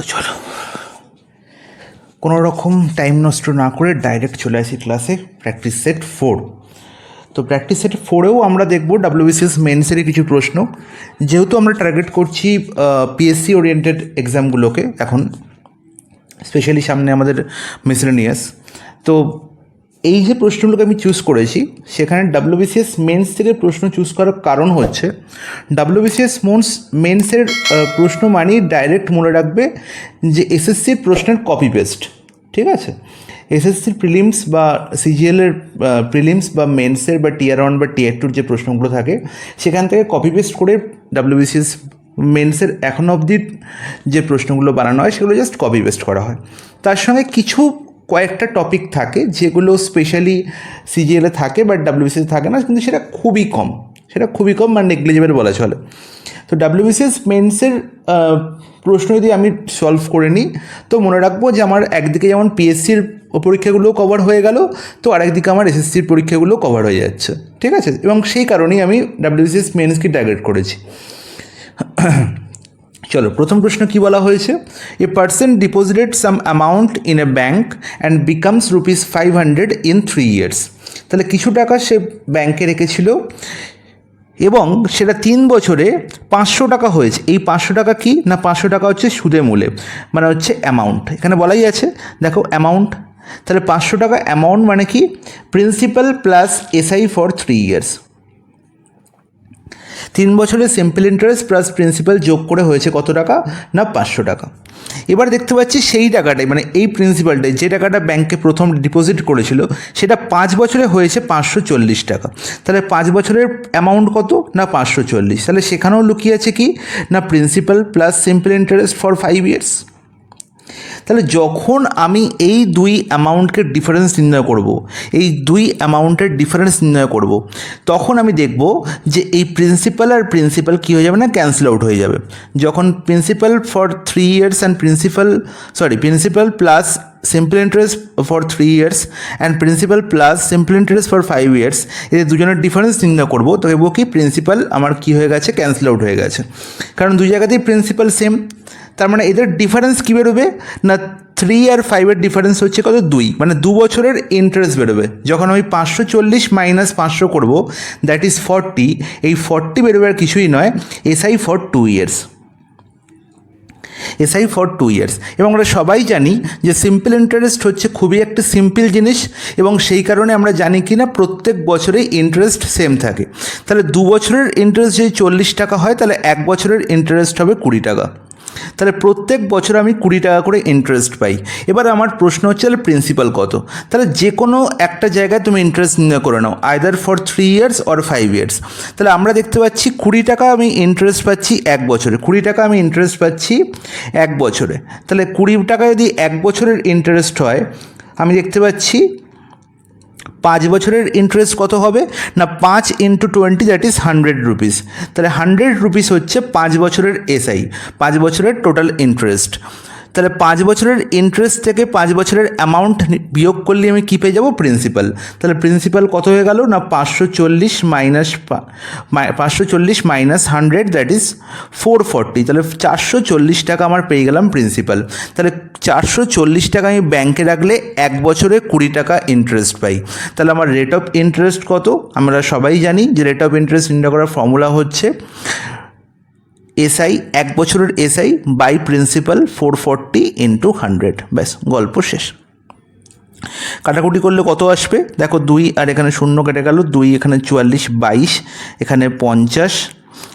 তো চলো কোনো রকম টাইম নষ্ট না করে ডাইরেক্ট চলে আসি ক্লাসে। Practice set 4। তো প্র্যাকটিস সেট 4-এও আমরা দেখব ডাব্লিউবিসিএস মেন্সেরই কিছু প্রশ্ন। যেহেতু আমরা টার্গেট করছি পিএসসি ওরিয়েন্টেড এক্সামগুলোকে, এখন স্পেশালি সামনে আমাদের মিসেলেনিয়াস, তো এই যে প্রশ্নগুলোকে আমি চুজ করেছি সেখানে ডাব্লিউবিসিএস মেন্স থেকে প্রশ্ন চুজ করার কারণ হচ্ছে ডাব্লিউবিসিএস মেন্সের প্রশ্ন মানেই ডাইরেক্ট মনে রাখবে যে এসএসসির প্রশ্নের কপি পেস্ট। ঠিক আছে, এসএসসির প্রিলিমস বা সিজিএলের প্রিলিমস বা মেন্সের বা টিয়ার 1 বা টিয়ার 2 যে প্রশ্নগুলো থাকে সেখান থেকে কপি পেস্ট করে ডাব্লিউবিসিএস মেন্সের এখন অবধি যে প্রশ্নগুলো বানানো হয় সেগুলো জাস্ট কপি পেস্ট করা হয়। তার সঙ্গে কিছু কয়েকটা টপিক থাকে যেগুলো স্পেশালি সিজিএলে থাকে বাট ডাব্লিউবিসিএস থাকে না, কিন্তু সেটা খুবই কম মানে নেগলিজেবল বলা চলে। তো ডাব্লিউবিসিএস মেন্সের প্রশ্ন যদি আমি সলভ করে নিই তো মনে রাখবো যে আমার একদিকে যেমন পিএসসির পরীক্ষাগুলোও কভার হয়ে গেল, তো আরেকদিকে আমার এসএসসির পরীক্ষাগুলোও কভার হয়ে যাচ্ছে। ঠিক আছে, এবং সেই কারণেই আমি ডাব্লিউবিসিএস মেন্সকে টার্গেট করেছি। চলো, প্রথম প্রশ্ন কি বলা হয়েছে, a person deposited some amount in a bank and becomes ₹500 in 3 years। তাহলে কিছু টাকা সে ব্যাংকে রেখেছিল এবং সেটা 3 বছরে 500 টাকা হয়েছে। এই 500 টাকা কি না, 500 টাকা হচ্ছে সুদে মূলে, মানে হচ্ছে অ্যামাউন্ট। এখানে বলাই আছে, দেখো অ্যামাউন্ট, তাহলে 500 টাকা অ্যামাউন্ট মানে কি, principal plus SI for 3 years। 3 বছরে সিম্পল ইন্টারেস্ট প্লাস প্রিন্সিপাল যোগ করে হয়েছে কত টাকা না, 500 টাকা। এবার দেখতে পাচ্ছি সেই টাকাটাই, মানে এই প্রিন্সিপালটাই, যে টাকাটা ব্যাংকে প্রথম ডিপোজিট করেছিল সেটা 5 বছরে হয়েছে 540 টাকা। তাহলে 5 বছরের অ্যামাউন্ট কত না, 540। তাহলে সেখানেও লুকিয়ে আছে কি না, principal plus simple interest for 5 years। তাহলে যখন আমি এই দুই অ্যামাউন্টকে ডিফারেন্স নির্ণয় করব, এই দুই অ্যামাউন্টের ডিফারেন্স নির্ণয় করব, তখন আমি দেখব যে এই প্রিন্সিপাল আর প্রিন্সিপাল কী হয়ে যাবে না, ক্যান্সেল আউট হয়ে যাবে। যখন principal for 3 years and principal plus simple interest for 3 years and principal plus simple interest for 5 years, এদের দুজনের ডিফারেন্স নির্ণয় করবো, তো দেখবো কি প্রিন্সিপাল আমার কী হয়ে গেছে, ক্যান্সেল আউট হয়ে গেছে, কারণ দুই জায়গাতেই প্রিন্সিপাল সেম। তার মানে এদের ডিফারেন্স কী বেরোবে না, 3 আর 5-এর ডিফারেন্স হচ্ছে কত, 2, মানে 2 বছরের ইন্টারেস্ট বেরোবে। যখন আমি 540 মাইনাস 500 করবো, দ্যাট ইজ 40, এই 40 বেরোবে আর কিছুই নয়, SI for 2 years, SI for 2 years। এবং আমরা সবাই জানি যে সিম্পল ইন্টারেস্ট হচ্ছে খুবই একটা সিম্পল জিনিস, এবং সেই কারণে আমরা জানি কি না প্রত্যেক বছরেই ইন্টারেস্ট সেম থাকে। তাহলে 2 বছরের ইন্টারেস্ট যদি 40 টাকা হয়, তাহলে 1 বছরের ইন্টারেস্ট হবে 20 টাকা। তাহলে প্রত্যেক বছর আমি 20 টাকা করে ইন্টারেস্ট পাই। এবার আমার প্রশ্ন হচ্ছে তাহলে প্রিন্সিপাল কত। তাহলে যে কোনো একটা জায়গায় তুমি ইন্টারেস্ট নির্ণয় করে নাও, either for 3 years or 5 years। তাহলে আমরা দেখতে পাচ্ছি 20 টাকা আমি ইন্টারেস্ট পাচ্ছি 1 বছরে, 20 টাকা আমি ইন্টারেস্ট পাচ্ছি 1 বছরে। তাহলে 20 টাকা যদি 1 বছরের ইন্টারেস্ট হয়, আমি দেখতে পাচ্ছি 5 বছরের ইন্টারেস্ট কত হবে না, 5 × 20 দ্যাট ইজ 100 রুপিস। তাহলে 100 রুপিস হচ্ছে 5 বছরের এসআই, 5 বছরের টোটাল ইন্টারেস্ট। তাহলে 5 বছরের ইন্টারেস্ট থেকে 5 বছরের অ্যামাউন্ট বিয়োগ করলে আমি কী পেয়ে যাবো, প্রিন্সিপাল। তাহলে প্রিন্সিপাল কত হয়ে গেল না, 540 মাইনাস 100 দ্যাট ইজ 440। তাহলে 440 টাকা আমার পেয়ে গেলাম প্রিন্সিপাল। তাহলে 440 টাকা আমি ব্যাংকে রাখলে 1 বছরে 20 টাকা ইন্টারেস্ট পাই। তাহলে আমার রেট অফ ইন্টারেস্ট কত, আমরা সবাই জানি যে রেট অফ ইন্টারেস্ট নির্ণয় করার ফর্মুলা হচ্ছে এসআই, 1 বছরের এসআই বাই প্রিন্সিপাল 440 × 100। ব্যাস, গল্প শেষ। কাটাকুটি করলে কত আসবে দেখো, 2 আর এখানে 0 কেটে গেল, 2 এখানে 44, 22 এখানে 50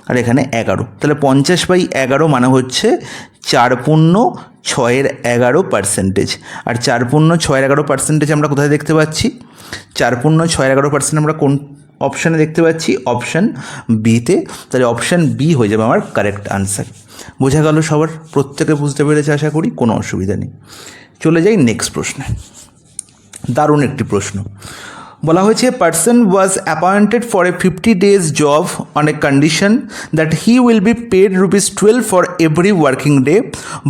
আর এখানে 11। তাহলে 50/11 মানে হচ্ছে 4.611%। আর 4.611% আমরা কোথায় দেখতে পাচ্ছি, 4.611% আমরা কোন অপশানে দেখতে পাচ্ছি, অপশান বিতে। তাহলে অপশান বি হয়ে যাবে আমার কারেক্ট আনসার। বোঝা গেল সবার, প্রত্যেকে বুঝতে পেরেছে আশা করি, কোনো অসুবিধা নেই। চলে যাই নেক্সট প্রশ্নে। দারুণ একটি প্রশ্ন। বলা হয়েছে person was appointed for a 50 days job on a condition that he will be paid ₹12 for every working day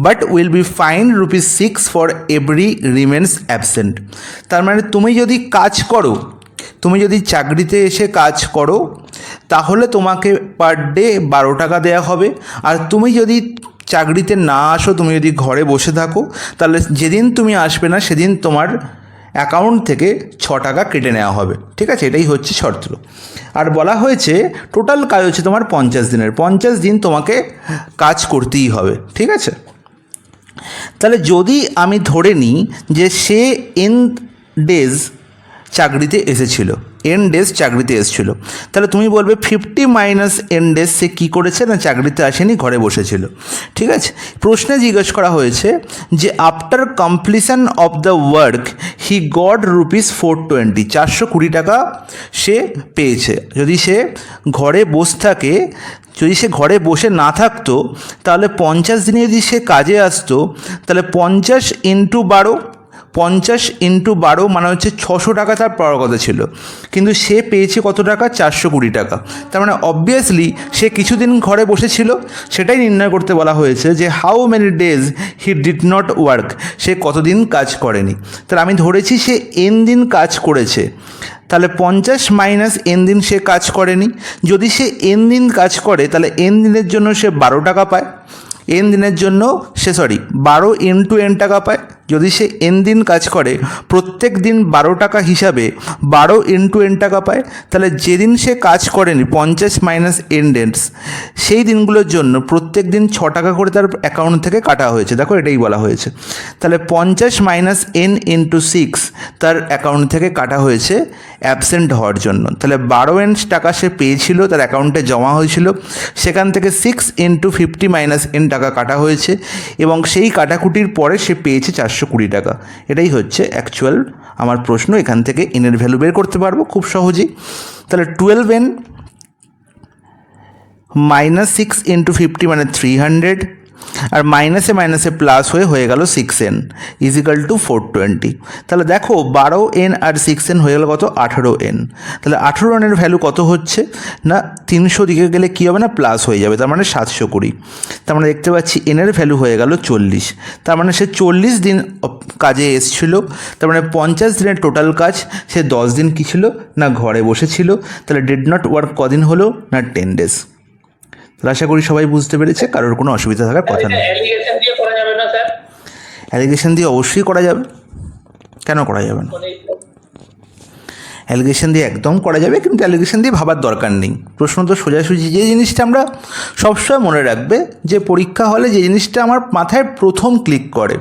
but will be fine ₹6 for every remains absent. তার মানে তুমি যদি কাজ করো, তুমি যদি চাকরিতে এসে কাজ করো, তাহলে তোমাকে পার ডে 12 টাকা দেওয়া হবে। আর তুমি যদি চাকরিতে না আসো, তুমি যদি ঘরে বসে থাকো, তাহলে যেদিন তুমি আসবে না সেদিন তোমার অ্যাকাউন্ট থেকে 6 টাকা কেটে নেওয়া হবে। ঠিক আছে, এটাই হচ্ছে শর্ত। আর বলা হয়েছে টোটাল কাজ হচ্ছে তোমার 50 দিনের, 50 দিন তোমাকে কাজ করতেই হবে। ঠিক আছে, তাহলে যদি আমি ধরে নিই যে সে ডেজ চাকরিতে এসেছিল, ডেজ চাকরিতে এসেছিল, তাহলে তুমি বলবে 50 - ডেজ সে কী করেছে না চাকরিতে আসেনি, ঘরে বসেছিল। ঠিক আছে, প্রশ্নে জিজ্ঞেস করা হয়েছে যে after completion of the work he got ₹420, 420 টাকা সে পেয়েছে। যদি সে ঘরে বসে থাকে, যদি সে ঘরে বসে না থাকতো, তাহলে 50 দিনে যদি সে কাজে আসতো, তাহলে 50 × 12, 50 × 12 মানে হচ্ছে 600 টাকা তার পাওয়ার কথা ছিল, কিন্তু সে পেয়েছে কত টাকা? 420 টাকা। তার মানে অবভিয়াসলি সে কিছুদিন ঘরে বসেছিল, সেটাই নির্ণয় করতে বলা হয়েছে যে how many days he did not work, সে কতদিন কাজ করেনি। তাহলে আমি ধরেছি সে দিন কাজ করেছে, তাহলে 50 - দিন সে কাজ করেনি। যদি সে দিন কাজ করে, তাহলে দিনের জন্য সে 12 টাকা পায়, দিনের জন্য সে 12 × n টাকা পায়। যদি সে দিন কাজ করে, প্রত্যেক দিন 12 টাকা হিসাবে 12 × n টাকা পায়। তাহলে যেদিন সে কাজ করেনি 50 - ডেজ, সেই দিনগুলোর জন্য প্রত্যেক দিন 6 টাকা করে তার অ্যাকাউন্ট থেকে কাটা হয়েছে। দেখো, এটাই বলা হয়েছে। তাহলে 50 - n × 6 তার অ্যাকাউন্ট থেকে কাটা হয়েছে অ্যাবসেন্ট হওয়ার জন্য। তাহলে 12 টাকা সে পেয়েছিল, তার অ্যাকাউন্টে জমা হয়েছিল, সেখান থেকে 6 × 50 - n টাকা কাটা হয়েছে, এবং সেই কাটাকুটির পরে সে পেয়েছে 420 টাকা। এটাই হচ্ছে অ্যাকচুয়াল আমার প্রশ্ন। এখান থেকে এর ভ্যালু বের করতে পারবো খুব সহজেই। তাহলে 12n - 6 × 50 মানে 300, আর মাইনাসে মাইনাসে প্লাস হয়ে গেল 6n = 420। তাহলে দেখো 12n আর 6n হয়ে গেল কত? 18n। তাহলে 18n এর ভ্যালু কত হচ্ছে না 300 দিকে গেলে কী হবে না প্লাস হয়ে যাবে, তার মানে 720। তার মানে দেখতে পাচ্ছি n এর ভ্যালু হয়ে গেল 40। তার মানে সে 40 দিন কাজে এসছিল। তার মানে 50 দিনের টোটাল কাজ, সে 10 দিন কী ছিল না ঘরে বসেছিল। তাহলে ডিড নট ওয়ার্ক কদিন হলো না 10 ডেজ। তাহলে আশা করি সবাই বুঝতে পেরেছে, কারোর কোনো অসুবিধা থাকার কথা নেই। অ্যালিগেশন দিয়ে করা যাবে না স্যার? অ্যালিগেশন দিয়ে অবশ্যই করা যাবে, কেন করা যাবে না? অ্যালিগেশন দিয়ে একদম করা যাবে, কিন্তু অ্যালিগেশন দিয়ে ভাবার দরকার নেই। প্রশ্ন তো সোজাসুজি। যে জিনিসটা আমরা সবসময় মনে রাখবে, যে পরীক্ষা হলে যে জিনিসটা আমার মাথায় প্রথম ক্লিক করে,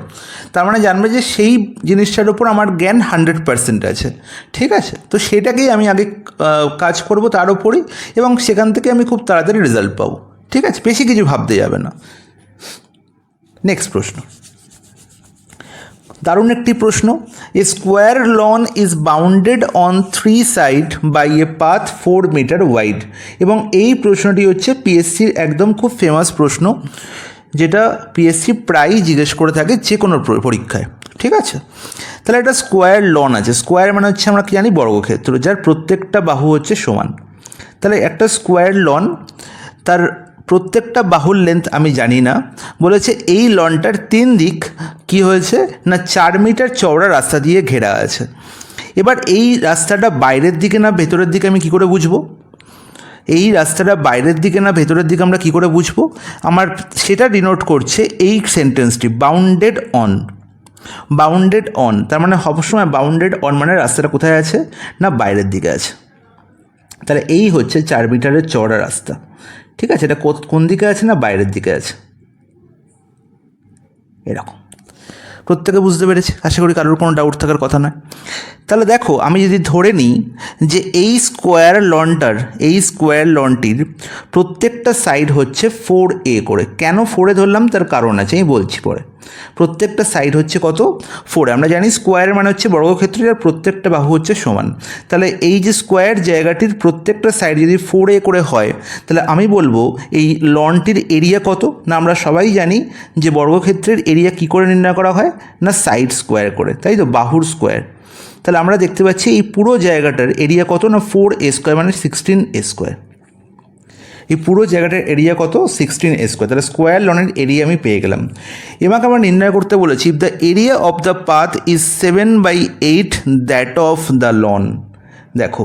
তার মানে জানবে যে সেই জিনিসটার উপর আমার জ্ঞান 100% আছে। ঠিক আছে, তো সেটাকেই আমি আগে কাজ করব তার উপরই, এবং সেখান থেকে আমি খুব তাড়াতাড়ি রেজাল্ট পাবো। ঠিক আছে, বেশি কিছু ভাবতে যাবে না। নেক্সট প্রশ্ন, দারুণ একটি প্রশ্ন। A square lawn is bounded on 3 side by a path 4 metre wide. এবং এই প্রশ্নটি হচ্ছে পিএসসির একদম খুব ফেমাস প্রশ্ন, যেটা পিএসসি প্রায়ই জিজ্ঞেস করে থাকে যে কোনো পরীক্ষায়। ঠিক আছে, তাহলে একটা স্কোয়ার লন আছে। স্কোয়ার মানে হচ্ছে আমরা কি জানি বর্গক্ষেত্র, যার প্রত্যেকটা বাহু হচ্ছে সমান। তাহলে একটা স্কোয়ার লন, তার প্রত্যেকটা বাহুর লেন্থ আমি জানি না, বলেছে এই লনটার 3 দিক কি হয়েছে না 4 মিটার চওড়া রাস্তা দিয়ে ঘেরা আছে। এবার এই রাস্তাটা বাইরের দিকে না ভেতরের দিকে আমি কি করে বুঝবো? এই রাস্তাটা বাইরের দিকে না ভেতরের দিকে আমরা কি করে বুঝবো? আমার সেটা ডিনোট করছে এই সেন্টেন্সটি, বাউন্ডেড অন। বাউন্ডেড অন, তার মানে সবসময় বাউন্ডেড অন মানে রাস্তাটা কোথায় আছে না বাইরের দিকে আছে। তাহলে এই হচ্ছে 4 মিটারের চওড়া রাস্তা। ঠিক আছে, এটা কোন দিকে আছে না বাইরের দিকে আছে, এরকম। প্রত্যেকে বুঝতে পেরেছে, আশা করি কারোর কোনো ডাউট থাকার কথা নয়। তাহলে দেখো, আমি যদি ধরে নিই যে এই স্কোয়ার লনটির প্রত্যেকটা সাইড হচ্ছে 4a করে। কেন 4 ধরলাম তার কারণ আছে, আমি বলছি পরে। প্রত্যেকটা সাইড হচ্ছে কত? 4। আমরা জানি স্কোয়ার মানে হচ্ছে বর্গক্ষেত্রের আর প্রত্যেকটা বাহু হচ্ছে সমান। তাহলে এই যে স্কোয়ার জায়গাটির প্রত্যেকটা সাইড যদি 4a করে হয়, তাহলে আমি বলবো এই লনটির এরিয়া কত না আমরা সবাই জানি যে বর্গক্ষেত্রের এরিয়া কী করে নির্ণয় করা হয় না সাইড স্কোয়ার করে, তাই তো, বাহুর স্কোয়ার। তাহলে আমরা দেখতে পাচ্ছি এই পুরো জায়গাটার এরিয়া কত না 4a² মানে 16a²। এই পুরো জায়গাটার এরিয়া কত? 16a²। তাহলে স্কোয়ার লনের এরিয়া আমি পেয়ে গেলাম। এবারে আমরা নির্ণয় করতে বলেছি the area of the path is 7/8 that of the loan. দেখো,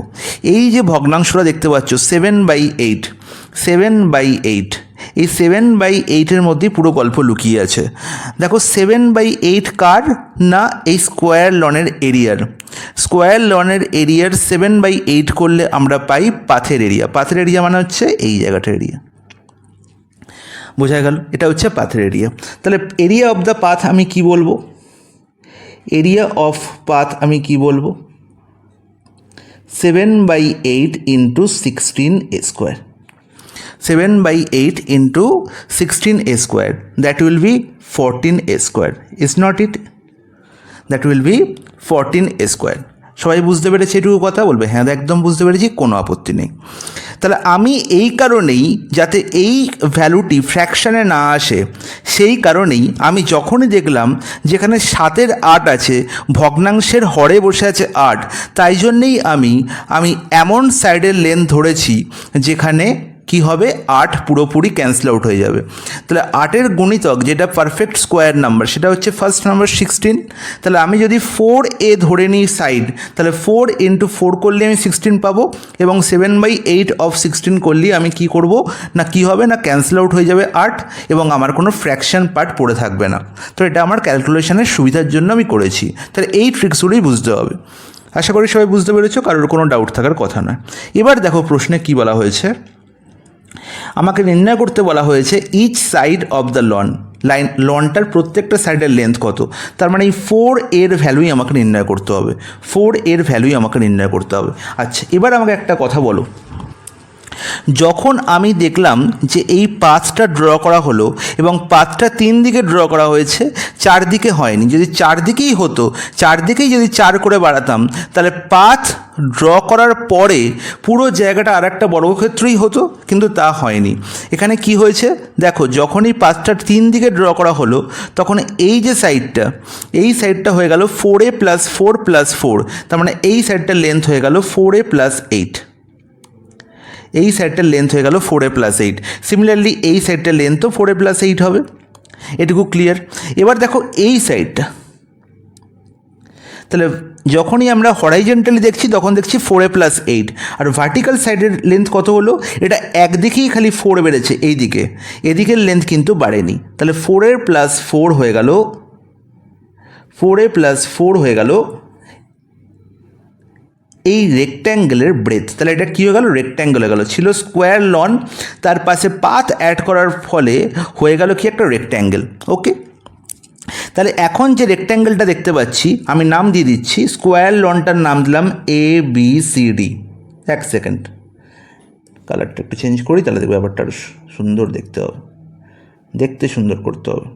এই যে ভগ্নাংশটা দেখতে পাচ্ছ 7/8, এই 7/8 মধ্যেই পুরো গল্প লুকিয়ে আছে। দেখো 7/8 কার না এই স্কোয়ার লনের এরিয়ার। স্কোয়ার লনের এরিয়ার 7/8 করলে আমরা পাই পাথের এরিয়া। পাথের এরিয়া মানে হচ্ছে এই জায়গাটার এরিয়া। বোঝা গেল? এটা হচ্ছে পাথের এরিয়া। তাহলে এরিয়া অফ দ্য পাথ আমি কি বলবো? এরিয়া অফ পাথ আমি কি বলবো? 7/8 into 16a square. 7/8 into 16a square, that will be 14a square, is not it? That will be 14a square. সবাই বুঝতে পেরেছে এটুকু কথা? বলবে হ্যাঁ একদম বুঝতে পেরেছি, কোনো আপত্তি নেই। তাহলে আমি এই কারণেই, যাতে এই ভ্যালুটি ফ্র্যাকশানে না আসে, সেই কারণেই আমি যখনই দেখলাম যেখানে 7-এর 8 আছে, ভগ্নাংশের হরে বসে আছে 8, তাই জন্যেই আমি এমন সাইডের লেন্থ ধরেছি যেখানে কি হবে 8 পুরোপুরি ক্যান্সেল আউট হয়ে যাবে। তাহলে 8-এর গুণিতক যেটা পারফেক্ট স্কোয়ার নাম্বার সেটা হচ্ছে ফার্স্ট নাম্বার 16। তাহলে আমি যদি 4a ধরে নিই সাইড, তাহলে 4 ইন্টু 4 করলে আমি 16 পাবো, এবং 7/8 অফ 16 করলেই আমি কি করব না, কি হবে না ক্যান্সেল আউট হয়ে যাবে 8, এবং আমার কোনো ফ্র্যাকশন পার্ট পড়ে থাকবে না। তো এটা আমার ক্যালকুলেশনের সুবিধার জন্য আমি করেছি। তাহলে এই ট্রিক্সগুলোই বুঝতে হবে। আশা করি সবাই বুঝতে পেরেছো, কারোর কোনো ডাউট থাকার কথা নয়। এবার দেখো প্রশ্নে কি বলা হয়েছে। আমাকে নির্ণয় করতে বলা হয়েছে ইচ সাইড অফ দ্য লনটার প্রত্যেকটা সাইডের লেন্থ কত। তার মানে এই 4 ভ্যালুই আমাকে নির্ণয় করতে হবে। 4 ভ্যালুই আমাকে নির্ণয় করতে হবে। আচ্ছা, এবার আমাকে একটা কথা বলো, যখন আমি দেখলাম যে এই পাথটা ড্র করা হলো এবং পাথটা 3 দিকে ড্র করা হয়েছে, 4 দিকে হয়নি। যদি 4 দিকেই হতো, 4 দিকেই যদি 4 করে বাড়াতাম, তাহলে পাথ ড্র করার পরে পুরো জায়গাটা আর একটা বর্গক্ষেত্রই হতো, কিন্তু তা হয়নি। এখানে কি হয়েছে দেখো, যখনই পাথটা 3 দিকে ড্র করা হলো, তখন এই যে সাইডটা, এই সাইডটা হয়ে গেল 4a + 4 + 4, তার মানে এই সাইডটার লেন্থ হয়ে গেল 4a + 8। এই সাইডটার লেন্থ হয়ে গেল 4a + 8। সিমিলারলি এই সাইডটার লেন্থও 4a + 8 হবে। এটুকু ক্লিয়ার? এবার দেখো এই সাইডটা, তাহলে যখনই আমরা হরাইজেন্টালি দেখছি তখন দেখছি 4a + 8, আর ভার্টিক্যাল সাইডের লেন্থ কত হলো? এটা একদিকেই খালি 4 বেড়েছে, এই দিকে, এদিকের লেন্থ কিন্তু বাড়েনি। তাহলে 4a + 4 হয়ে গেল, 4a + 4 হয়ে গেল এই রেক্ট্যাঙ্গেলের ব্রেথ। তাহলে এটা কী হয়ে গেল? রেক্ট্যাঙ্গেল হয়ে গেল। ছিল স্কোয়ার লন, তার পাশে পাথ অ্যাড করার ফলে হয়ে গেল কি একটা রেক্ট্যাঙ্গেল। ওকে, তাহলে এখন যে রেক্ট্যাঙ্গেলটা দেখতে পাচ্ছি, আমি নাম দিয়ে দিচ্ছি, স্কোয়ার লনটার নাম দিলাম ABCD। এক সেকেন্ড, কালারটা একটু চেঞ্জ করি, তাহলে দেখবে ব্যাপারটা আরও সুন্দর দেখতে হবে, দেখতে সুন্দর করতে হবে।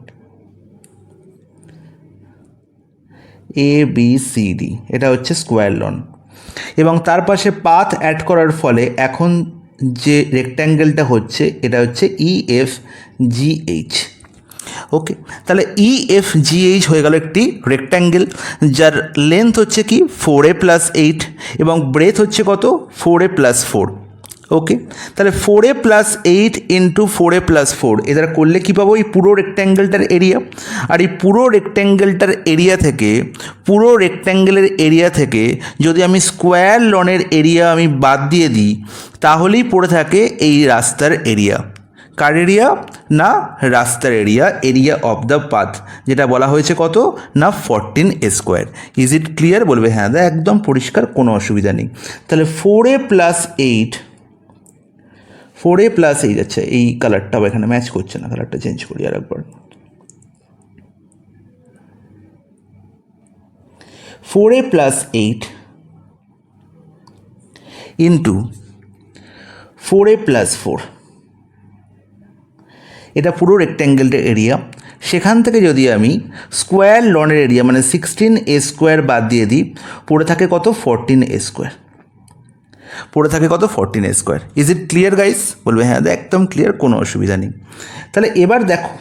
ABCD, এটা হচ্ছে স্কোয়ার লন, এবং তার পাশে পাথ অ্যাড করার ফলে এখন যে রেক্ট্যাঙ্গেলটা হচ্ছে এটা হচ্ছে EFGH। ওকে, তাহলে EFGH হয়ে গেল একটি রেক্ট্যাঙ্গেল, যার লেন্থ হচ্ছে কি 4a + 8, এবং ব্রেথ হচ্ছে কত? 4a + 4। ওকে, তাহলে 4a + 8 ইন্টু 4a + 4 এটা করলে কী পাবো? এই পুরো রেক্ট্যাঙ্গেলটার এরিয়া। আর এই পুরো রেক্ট্যাঙ্গেলটার এরিয়া থেকে, পুরো রেক্ট্যাঙ্গেলের এরিয়া থেকে যদি আমি স্কোয়ার লনের এরিয়া আমি বাদ দিয়ে দিই, তাহলেই পড়ে থাকে এই রাস্তার এরিয়া। কার এরিয়া? না রাস্তার area, area of the path, যেটা বলা হয়েছে কত না 14a square. Is it clear? বলবে হ্যাঁ দা একদম পরিষ্কার, কোনো অসুবিধা নেই। তাহলে 4a + 8, 4a + 8, আচ্ছা এই কালারটা এখানে ম্যাচ করছে না, কালারটা চেঞ্জ করি আর একবার। 4a + 8 ইন্টু 4a + 4, এটা পুরো রেক্ট্যাঙ্গেলটার এরিয়া। সেখান থেকে যদি আমি স্কোয়ার লনের এরিয়া মানে 16a স্কোয়ার বাদ দিয়ে দিই, পড়ে থাকে কত? 14a square. পড়ে থাকে কত? 14a square. Is it clear guys? বলবে হ্যাঁ একদম ক্লিয়ার, কোনো অসুবিধা নেই। তাহলে এবার দেখো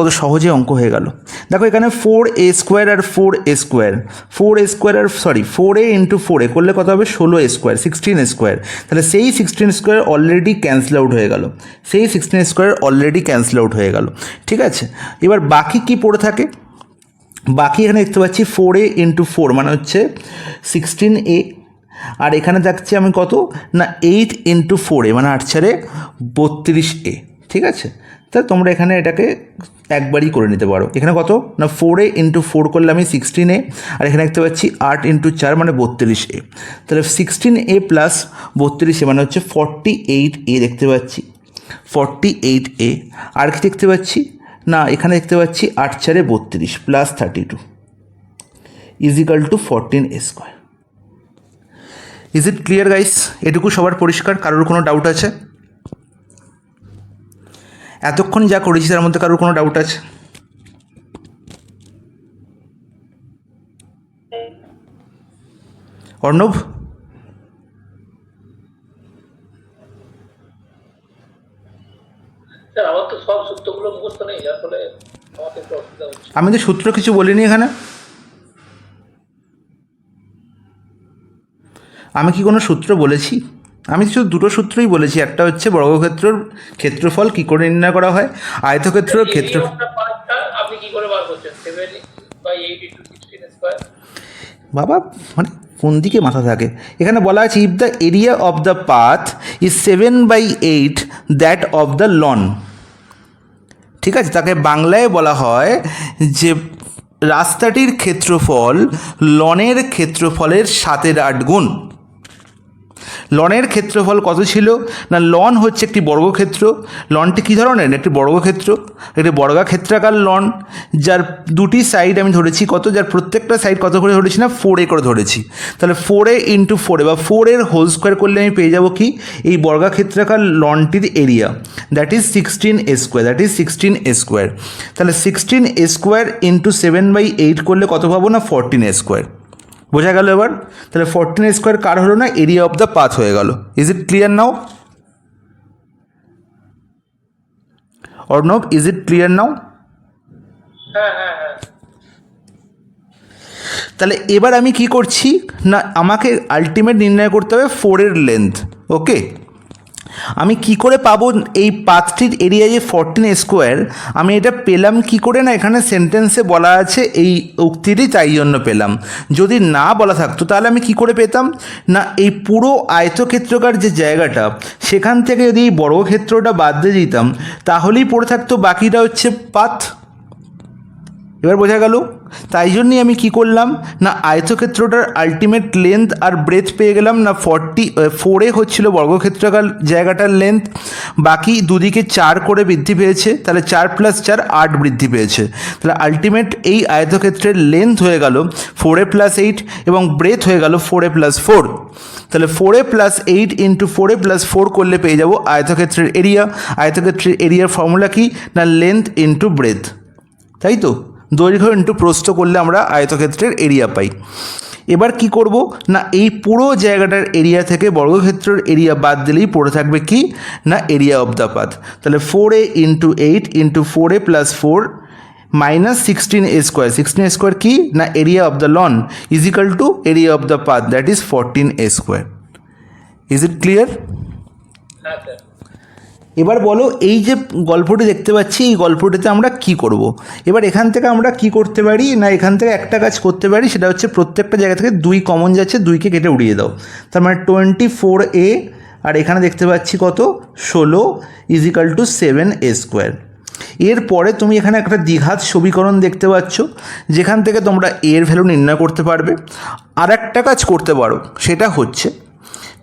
তো সহজে অঙ্ক হয়ে গেল। দেখো এখানে 4a স্কোয়ার আর 4a স্কোয়ার, 4a স্কোয়ার আর 4a ইন্টু 4a করলে কত হবে? 16a square, 16a square. তাহলে সেই 16 স্কোয়ার অলরেডি ক্যান্সেল আউট হয়ে গেল, সেই 16 স্কোয়ার অলরেডি ক্যান্সেল আউট হয়ে গেল। ঠিক আছে, এবার বাকি কি পড়ে থাকে? বাকি এখানে দেখতে পাচ্ছি 4a ইন্টু 4 মানে হচ্ছে 16a, আর এখানে থাকছে আমি কত না 8 ইন্টু 4a মানে 8 32a, ঠিক আছে। তা তোমরা এখানে এটাকে একবারই করে নিতে পারো। এখানে কত না 4a ইন্টু 4 করলে আমি 16a, আর এখানে দেখতে পাচ্ছি 8 ইন্টু 4 মানে 32a, তাহলে 16a প্লাস 32a মানে হচ্ছে 48a দেখতে পাচ্ছি, 48a। আর কি দেখতে পাচ্ছি না এখানে দেখতে পাচ্ছি 8 4 32 plus 32 is equal to 14a square. Is it clear guys? এটুকু সবার পরিষ্কার? কারোর কোনো ডাউট আছে? এতক্ষণ যা করেছি তার মধ্যে কারোর কোনো ডাউট আছে? অর্ণব? স্যার আমার তো সব সূত্রগুলো মুখস্থ নেই, যার ফলে আমাকে একটু অসুবিধা হচ্ছে। আমি তো সূত্র কিছু বলিনি এখানে। আমি কি কোনো সূত্র বলেছি? আমি শুধু দুটো সূত্রই বলেছি, একটা হচ্ছে বর্গক্ষেত্রের ক্ষেত্রফল কী করে নির্ণয় করা হয়, আয়তক্ষেত্রের ক্ষেত্র। আপনি কি করে বার করছেন? 7/8 ইন্টু 16 স্কোয়ার। বাবা মানে কোন দিকে মাথা থাকে? এখানে বলা আছে if the area of the path is 7/8 that of the loan, ঠিক আছে। তাকে বাংলায় বলা হয় যে রাস্তাটির ক্ষেত্রফল লনের ক্ষেত্রফলের 7/8 গুণ। লনের ক্ষেত্রফল কত ছিল না লন হচ্ছে একটি বর্গক্ষেত্র। লনটি কী ধরনের? একটি বর্গক্ষেত্র, একটি বর্গাক্ষেত্রাকার লন, যার দুটি সাইড আমি ধরেছি কত, যার প্রত্যেকটা সাইড কত করে ধরেছি না 4a করে ধরেছি। তাহলে 4a ইন্টু 4a বা 4 হোল স্কোয়ার করলে আমি পেয়ে যাব কি এই বর্গাক্ষেত্রাকার লনটির area, that is 16a square, that is 16a square. তাহলে 16a স্কোয়ার ইন্টু 7/8 করলে কত পাবো না 14a স্কোয়ার। বোঝা গেল এবার? তাহলে 14a স্কোয়ার কার হলো না এরিয়া অফ দ্য পাথ হয়ে গেল। Is it clear now Arnab? Is it clear now? হ্যাঁ হ্যাঁ হ্যাঁ। তাহলে এবার আমি কি করছি না আমাকে আলটিমেট নির্ণয় করতে হবে 4 লেন্থ। ওকে, আমি কি করে পাবো এই পাথটির এরিয়া যে 14a স্কোয়ার? আমি এটা পেলাম কি করে না এখানে সেন্টেন্সে বলা আছে এই উক্তিটি, তাই জন্য পেলাম। যদি না বলা থাকতো তাহলে আমি কি করে পেতাম না এই পুরো আয়তক্ষেত্রকার যে জায়গাটা সেখান থেকে যদি এই বর্গক্ষেত্রটা বাদ দিয়ে দিতাম তাহলেই পড়ে থাকতো বাকিটা হচ্ছে পাথ। এবার বোঝা গেল? তাই জন্যই আমি কি করলাম না আয়তক্ষেত্রটার আলটিমেট লেন্থ আর ব্রেথ পেয়ে গেলাম না 4a হচ্ছিল বর্গক্ষেত্রাকার জায়গাটার লেন্থ, বাকি দুদিকে 4 করে বৃদ্ধি পেয়েছে, তাহলে 4 + 4 8 বৃদ্ধি পেয়েছে। তাহলে আলটিমেট এই আয়তক্ষেত্রের লেন্থ হয়ে গেল 4a + 8 এবং ব্রেথ হয়ে গেল 4a + 4। তাহলে 4a + 8 ইন্টু 4a + 4 করলে পেয়ে যাব আয়তক্ষেত্রের এরিয়া। আয়তক্ষেত্রের এরিয়ার ফর্মুলা কি না লেন্থ ইন্টু ব্রেথ, তাই তো? দৈর্ঘ্য ইন্টু প্রস্থ করলে আমরা আয়তক্ষেত্রের এরিয়া পাই। এবার কি করব না এই পুরো জায়গাটার এরিয়া থেকে বর্গক্ষেত্রের এরিয়া বাদ দিলেই পড়ে থাকবে কি না এরিয়া অফ দ্য পাথ। তাহলে 4a into 8 into 4a + 4 minus 16a square, 16a square কি না area of the lawn is equal to area of the path, that is 14a square. Is it clear? হ্যাঁ স্যার। এবার বলো এই যে গল্পটি দেখতে পাচ্ছি এই গল্পটিতে আমরা কি করব? এবার এখান থেকে আমরা কি করতে পারি না এখান থেকে একটা কাজ করতে পারি, সেটা হচ্ছে প্রত্যেকটা জায়গা থেকে 2 কমন যাচ্ছে, 2কে কেটে উড়িয়ে দাও। তার মানে 24a আর এখানে দেখতে পাচ্ছি কত 16 ইজিক্যাল টু 7a স্কোয়ার। এরপরে তুমি এখানে একটা দ্বিঘাত সমীকরণ দেখতে পাচ্ছ যেখান থেকে তোমরা এর ভ্যালু নির্ণয় করতে পারবে। আর একটা কাজ করতে পারো, সেটা হচ্ছে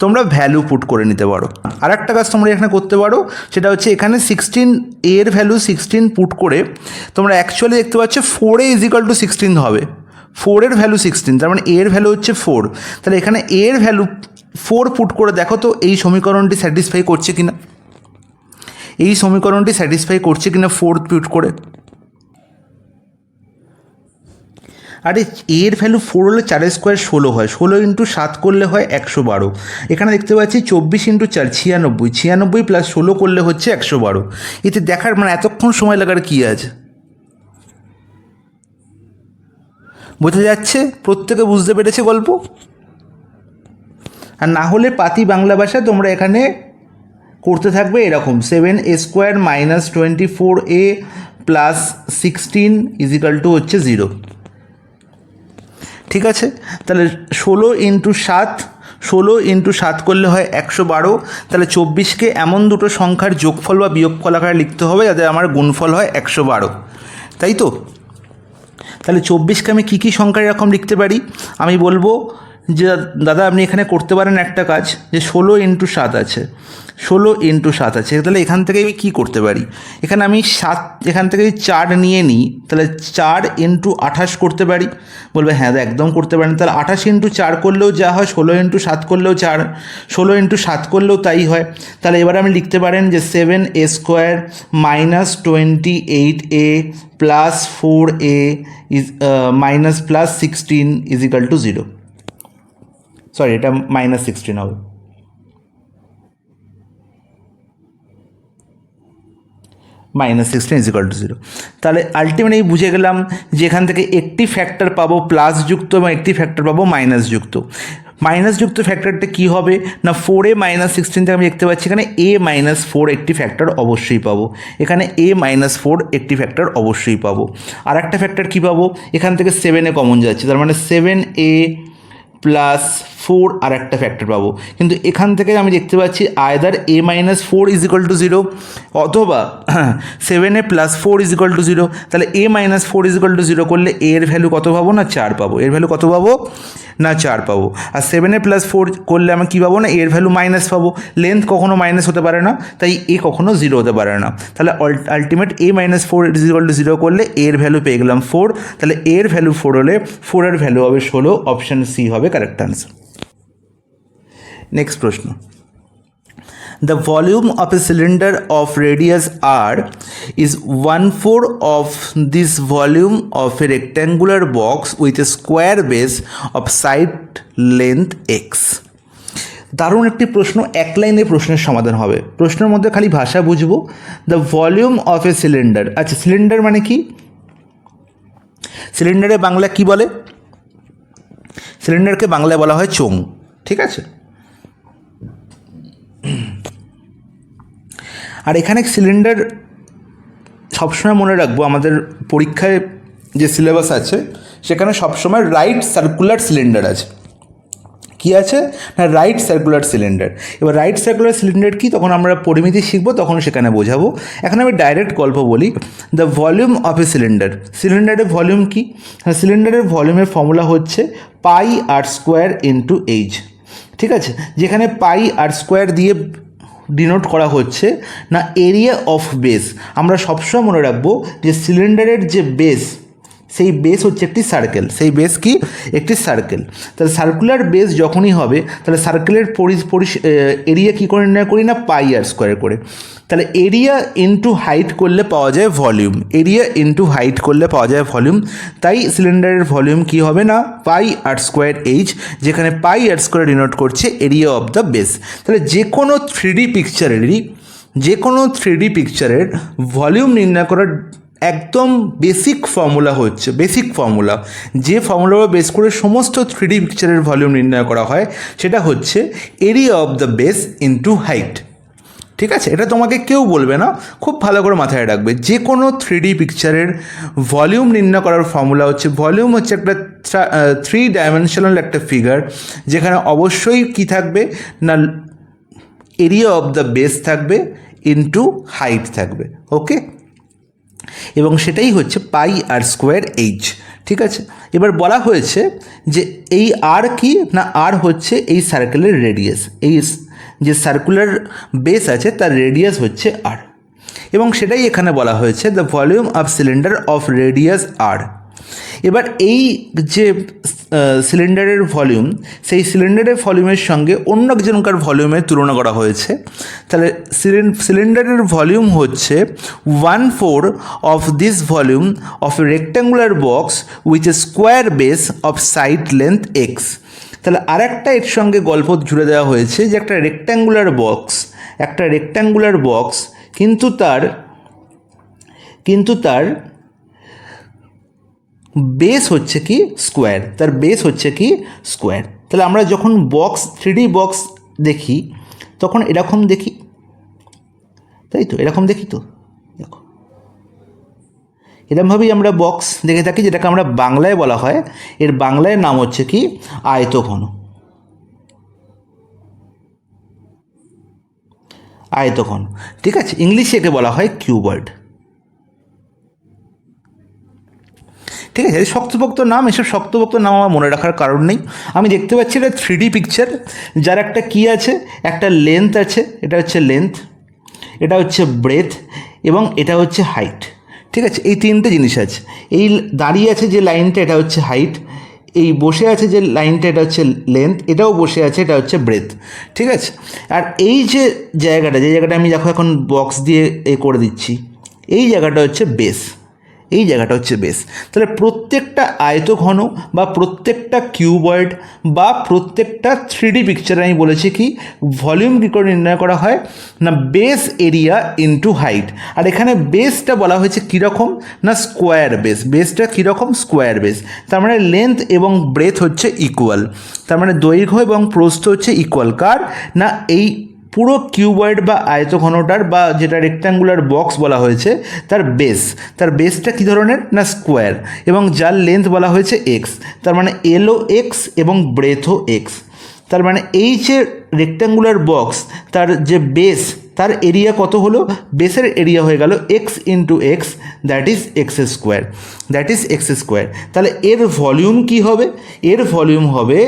তোমরা ভ্যালু পুট করে নিতে পারো। আর একটা কাজ তোমরা এখানে করতে পারো, সেটা হচ্ছে এখানে 16 এর ভ্যালু 16 পুট করে তোমরা অ্যাকচুয়ালি দেখতে পাচ্ছ 4a ইজিক্যাল টু 16 হবে। 4 এর ভ্যালু 16, তার মানে এর ভ্যালু হচ্ছে 4। তাহলে এখানে এর ভ্যালু 4 পুট করে দেখো তো এই সমীকরণটি স্যাটিসফাই করছে কিনা, এই সমীকরণটি স্যাটিসফাই করছে কিনা 4 পুট করে। আরে এর ভ্যালু 4 হলে 4 স্কোয়ার 16 হয়, 16 ইন্টু 7 করলে হয় 112। এখানে দেখতে পাচ্ছি 24 ইন্টু 4 96, 96 প্লাস 16 করলে হচ্ছে 112। এতে দেখার মানে এতক্ষণ সময় লাগার কী আছে? বোঝা যাচ্ছে? প্রত্যেকে বুঝতে পেরেছে গল্প? আর না হলে পাতি বাংলা ভাষা তোমরা এখানে করতে থাকবে এরকম 7a square minus 24a plus 16 is equal to হচ্ছে 0। ঠিক আছে? তাহলে 16 ইন্টু 7 16 ইন্টু 7 করলে হয় 112। তাহলে 24কে এমন দুটো সংখ্যার যোগফল বা বিয়োগফল আকারে লিখতে হবে যাতে আমার গুণফল হয় 112, তাই তো? তাহলে 24কে আমি কী কী সংখ্যা এরকম লিখতে পারি? আমি বলবো যে দাদা আপনি এখানে করতে পারেন একটা কাজ, যে 16 ইন্টু 7 আছে, 16 ইন্টু 7 আছে, তাহলে এখান থেকে আমি কী করতে পারি? এখানে আমি 7 এখান থেকে 4 নিয়ে নিই, তাহলে 4 ইন্টু 28 করতে পারি। বলবে হ্যাঁ দাদা একদম করতে পারেন। তাহলে 28 ইন্টু 4 করলেও যা হয়, 16 ইন্টু 7 করলেও 4, 16 ইন্টু 7 করলেও তাই হয়। তাহলে এবার আমি লিখতে পারেন যে 7a square minus 28a plus 4a is minus plus 16 is equal two 0। Sorry, এটা মাইনাস 16 হবে। Minus 16 is equal two 0। তাহলে আলটিমেটলি বুঝে গেলাম যে এখান থেকে একটি ফ্যাক্টর পাবো প্লাস যুক্ত এবং একটি ফ্যাক্টর পাবো মাইনাস যুক্ত। মাইনাস যুক্ত ফ্যাক্টরটা কী হবে না, 4a মাইনাস 16 থেকে আমি দেখতে পাচ্ছি এখানে a মাইনাস 4 একটি ফ্যাক্টর অবশ্যই পাবো, এখানে a মাইনাস 4 একটি ফ্যাক্টর অবশ্যই পাবো। আর একটা ফ্যাক্টর কী পাবো, এখান থেকে 7a কমন যাচ্ছে, তার মানে 7a প্লাস 4 আর একটা ফ্যাক্টর পাবো। কিন্তু এখান থেকে আমি দেখতে পাচ্ছি আয়দার a minus 4 is equal two 0 অথবা 7a plus 4 is equal two 0। তাহলে a minus 4 is equal two 0 করলে a এর ভ্যালু কত পাবো না 4 পাবো, এর ভ্যালু কত পাবো না 4 পাবো। আর 7a প্লাস 4 করলে আমি কী পাবো না এর ভ্যালু মাইনাস পাবো। লেন্থ কখনো মাইনাস হতে পারে না, তাই a কখনো 0 হতে পারে না। তাহলে ultimate a minus 4 is equal two 0 করলে এর ভ্যালু পেয়ে গেলাম 4। তাহলে এর ভ্যালু 4 হলে 4 এর ভ্যালু হবে 16, অপশান সি হবে কারেক্ট আনসার। নেক্সট প্রশ্ন, the volume of a cylinder of radius r is 1/4 of this volume of a rectangular box with a square base of side length x। দারুণ একটি প্রশ্ন, এক লাইনে প্রশ্নের সমাধান হবে। প্রশ্নের মধ্যে খালি ভাষা বুঝবো। The volume of a cylinder, আচ্ছা সিলিন্ডার মানে কি? সিলিন্ডারে বাংলা কি বলে? সিলিন্ডারকে বাংলায় বলা হয় চোঙ, ঠিক আছে? আর এখানে সিলিন্ডার সবসময় মনে রাখবো, আমাদের পরীক্ষায় যে সিলেবাস আছে সেখানে সবসময় রাইট সার্কুলার সিলিন্ডার আছে। কি আছে না রাইট সার্কুলার সিলিন্ডার। এবার রাইট সার্কুলার সিলিন্ডার কি তখন আমরা পরিমিতি শিখবো, তখন সেখানে বোঝাবো। এখন আমি ডাইরেক্ট গল্প বলি। The volume of a cylinder, সিলিন্ডারের ভলিউম কি? সিলিন্ডারের ভলিউমের ফর্মুলা হচ্ছে পাই আর স্কোয়ার ইন্টু এইচ, ঠিক আছে? যেখানে পাই আর স্কোয়ার দিয়ে ডিনোট করা হচ্ছে না এরিয়া অফ বেস। আমরা সবসময় মনে রাখবো যে সিলিন্ডারের যে বেস, সেই বেস হচ্ছে একটি সার্কেল, সেই বেস কি একটি সার্কেল। তাহলে সার্কুলার বেস যখনই হবে তাহলে সার্কেলের এরিয়া কী করে নির্ণয় করি না পাই আর স্কোয়ার করে। তাহলে এরিয়া ইন্টু হাইট করলে পাওয়া যায় ভলিউম, এরিয়া ইন্টু হাইট করলে পাওয়া যায় ভলিউম। তাই সিলিন্ডারের ভলিউম কি হবে না পাই আর স্কোয়ার এইচ, যেখানে পাই আর স্কোয়ার ডিনোট করছে এরিয়া অফ দ্য বেস। তাহলে যে কোনো 3D পিকচারের ভলিউম নির্ণয় করার একদম বেসিক ফর্মুলা হচ্ছে, যে ফর্মুলা বেস করে সমস্ত 3D পিকচারের ভলিউম নির্ণয় করা হয় সেটা হচ্ছে area of the base into height, ঠিক আছে? এটা তোমাকে কেউ বলবে না, খুব ভালো করে মাথায় রাখবে। যে কোনো 3D পিকচারের ভলিউম নির্ণয় করার ফর্মুলা হচ্ছে, ভলিউম হচ্ছে একটা 3 ডাইমেনশনাল একটা ফিগার, যেখানে অবশ্যই কি থাকবে না এরিয়া অফ দ্য বেস থাকবে ইন্টু হাইট থাকবে, ওকে? এবং সেটাই হচ্ছে পাই আর স্কোয়ার এইচ, ঠিক আছে? এবার বলা হয়েছে যে এই আর কি না আর হচ্ছে এই সার্কেলের রেডিয়াস, এই যে সার্কুলার বেস আছে তার রেডিয়াস হচ্ছে আর, এবং সেটাই এখানে বলা হয়েছে the volume of cylinder of radius r. এবার এই যে সিলিন্ডারের ভলিউম, সেই সিলিন্ডারের ভলিউমের সঙ্গে অন্য একজনকার ভলিউমের তুলনা করা হয়েছে। তাহলে সিলিন্ডারের ভলিউম হচ্ছে 1/4 of this volume of a rectangular box with a square base of side length x. তাহলে আর একটা এর সঙ্গে গল্প জুড়ে দেওয়া হয়েছে যে একটা রেক্ট্যাঙ্গুলার বক্স কিন্তু তার বেস হচ্ছে কি স্কোয়ার, তাহলে আমরা যখন বক্স 3D বক্স দেখি তখন এরকম দেখি, তাই তো? এরকম দেখি তো, দেখো এরকমভাবেই আমরা বক্স দেখে থাকি, যেটাকে আমরা বাংলায় বলা হয়, এর বাংলায় নাম হচ্ছে কি আয়তঘন, আয়তঘন, ঠিক আছে, ইংলিশে একে বলা হয় কিউবয়েড। ঠিক আছে, এই শক্তপোক্ত নাম, এসব শক্তপোক্ত নাম আমার মনে রাখার কারণ নেই। আমি দেখতে পাচ্ছি এটা 3D পিকচার, যার একটা কি আছে, একটা লেন্থ আছে, এটা হচ্ছে লেন্থ, এটা হচ্ছে ব্রেথ এবং এটা হচ্ছে হাইট। ঠিক আছে, এই তিনটে জিনিস আছে। এই দাঁড়িয়ে আছে যে লাইনটা, এটা হচ্ছে হাইট, এই বসে আছে যে লাইনটা, এটা হচ্ছে লেন্থ, এটাও বসে আছে, এটা হচ্ছে ব্রেথ। ঠিক আছে, আর এই যে জায়গাটা, যে জায়গাটা আমি দেখো এখন বক্স দিয়ে করে দিচ্ছি, এই জায়গাটা হচ্ছে বেস, এই জায়গাটা হচ্ছে বেস। তাহলে প্রত্যেকটা আয়তঘন বা প্রত্যেকটা কিউবয়েড বা প্রত্যেকটা 3D পিকচারে আমি বলেছি কি ভলিউম কী করে নির্ণয় করা হয় না বেস এরিয়া ইনটু হাইট। আর এখানে বেসটা বলা হয়েছে কীরকম না স্কোয়ার বেস, বেসটা কীরকম স্কোয়ার বেস, তার মানে লেন্থ এবং ব্রেথ হচ্ছে ইকুয়াল, তার মানে দৈর্ঘ্য এবং প্রস্থ হচ্ছে ইকুয়াল কার না এই পুরো কিউবয়েড বা আয়তঘনটার বা যেটা রেক্ট্যাঙ্গুলার বক্স বলা হয়েছে তার বেস, তার বেসটা কী ধরনের না স্কোয়ার, এবং যার লেন্থ বলা হয়েছে এক্স, তার মানে এলও এক্স এবং ব্রেথও এক্স। তার মানে এই যে রেক্ট্যাঙ্গুলার বক্স তার যে বেস, তার এরিয়া কত হলো, বেসের এরিয়া হয়ে গেল x into x, that is x square, that is x square. তাহলে এর ভলিউম কী হবে, এর ভলিউম হবে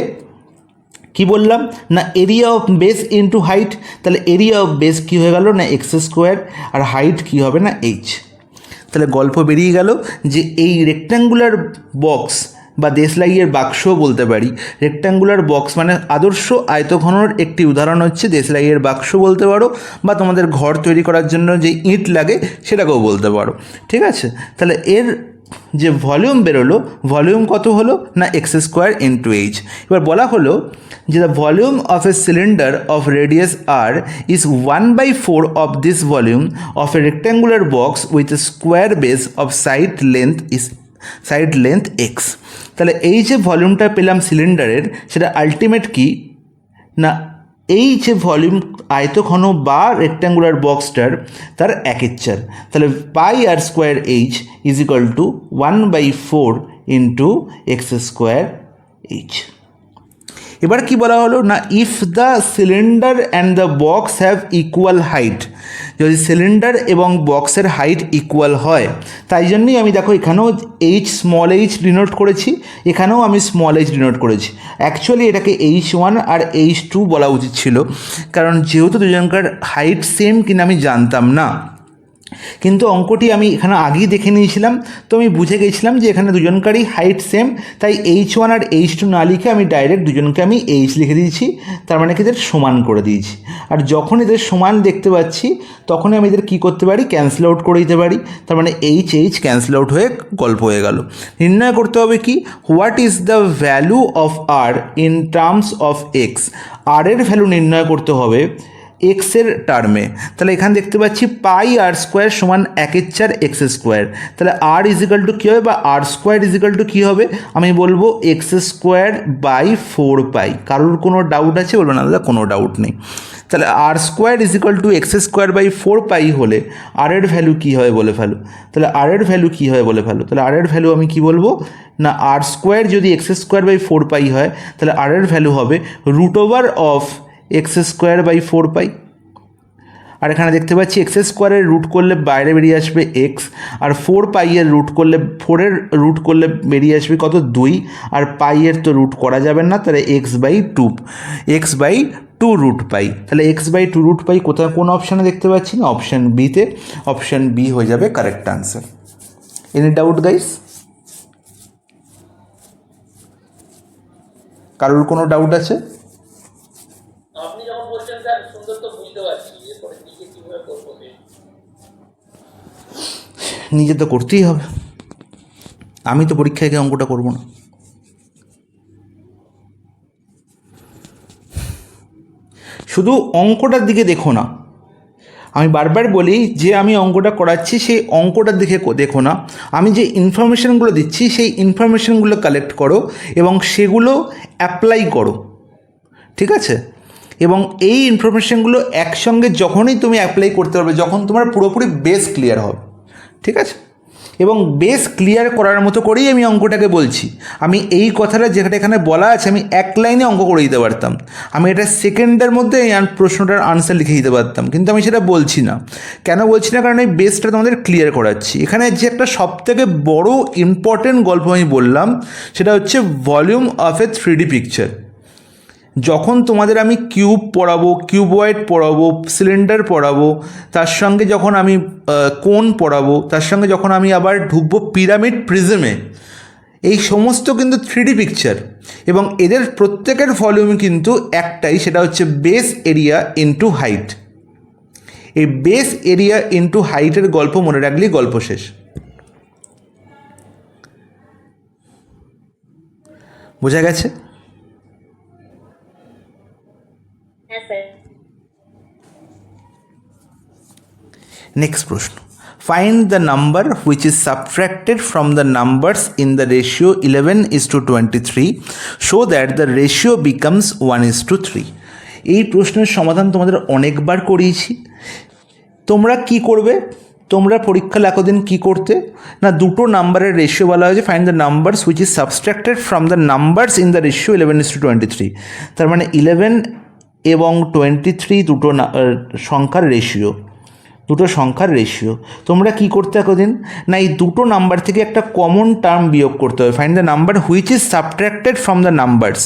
কি বললাম না area of base into height, তাহলে এরিয়া অফ বেস কী হয়ে গেল না এক্স স্কোয়ার, আর হাইট কী হবে না এইচ। তাহলে গল্প বেরিয়ে গেল যে এই রেক্ট্যাঙ্গুলার বক্স বা দেশলাইয়ের বাক্সও বলতে পারি, রেক্ট্যাঙ্গুলার বক্স মানে আদর্শ আয়তঘনর একটি উদাহরণ হচ্ছে দেশলাইয়ের বাক্স বলতে পারো, বা তোমাদের ঘর তৈরি করার জন্য যে ইট লাগে সেটাকেও বলতে পারো। ঠিক আছে, তাহলে এর যে ভলিউম বেরোলো, ভলিউম কত হলো না এক্স স্কোয়ার ইন্টু এইচ। এবার বলা হলো যে the volume of a cylinder of radius r is 1/4 of this volume of a rectangular box with a square base of side length x. তাহলে এই যে ভলিউমটা পেলাম সিলিন্ডারের, সেটা আলটিমেট কি না এই যে ভলিউম আয়তঘন বা রেক্ট্যাঙ্গুলার বক্সটার তার 1/4, তাহলে pi r square h is equal to 1/4 into x square h. এবার কি বলা হলো না if the cylinder and the box have equal height, যদি সিলিন্ডার এবং বক্সের হাইট ইকুয়াল হয়, তাই জন্যই আমি দেখো এখানেও এইচ স্মল এইচ ডিনোট করেছি, এখানেও আমি স্মল এইচ ডিনোট করেছি। অ্যাকচুয়ালি এটাকে H1 আর H2 বলা উচিত ছিল, কারণ যেহেতু দুজনকার হাইট সেম কিনা আমি জানতাম না, কিন্তু অঙ্কটি আমি এখানে আগেই দেখে নিয়েছিলাম, তো আমি বুঝে গেছিলাম যে এখানে দুজনকারই হাইট সেম, তাই H1 আর H2 না লিখে আমি ডাইরেক্ট দুজনকে আমি এইচ লিখে দিয়েছি, তার মানে কি এদের সমান করে দিয়েছি। আর যখন এদের সমান দেখতে পাচ্ছি তখনই আমি এদের কী করতে পারি, ক্যান্সেল আউট করে দিতে পারি, তার মানে এইচ ক্যান্সেল আউট হয়ে গল্প হয়ে গেল। নির্ণয় করতে হবে কি what is the value of r in terms of x, r এর ভ্যালু নির্ণয় করতে হবে এক্সের টার্মে। তাহলে এখানে দেখতে পাচ্ছি পাই আর স্কোয়ার সমান 1/4 এক্স স্কোয়ার, তাহলে আর ইজিক্যাল টু কী হবে বা আর স্কোয়ার ইজিক্যাল টু কী হবে, আমি বলবো এক্স স্কোয়ার বাই 4 পাই। কারোর কোনো ডাউট আছে বলবো না দাদা কোনো ডাউট নেই। তাহলে r square is equal to x square by 4 pi হলে আর এর ভ্যালু কী হয় বলে ফেলো, তাহলে আর এর ভ্যালু কী হয় বলে ফেলো, তাহলে আর এর ভ্যালু আমি কি বলবো না আর স্কোয়ার যদি এক্স স্কোয়ার বাই 4 পাই হয়, তাহলে আর এর ভ্যালু হবে root over of x square by 4 pi. আর এখানে দেখতে পাচ্ছি এক্স স্কোয়ারের রুট করলে বাইরে বেরিয়ে আসবে এক্স, আর 4 পাইয়ের রুট করলে 4-এর রুট করলে বেরিয়ে আসবে কত 2, আর পাইয়ের তো রুট করা যাবে না, তাহলে x/2 রুট পাই। তাহলে x/2 রুট পাই কোথায় কোন অপশানে দেখতে পাচ্ছি না অপশান বিতে, অপশান বি হয়ে যাবে correct answer. Any doubt guys, কারোর কোনো ডাউট আছে? আপনি যখন বলছেন স্যার সুন্দর তো বুঝতে পারছি, এরপরে দিকে কিভাবে করবো নিজে তো করতেই হবে, আমি তো পরীক্ষায় গিয়ে অঙ্কটা করবো না। শুধু অঙ্কটার দিকে দেখো না, আমি বারবার বলি যে আমি অঙ্কটা করাচ্ছি সেই অঙ্কটার দিকে দেখো না, আমি যে ইনফরমেশানগুলো দিচ্ছি সেই ইনফরমেশানগুলো কালেক্ট করো এবং সেগুলো অ্যাপ্লাই করো। ঠিক আছে, এবং এই ইনফরমেশানগুলো একসঙ্গে যখনই তুমি অ্যাপ্লাই করতে পারবে, যখন তোমার পুরোপুরি বেস ক্লিয়ার হবে। ঠিক আছে, এবং বেশ ক্লিয়ার করার মতো করেই আমি অঙ্কটাকে বলছি। আমি এই কথাটা যেটা এখানে বলা আছে আমি এক লাইনে অঙ্ক করে দিতে পারতাম, আমি এটা সেকেন্ডের মধ্যে এই প্রশ্নটার আনসার লিখে দিতে পারতাম, কিন্তু আমি সেটা বলছি না। কেন বলছি না? কারণ এই বেসটা তোমাদের ক্লিয়ার করাচ্ছি। এখানে যে একটা সবথেকে বড় ইম্পর্টেন্ট গল্প আমি বললাম সেটা হচ্ছে volume of A 3D picture. যখন তোমাদের আমি কিউব পড়াবো, কিউবয়েড পড়াবো, সিলিন্ডার পড়াবো, তার সঙ্গে যখন আমি কোন পড়াবো, তার সঙ্গে যখন আমি আবার ঢুকবো পিরামিড প্রিজমে, এই সমস্ত কিন্তু 3D পিকচার, এবং এদের প্রত্যেকের ভলিউম কিন্তু একটাই, সেটা হচ্ছে বেস এরিয়া ইনটু হাইট। এই বেস এরিয়া ইনটু হাইটের গল্প মনে রাখলেই গল্প শেষ। বোঝা গেছে? হ্যাঁ স্যার। নেক্সট প্রশ্ন, find the number which is subtracted from the numbers in the ratio 11:23 show that the ratio becomes 1:3। এই প্রশ্নের সমাধান তোমাদের অনেকবার করিয়েছি। তোমরা কি করবে? তোমরা পরীক্ষা লেখো দিন কী করতে না, দুটো নাম্বারের রেশিও বলা হয়েছে, find the numbers which is সাবস্ট্রাক্টেড from the numbers in the ratio 11:23। তার মানে 11 এবং 23 দুটো সংখ্যার রেশিও, দুটো সংখ্যার রেশিও। তোমরা কি করতে এতদিন না, এই দুটো নাম্বার থেকে একটা কমন টার্ম বিয়োগ করতে হবে, find the number which is subtracted from the numbers.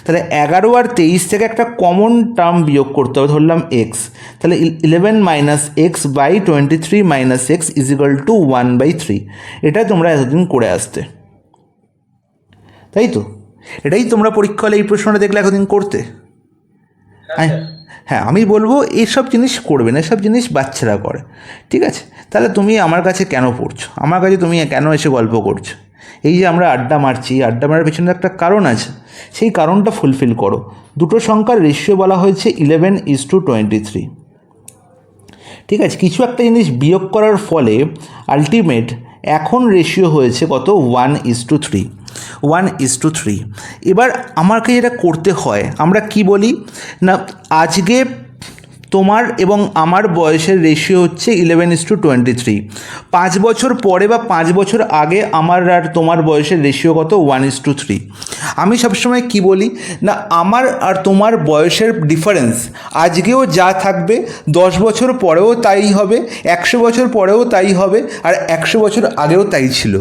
তাহলে 11 আর 23 থেকে একটা কমন টার্ম বিয়োগ করতে হবে, ধরলাম এক্স। তাহলে 11 - x by 23 - x is equal to 1/3। এটা তোমরা এতদিন করে আসতে, তাই তো? এটাই তোমরা পরীক্ষা হলে এই প্রশ্নটা দেখলে এতদিন করতে। হ্যাঁ, আমি বলবো এইসব জিনিস করবে না, এসব জিনিস বাচ্চারা করে, ঠিক আছে? তাহলে তুমি আমার কাছে কেন পড়ছো? আমার কাছে তুমি কেন এসে গল্প করছো? এই যে আমরা আড্ডা মারছি, আড্ডা মারার পেছনে একটা কারণ আছে, সেই কারণটা ফুলফিল করো। দুটো সংখ্যার রেশিও বলা হয়েছে 11:23, ঠিক আছে? কিছু একটা জিনিস বিয়োগ করার ফলে আলটিমেট এখন রেশিও হয়েছে কত? 1:3, 1:3। এবার আমাকে যেটা করতে হয়, আমরা কি বলি না, আজকে তোমার এবং আমার বয়সের রেশিও হচ্ছে 11:23। 5 বছর পরে বা 5 বছর আগে আমার আর তোমার বয়সের রেশিও কত? 1:3। আমি সবসময় কি বলি না, আমার আর তোমার বয়সের ডিফারেন্স আজকেও যা থাকবে 10 বছর পরেও তাই হবে, 100 বছর পরেও তাই হবে, আর 100 বছর আগেও তাই ছিল,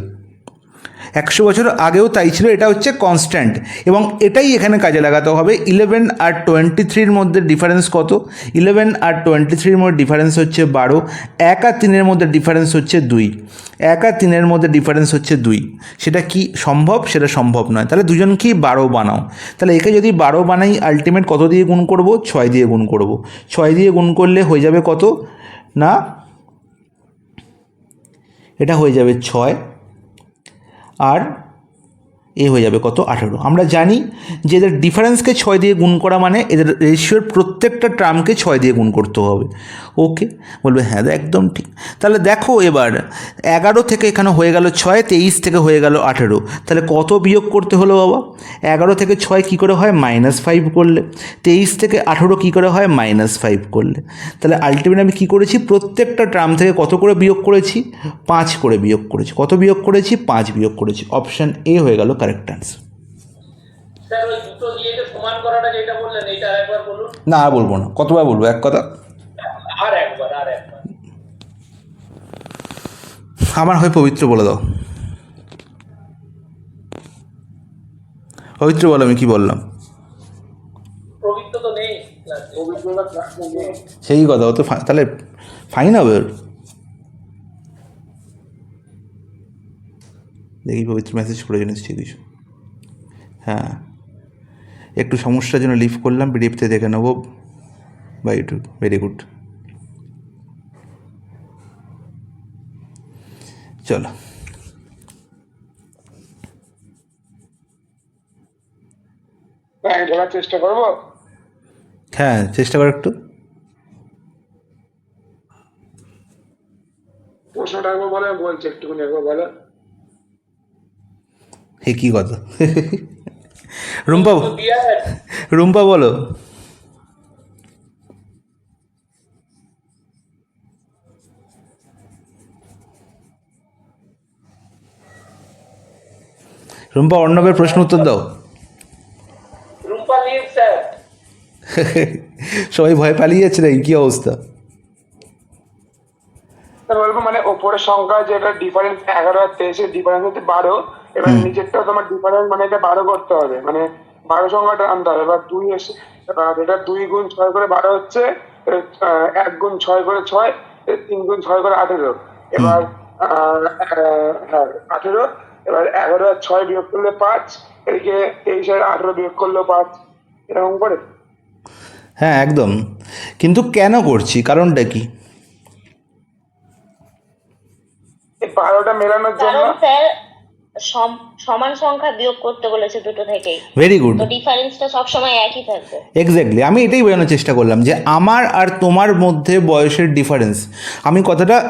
100 বছর আগেও তাই ছিল। এটা হচ্ছে কনস্ট্যান্ট, এবং এটাই এখানে কাজে লাগাতে হবে। 11 আর 23-র মধ্যে ডিফারেন্স কত? 11 আর 23-র মধ্যে ডিফারেন্স হচ্ছে 12। 1 আর 3-এর মধ্যে ডিফারেন্স হচ্ছে 2। 1 আর 3-এর মধ্যে ডিফারেন্স হচ্ছে 2। সেটা কি সম্ভব? সেটা সম্ভব নয়। তাহলে দুজনকেই 12 বানাও। তাহলে একে যদি 12 বানাই, আলটিমেট কত দিয়ে গুণ করব? 6 দিয়ে গুণ করব। 6 দিয়ে গুণ করলে হয়ে যাবে কত না, এটা হয়ে যাবে 6, আর এ হয়ে যাবে কত? 18। আমরা জানি যে এদের ডিফারেন্সকে 6 দিয়ে গুণ করা মানে এদের রেশিওর প্রত্যেকটা টার্মকে 6 দিয়ে গুণ করতে হবে। ওকে, বলবে হ্যাঁ একদম ঠিক। তাহলে দেখো এবার 11 থেকে এখানে হয়ে গেল 6, 23 থেকে হয়ে গেল 18। তাহলে কত বিয়োগ করতে হলো বাবা? 11 থেকে 6 কী করে হয়? -5 করলে। 23 থেকে 18 কী করে হয়? -5 করলে। তাহলে আলটিমেট আমি কী করেছি? প্রত্যেকটা টার্ম থেকে কত করে বিয়োগ করেছি? 5 করে বিয়োগ করেছি। কত বিয়োগ করেছি? 5 বিয়োগ করেছি। অপশান এ হয়ে গেল কারেক্ট আনসার। স্যার ওই দুটো দিয়ে যে সমান করাটা যেটা বললেন, এটা একবার বলুন। না, আর বলবো না, কতবার বলবো এক কথা? আর একবার। আমার হয়ে পবিত্র বলে দাও। পবিত্র বলো, আমি কি বললাম? পবিত্র তো নেই ক্লাসে। সেই কথা, ও তো তাহলে ফাইন হবে ওর। দেখি পবিত্র মেসেজ করেছে নিশ্চয়ই কিছু। হ্যাঁ, একটু সমস্যার জন্য লিভ করলাম, পিডিএফতে দেখে নেবো বা ইউটিউব। ভেরি গুড, চলো। বলার চেষ্টা করবো। হ্যাঁ, চেষ্টা করো একটু। প্রশ্নটা একবার বলে, বলছি একটুখানি একবার বলো। হে কী কথা? রুম্পা, রুম্পা বলো। রুম্পা অর্ণবের প্রশ্ন উত্তর দাও। Rumpa leave sir. সবাই ভয় পালিয়ে যাচ্ছে নাকি, কি অবস্থা? স্যার বলবো মানে ওপরের সংখ্যা যেটা ডিফারেন্স 11 আর 23 ডিফারেন্স হচ্ছে 12, এবার নিচেরটা তোমার ডিফারেন্স মানে এটা 12 করতে হবে, মানে 12 সংখ্যাটা আনতে হবে। এবার 2 এসে এবার এটা 2 গুণ 6 করে 12 হচ্ছে, 1 গুণ 6 করে 6, 3 গুণ 6 করে 18। এবার হ্যাঁ 18, এবার 11 আর 6 বিয়োগ করলে 5, এদিকে 23 আর 18 বিয়োগ করলেও 5, এরকম করে। হ্যাঁ একদম, কিন্তু কেন করছি, কারণটা কি? এই 12টা মেলানোর জন্য। কারণ স্যার সমান সংখ্যা বিয়োগ করতে বলেছে দুটো থেকেই, ভেরি গুড, তো ডিফারেন্সটা সবসময় একই থাকবে। এক্স্যাক্টলি, আমি এটাই বোঝানোর চেষ্টা করলাম যে আমার আর তোমার মধ্যে বয়সের ডিফারেন্স,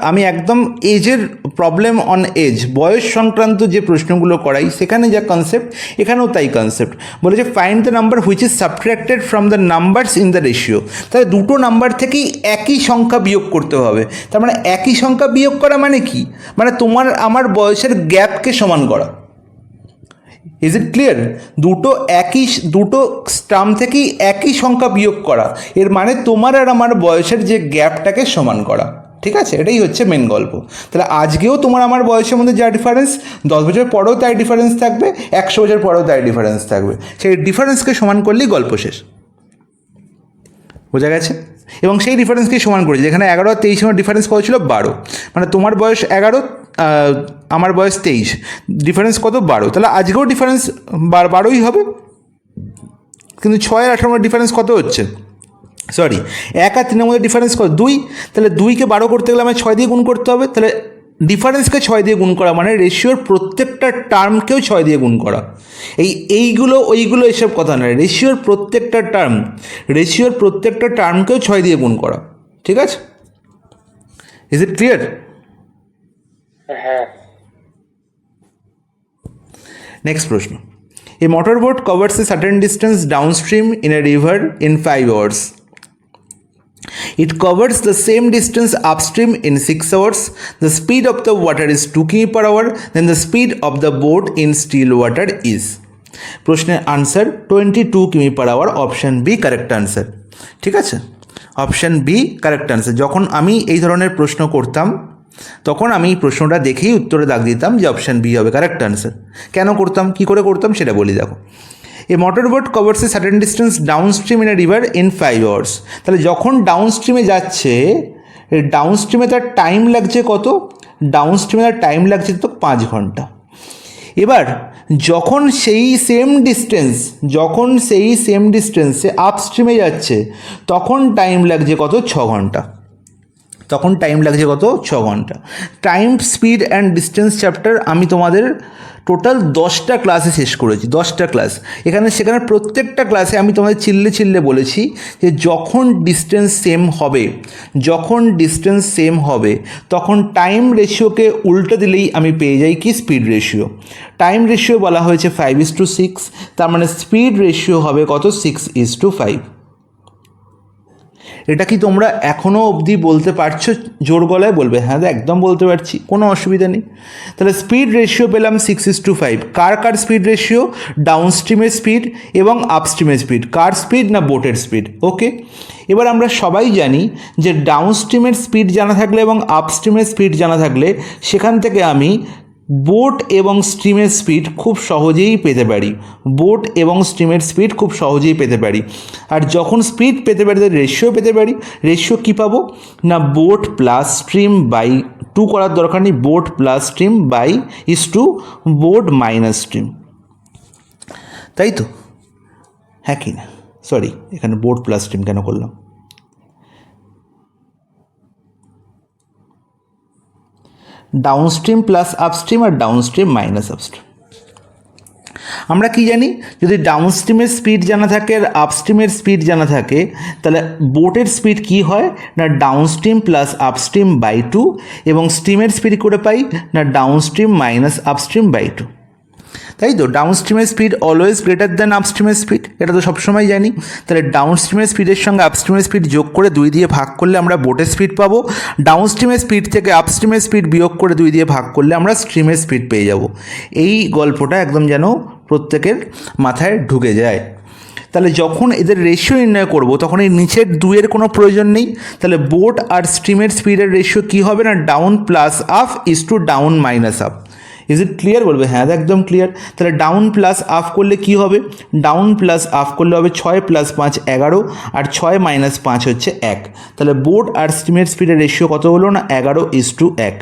আমি একদম এজের প্রবলেম অন এজ, বয়স সংক্রান্ত যে প্রশ্নগুলো করাই সেখানে যা কনসেপ্ট এখানেও তাই কনসেপ্ট। বলেছে find the number which is subtracted from the numbers in the ratio. তাহলে দুটো নাম্বার থেকেই একই সংখ্যা বিয়োগ করতে হবে। তার মানে একই সংখ্যা বিয়োগ করা মানে কি, মানে তোমার আমার বয়সের গ্যাপকে সমান করা। Is it clear? দুটো টার্ম থেকেই একই সংখ্যা বিয়োগ করা, এর মানে তোমার আর আমার বয়সের যে গ্যাপটাকে সমান করা। ঠিক আছে, এটাই হচ্ছে মেন গল্প। তাহলে আজকেও তোমার আমার বয়সের মধ্যে যা ডিফারেন্স, 10 বছর পরেও তাই ডিফারেন্স থাকবে, 100 বছর পরেও তাই ডিফারেন্স থাকবে। সেই ডিফারেন্সকে সমান করলেই গল্প শেষ। বোঝা গেছে? এবং সেই ডিফারেন্সকেই সমান করেছি, যেখানে 11 আর 23 ডিফারেন্স কত ছিল? 12। মানে তোমার বয়স 11, আমার বয়স 23, ডিফারেন্স কত? 12। তাহলে আজকেও ডিফারেন্স 12ই হবে। কিন্তু 6 আর 18 ডিফারেন্স কত হচ্ছে? সরি, 1 আর 3 মধ্যে ডিফারেন্স কত? 2। তাহলে 2কে 12 করতে গেলে আমায় 6 দিয়ে গুণ করতে হবে। তাহলে ডিফারেন্সকে 6 দিয়ে গুণ করা মানে রেশিওর প্রত্যেকটা টার্মকেও 6 দিয়ে গুণ করা। এইগুলো ওইগুলো এসব কথা নয়, রেশিওর প্রত্যেকটা টার্মকেও 6 দিয়ে গুণ করা। ঠিক আছে? Is it clear? হ্যাঁ। নেক্সট প্রশ্ন। A motorboat covers a certain distance downstream in a river in 5 hours. It covers the same distance upstream in 6 hours. The speed of the water is 2 km/h. Then the speed of the boat in still water is. প্রশ্নের answer 22 km/h, option B correct answer. ঠিক আছে, option B correct answer. যখন আমি এই ধরনের প্রশ্ন করতাম তখন আমি এই প্রশ্নটা দেখেই উত্তরে দাগ দিতাম যে অপশান বি হবে কারেক্ট আনসার। কেন করতাম, কী করে করতাম সেটা বলি। দেখো, a motorboat covers a certain distance downstream in a river in 5 hours। তাহলে যখন ডাউনস্ট্রিমে যাচ্ছে, ডাউনস্ট্রিমে তার টাইম লাগছে কত? ডাউনস্ট্রিমে তার টাইম লাগছে তো 5 ঘন্টা। এবার যখন সেই সেম ডিস্টেন্সে আপস্ট্রিমে যাচ্ছে তখন টাইম লাগছে কত? 6 ঘন্টা। Time, speed and distance chapter আমি তোমাদের টোটাল 10টা ক্লাসে শেষ করেছি, 10টা ক্লাস। সেখানে প্রত্যেকটা ক্লাসে আমি তোমাদের চিল্লে বলেছি যে যখন ডিস্টেন্স সেম হবে তখন টাইম রেশিওকে উল্টে দিলেই আমি পেয়ে যাই কি? Speed ratio. টাইম রেশিও বলা হয়েছে 5:6, তার মানে স্পিড রেশিও হবে কত? 6:5। এটা কি তোমরা এখনও অবধি বলতে পারছো? জোর গলায় বলবে হ্যাঁ একদম বলতে পারছি, কোনো অসুবিধা নেই। তাহলে স্পিড রেশিও পেলাম 6:5। কার স্পিড রেশিও? ডাউনস্ট্রিমের স্পিড এবং আপস্ট্রিমের স্পিড। কার স্পিড? না বোটের স্পিড। ওকে, এবার আমরা সবাই জানি যে ডাউনস্ট্রিমের স্পিড জানা থাকলে এবং আপস্ট্রিমের স্পিড জানা থাকলে সেখান থেকে আমি বোট এবং স্ট্রিমের স্পিড খুব সহজেই পেতে পারি। আর যখন স্পিড পেতে পারি রেশিও পেতে পারি। রেশিও কী পাবো? না বোট প্লাস স্ট্রিম বাই 2 করার দরকার নেই, boat plus stream by is to boat minus stream, তাই তো? হ্যাঁ কি না? সরি, এখানে বোট প্লাস স্ট্রিম কেন করলাম? ডাউনস্ট্রিম প্লাস আপস্ট্রিম আর ডাউনস্ট্রিম মাইনাস আপস্ট্রিম। আমরা কি জানি? যদি ডাউনস্ট্রিমের স্পিড জানা থাকে আর আপস্ট্রিমের স্পিড জানা থাকে তাহলে বোটের স্পিড কি হয়? না ডাউনস্ট্রিম প্লাস আপস্ট্রিম বাই 2, এবং স্ট্রিমের স্পিড করে পাই না ডাউনস্ট্রিম মাইনাস আপস্ট্রিম বাই 2। তাই তো ডাউনস্ট্রিমের স্পিড অলওয়েজ গ্রেটার দ্যান আপস্ট্রিমের স্পিড, এটা তো সবসময় জানি। তাহলে ডাউনস্ট্রিমের স্পিডের সঙ্গে আপস্ট্রিমের স্পিড যোগ করে 2 দিয়ে ভাগ করলে আমরা বোটের স্পিড পাবো। ডাউনস্ট্রিমের স্পিড থেকে আপস্ট্রিমের স্পিড বিয়োগ করে 2 দিয়ে ভাগ করলে আমরা স্ট্রিমের স্পিড পেয়ে যাব। এই গল্পটা একদম যেন প্রত্যেকের মাথায় ঢুকে যায়। তাহলে যখন এদের রেশিও নির্ণয় করব তখন এই নিচের 2-এর কোনো প্রয়োজন নেই। তাহলে বোট আর স্ট্রিমের স্পিডের রেশিও কী হবে না, down plus up is to down minus up. Is it clear? বলবে হ্যাঁ একদম ক্লিয়ার। তাহলে ডাউন প্লাস আপ করলে কি হবে, ডাউন প্লাস আপ করলে হবে 6 + 5 11, আর 6 - 5 হচ্ছে 1। তাহলে বোট আর স্ট্রিমের স্পিডের রেশিও কত হলো না, 11:1।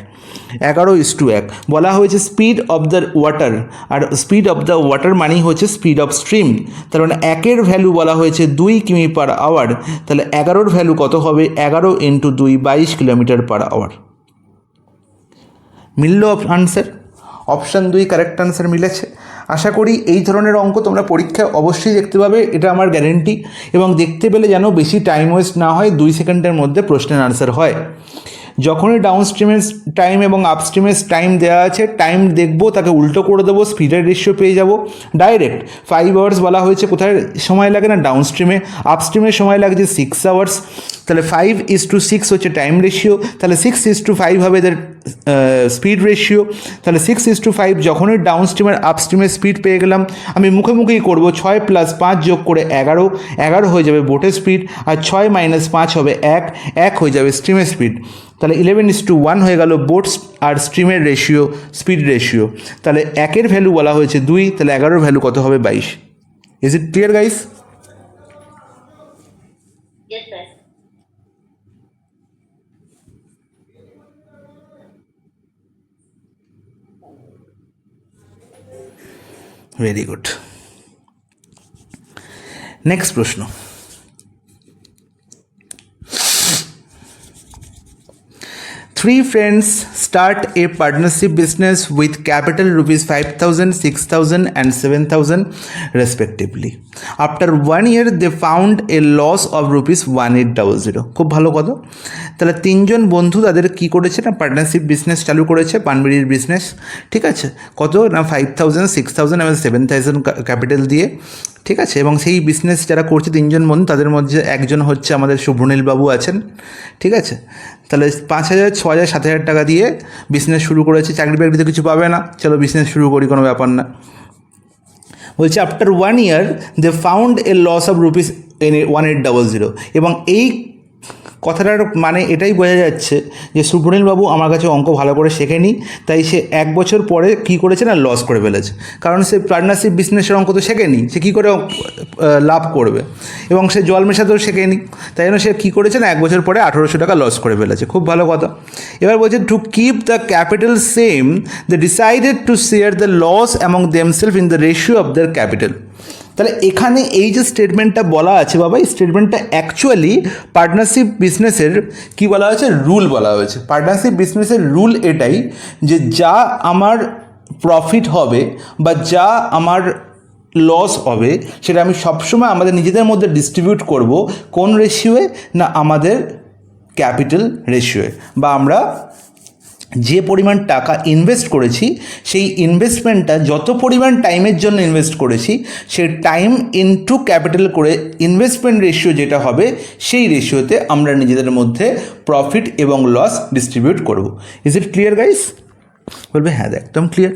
11:1 বলা হয়েছে স্পিড অফ দ্য ওয়াটার, আর স্পিড অফ দ্য ওয়াটার মানেই হচ্ছে স্পিড অফ স্ট্রিম। তার মানে 1-এর ভ্যালু বলা হয়েছে 2 কিমি/আওয়ার। তাহলে 11-র ভ্যালু কত হবে, 11 × 2 22 কিলোমিটার/আওয়ার। মিলল আনসার? অপশান 2 কারেক্ট আনসার মিলেছে। আশা করি এই ধরনের অঙ্ক তোমরা পরীক্ষায় অবশ্যই দেখতে পাবে, এটা আমার গ্যারেন্টি। এবং দেখতে পেলে যেন বেশি টাইম ওয়েস্ট না হয়, 2 সেকেন্ডের মধ্যে প্রশ্নের আনসার হয়। যখনই ডাউনস্ট্রিমের টাইম এবং আপস্ট্রিমের টাইম দেওয়া আছে, টাইম দেখবো তাকে উল্টো করে দেবো, স্পিডের রেশিও পেয়ে যাব ডাইরেক্ট। 5 আওয়ার্স বলা হয়েছে, কোথায় সময় লাগে না, ডাউনস্ট্রিমে। আপস্ট্রিমে সময় লাগছে 6 আওয়ার্স। তাহলে 5:6 হচ্ছে টাইম রেশিও, তাহলে 6:5 হবে এদের স্পিড রেশিও। তাহলে 6:5 যখনই ডাউনস্ট্রিমের আপস্ট্রিমের স্পিড পেয়ে গেলাম, আমি মুখে মুখেই করবো, 6 + 5 যোগ করে 11 হয়ে যাবে বোটের স্পিড, আর 6 - 5 হবে 1 হয়ে যাবে স্ট্রিমের স্পিড। তাহলে 11:1 হয়ে গেল বোট আর স্ট্রিমের রেশিও, স্পিড রেশিও। তাহলে 1-এর ভ্যালু বলা হয়েছে 2, তাহলে 11-র ভ্যালু কত হবে, 22। Is it clear guys? Yes sir. Very good. Next প্রশ্ন, three friends start a partnership business with capital rupees 5,000, 6,000 and 7,000 respectively. After 1 year they found a loss of rupees 1800. খুব ভালো কথা। তাহলে 3জন বন্ধু তাদের কি করেছে না, পার্টনারশিপ বিজনেস চালু করেছে, পানবিড়ির বিজনেস। ঠিক আছে, কত না 5,000, 6,000 এবং 7,000 ক্যাপিটাল দিয়ে। ঠিক আছে, এবং সেই বিজনেস যারা করছে 3জন বন্ধু, তাদের মধ্যে একজন হচ্ছে আমাদের শুভনীল বাবু আছেন। ঠিক আছে, তাহলে 5,000, 6,000, 7,000 টাকা দিয়ে বিজনেস শুরু করেছে। চাকরি বাকরিতে কিছু পাবে না, চলো বিজনেস শুরু করি, কোনো ব্যাপার না। বলছে after 1 year they found a loss of rupees 1800। এবং এই কথাটার মানে এটাই বোঝা যাচ্ছে যে সুব্রনীল বাবু আমার কাছে অঙ্ক ভালো করে শেখেনি, তাই সে 1 বছর পরে কী করেছে না, লস করে ফেলেছে। কারণ সে পার্টনারশিপ বিজনেসের অঙ্ক তো শেখেনি, সে কী করে লাভ করবে, এবং সে জল মেশাতেও শেখেনি। তাই জন্য সে কী করেছে না, 1 বছর পরে 1800 টাকা লস করে ফেলেছে। খুব ভালো কথা। এবার বলছে to keep the capital same they decided to share the loss among themselves in the ratio of their capital. তাহলে এখানে এই যে স্টেটমেন্টটা বলা আছে বাবা, এই স্টেটমেন্টটা অ্যাকচুয়ালি পার্টনারশিপ বিজনেসের কি বলা হয়েছে, রুল বলা হয়েছে। পার্টনারশিপ বিজনেসের রুল এটাই যে যা আমার প্রফিট হবে বা যা আমার লস হবে সেটা আমি সবসময় আমাদের নিজেদের মধ্যে ডিস্ট্রিবিউট করব। কোন রেশিওয়ে না, আমাদের ক্যাপিটাল রেশিওয়ে, বা আমরা যে পরিমাণ টাকা ইনভেস্ট করেছি সেই ইনভেস্টমেন্টটা যত পরিমাণ টাইমের জন্য ইনভেস্ট করেছি সেই টাইম ইনটু ক্যাপিটাল করে ইনভেস্টমেন্ট রেশিও যেটা হবে সেই রেশিওতে আমরা নিজেদের মধ্যে প্রফিট এবং লস ডিস্ট্রিবিউট করব। Is it clear guys? বলবে হ্যাঁ একদম ক্লিয়ার।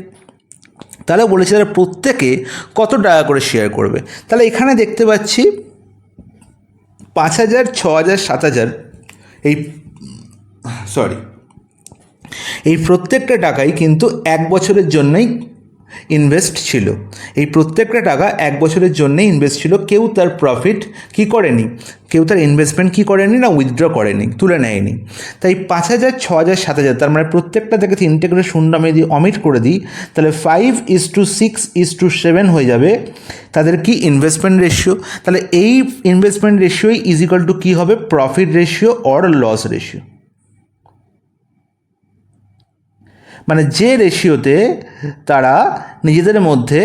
তাহলে বলেছে তারা প্রত্যেকে কত টাকা করে শেয়ার করবে। তাহলে এখানে দেখতে পাচ্ছি 5,000, 6,000, 7,000 এই প্রত্যেকটা টাকাই কিন্তু 1 বছরের জন্যই ইনভেস্ট ছিল। এই প্রত্যেকটা টাকা 1 বছরের জন্যই ইনভেস্ট ছিল। কেউ তার প্রফিট কি করেনি, কেউ তার ইনভেস্টমেন্ট কি করেনি না, উইথড্র করেনি, তুলে নেয়নি। তাই 5,000, 6,000, 7,000 তার মানে প্রত্যেকটা থেকে 3টে করে শূন্য আমি যদি অমিট করে দিই তাহলে 5:6:7 হয়ে যাবে তাদের কি, ইনভেস্টমেন্ট রেশিও। তাহলে এই ইনভেস্টমেন্ট রেশিওই ইজ ইকুয়াল টু কী হবে, profit ratio or loss ratio. মানে যে রেশিওতে তারা নিজেদের মধ্যে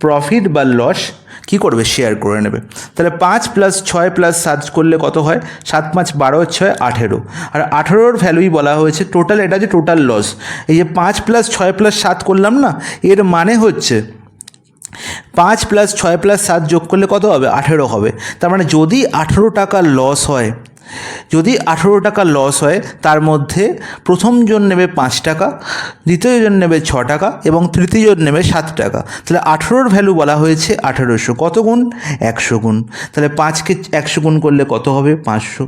প্রফিট বা লস কী করবে, শেয়ার করে নেবে। তাহলে 5 + 6 + 7 করলে কত হয়, 7 × 5 = 12, 6 = 18, আর 18-র ভ্যালুই বলা হয়েছে টোটাল। এটা হচ্ছে টোটাল লস। এই যে 5 + 6 + 7 করলাম না, এর মানে হচ্ছে 5 + 6 + 7 যোগ করলে কত হবে? 18 হবে। তার মানে যদি 18 টাকা লস হয়, যদি 18 টাকা লস হয়, তার মধ্যে প্রথমজন নেবে 5 টাকা, দ্বিতীয়জন নেবে 6 টাকা এবং তৃতীয়জন নেবে 7 টাকা। তাহলে 18-র ভ্যালু বলা হয়েছে 1800। কত গুণ? 100 গুণ। তাহলে 5কে 100 গুণ করলে কত হবে? 500।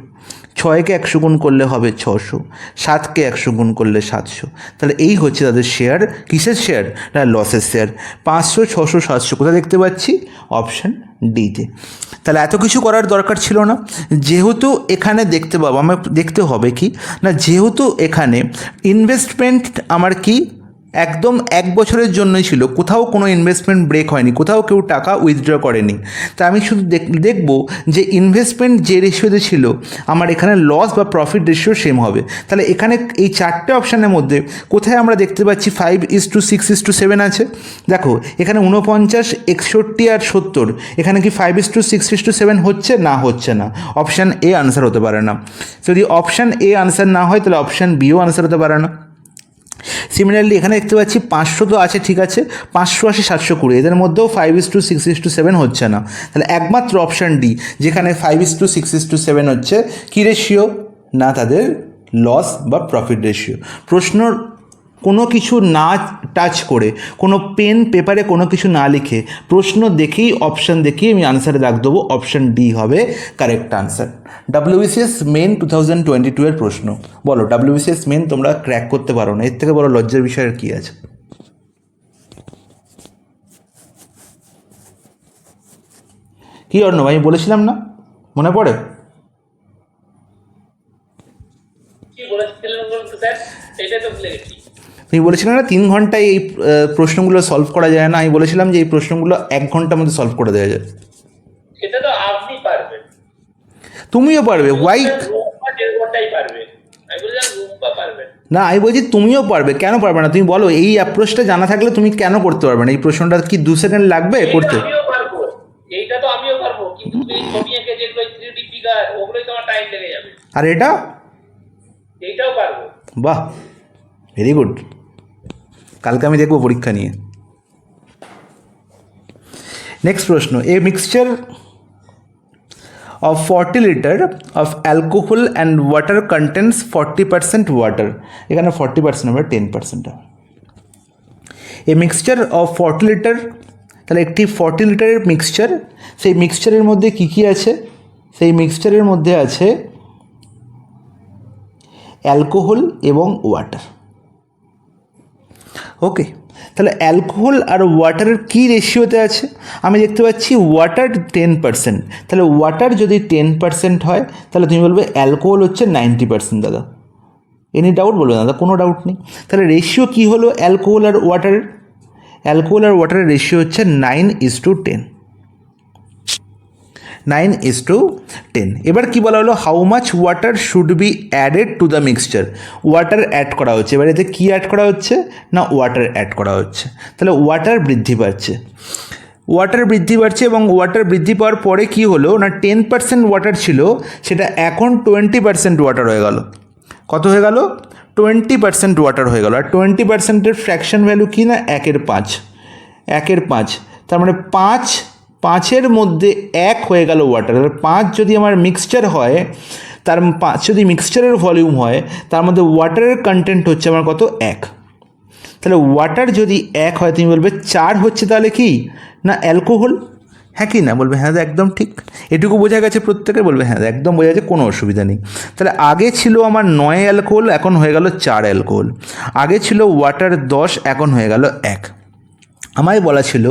6কে 100 গুণ করলে হবে 600, 7কে 100 গুণ করলে 700। তাহলে এই হচ্ছে তাদের শেয়ার। কিসের শেয়ার? না, লসের শেয়ার। 500, 600, 700 কোথায় দেখতে পাচ্ছি? অপশান ডিতে। তাহলে এত কিছু করার দরকার ছিল না। যেহেতু এখানে দেখতে পাবো, আমার দেখতে হবে কি না, যেহেতু এখানে ইনভেস্টমেন্ট আমার কি একদম 1 বছরের জন্যই ছিল, কোথাও কোনো ইনভেস্টমেন্ট ব্রেক হয়নি, কোথাও কেউ টাকা উইথড্র করেনি। তা আমি শুধু দেখব যে ইনভেস্টমেন্ট যে রেশিওতে ছিল আমার এখানে লস বা প্রফিট রেশিও সেম হবে। তাহলে এখানে এই 4টে অপশানের মধ্যে কোথায় আমরা দেখতে পাচ্ছি 5:6:7 আছে? দেখো এখানে 49, 61 আর 70, এখানে কি 5:6:7 হচ্ছে? না, হচ্ছে না। অপশান এ আনসার হতে পারে না। যদি অপশান এ আনসার না হয় তাহলে অপশান বিও আনসার হতে পারে না। সিমিলারলি এখানে দেখতে পাচ্ছি 500 তো আছে, ঠিক আছে, 580, 720, এদের মধ্যেও 5:6:7 হচ্ছে না। তাহলে একমাত্র অপশান ডি, যেখানে 5:6:7 হচ্ছে, কী রেশিও? না, তাদের লস বা প্রফিট রেশিও। প্রশ্নর কোনো কিছু না টাচ করে, কোনো পেন পেপারে কোনো কিছু না লিখে, প্রশ্ন দেখেই, অপশান দেখেই আমি আনসারে দাগ দেবো। অপশান ডি হবে কারেক্ট আনসার। WBCS মেন 2022 এর প্রশ্ন। বলো, WBCS মেন তোমরা ক্র্যাক করতে পারো না, এর থেকে বড় লজ্জার বিষয় আর কী আছে? কী অর্ণব, আমি বলেছিলাম না, মনে পড়ে? কি বলেছিলেন বলুন তো স্যার, এটা তো ভুলে গেছি। তুমি বলেছিলে না 3 ঘন্টায় এই প্রশ্নগুলো সলভ করা যায় না? আমি বলেছিলাম যে এই প্রশ্নগুলো 1 ঘন্টার মধ্যে সলভ করে দেওয়া যায়। সেটা তো আপনি পারবেন, তুমিও পারবে। ওয়াই? রূপা 1.5 ঘন্টাই পারবে। আমি বললাম রূপা পারবেন না, আমি বলছি তুমিও পারবে। কেন পারবে না? তুমি বলো, এই অ্যাপ্রোচটা জানা থাকলে তুমি কেন করতে পারবে না? এই প্রশ্নটা কি 2 সেকেন্ড লাগবে করতে? আমিও পারবো, এইটা তো আমিও পারবো, কিন্তু তুমি ছবি এঁকে যেগুলো 3D ফিগার, ওগুলোই তোমার টাইম লেগে যাবে। আর এটা? এইটাও পারবো। বাহ, ভেরি গুড। কালকে আমি দেখবো পরীক্ষা নিয়ে। নেক্সট প্রশ্ন, এ mixture of 40 liter of alcohol and water contains 40% water. এখানে 40% হবে, 10% হবে। এ মিক্সচার অফ 40 লিটার, তাহলে একটি 40 লিটারের মিক্সচার, সেই মিক্সচারের মধ্যে কী কী আছে? সেই মিক্সচারের মধ্যে আছে অ্যালকোহল এবং ওয়াটার। ওকে, তাহলে অ্যালকোহল আর ওয়াটারের কী রেশিওতে আছে? আমি দেখতে পাচ্ছি ওয়াটার 10%। তাহলে ওয়াটার যদি 10% হয়, তাহলে তুমি বলবে অ্যালকোহল হচ্ছে 90%। দাদা, এনি ডাউট? বলবে দাদা কোনো ডাউট নেই। তাহলে রেশিও কী হলো অ্যালকোহল আর ওয়াটারের? অ্যালকোহল আর ওয়াটারের রেশিও হচ্ছে 9:10। 9:10। এবার কি বলা হলো? How much water should be added to the mixture. Water add করা হচ্ছে। এবার এতে কী অ্যাড করা হচ্ছে? না, ওয়াটার অ্যাড করা হচ্ছে। তাহলে ওয়াটার বৃদ্ধি পাচ্ছে, ওয়াটার বৃদ্ধি পাচ্ছে, এবং ওয়াটার বৃদ্ধি পাওয়ার পরে কি হলো না, 10% ওয়াটার ছিল, সেটা এখন 20% ওয়াটার হয়ে গেল। কত হয়ে গেল? 20% ওয়াটার হয়ে গেল। আর 20%-এর ফ্র্যাকশন ভ্যালু কি না? 1/5। 1/5, তার মানে 5-5-এর মধ্যে 1 হয়ে গেল ওয়াটার। তাহলে 5 যদি আমার মিক্সচার হয়, তার 5 যদি মিক্সচারের ভলিউম হয়, তার মধ্যে ওয়াটারের কন্টেন্ট হচ্ছে আমার কত? 1। তাহলে ওয়াটার যদি 1 হয়, তুমি বলবে 4 হচ্ছে, তাহলে কি না অ্যালকোহল? হ্যাঁ কি না? বলবে হ্যাঁ, একদম ঠিক। এটুকু বোঝা গেছে প্রত্যেকে? বলবে হ্যাঁ, একদম বোঝা গেছে, কোনো অসুবিধা নেই। তাহলে আগে ছিল আমার 9 অ্যালকোহল, এখন হয়ে গেল 4 অ্যালকোহল। আগে ছিল ওয়াটার 10, এখন হয়ে গেল 1। আমায় বলা ছিল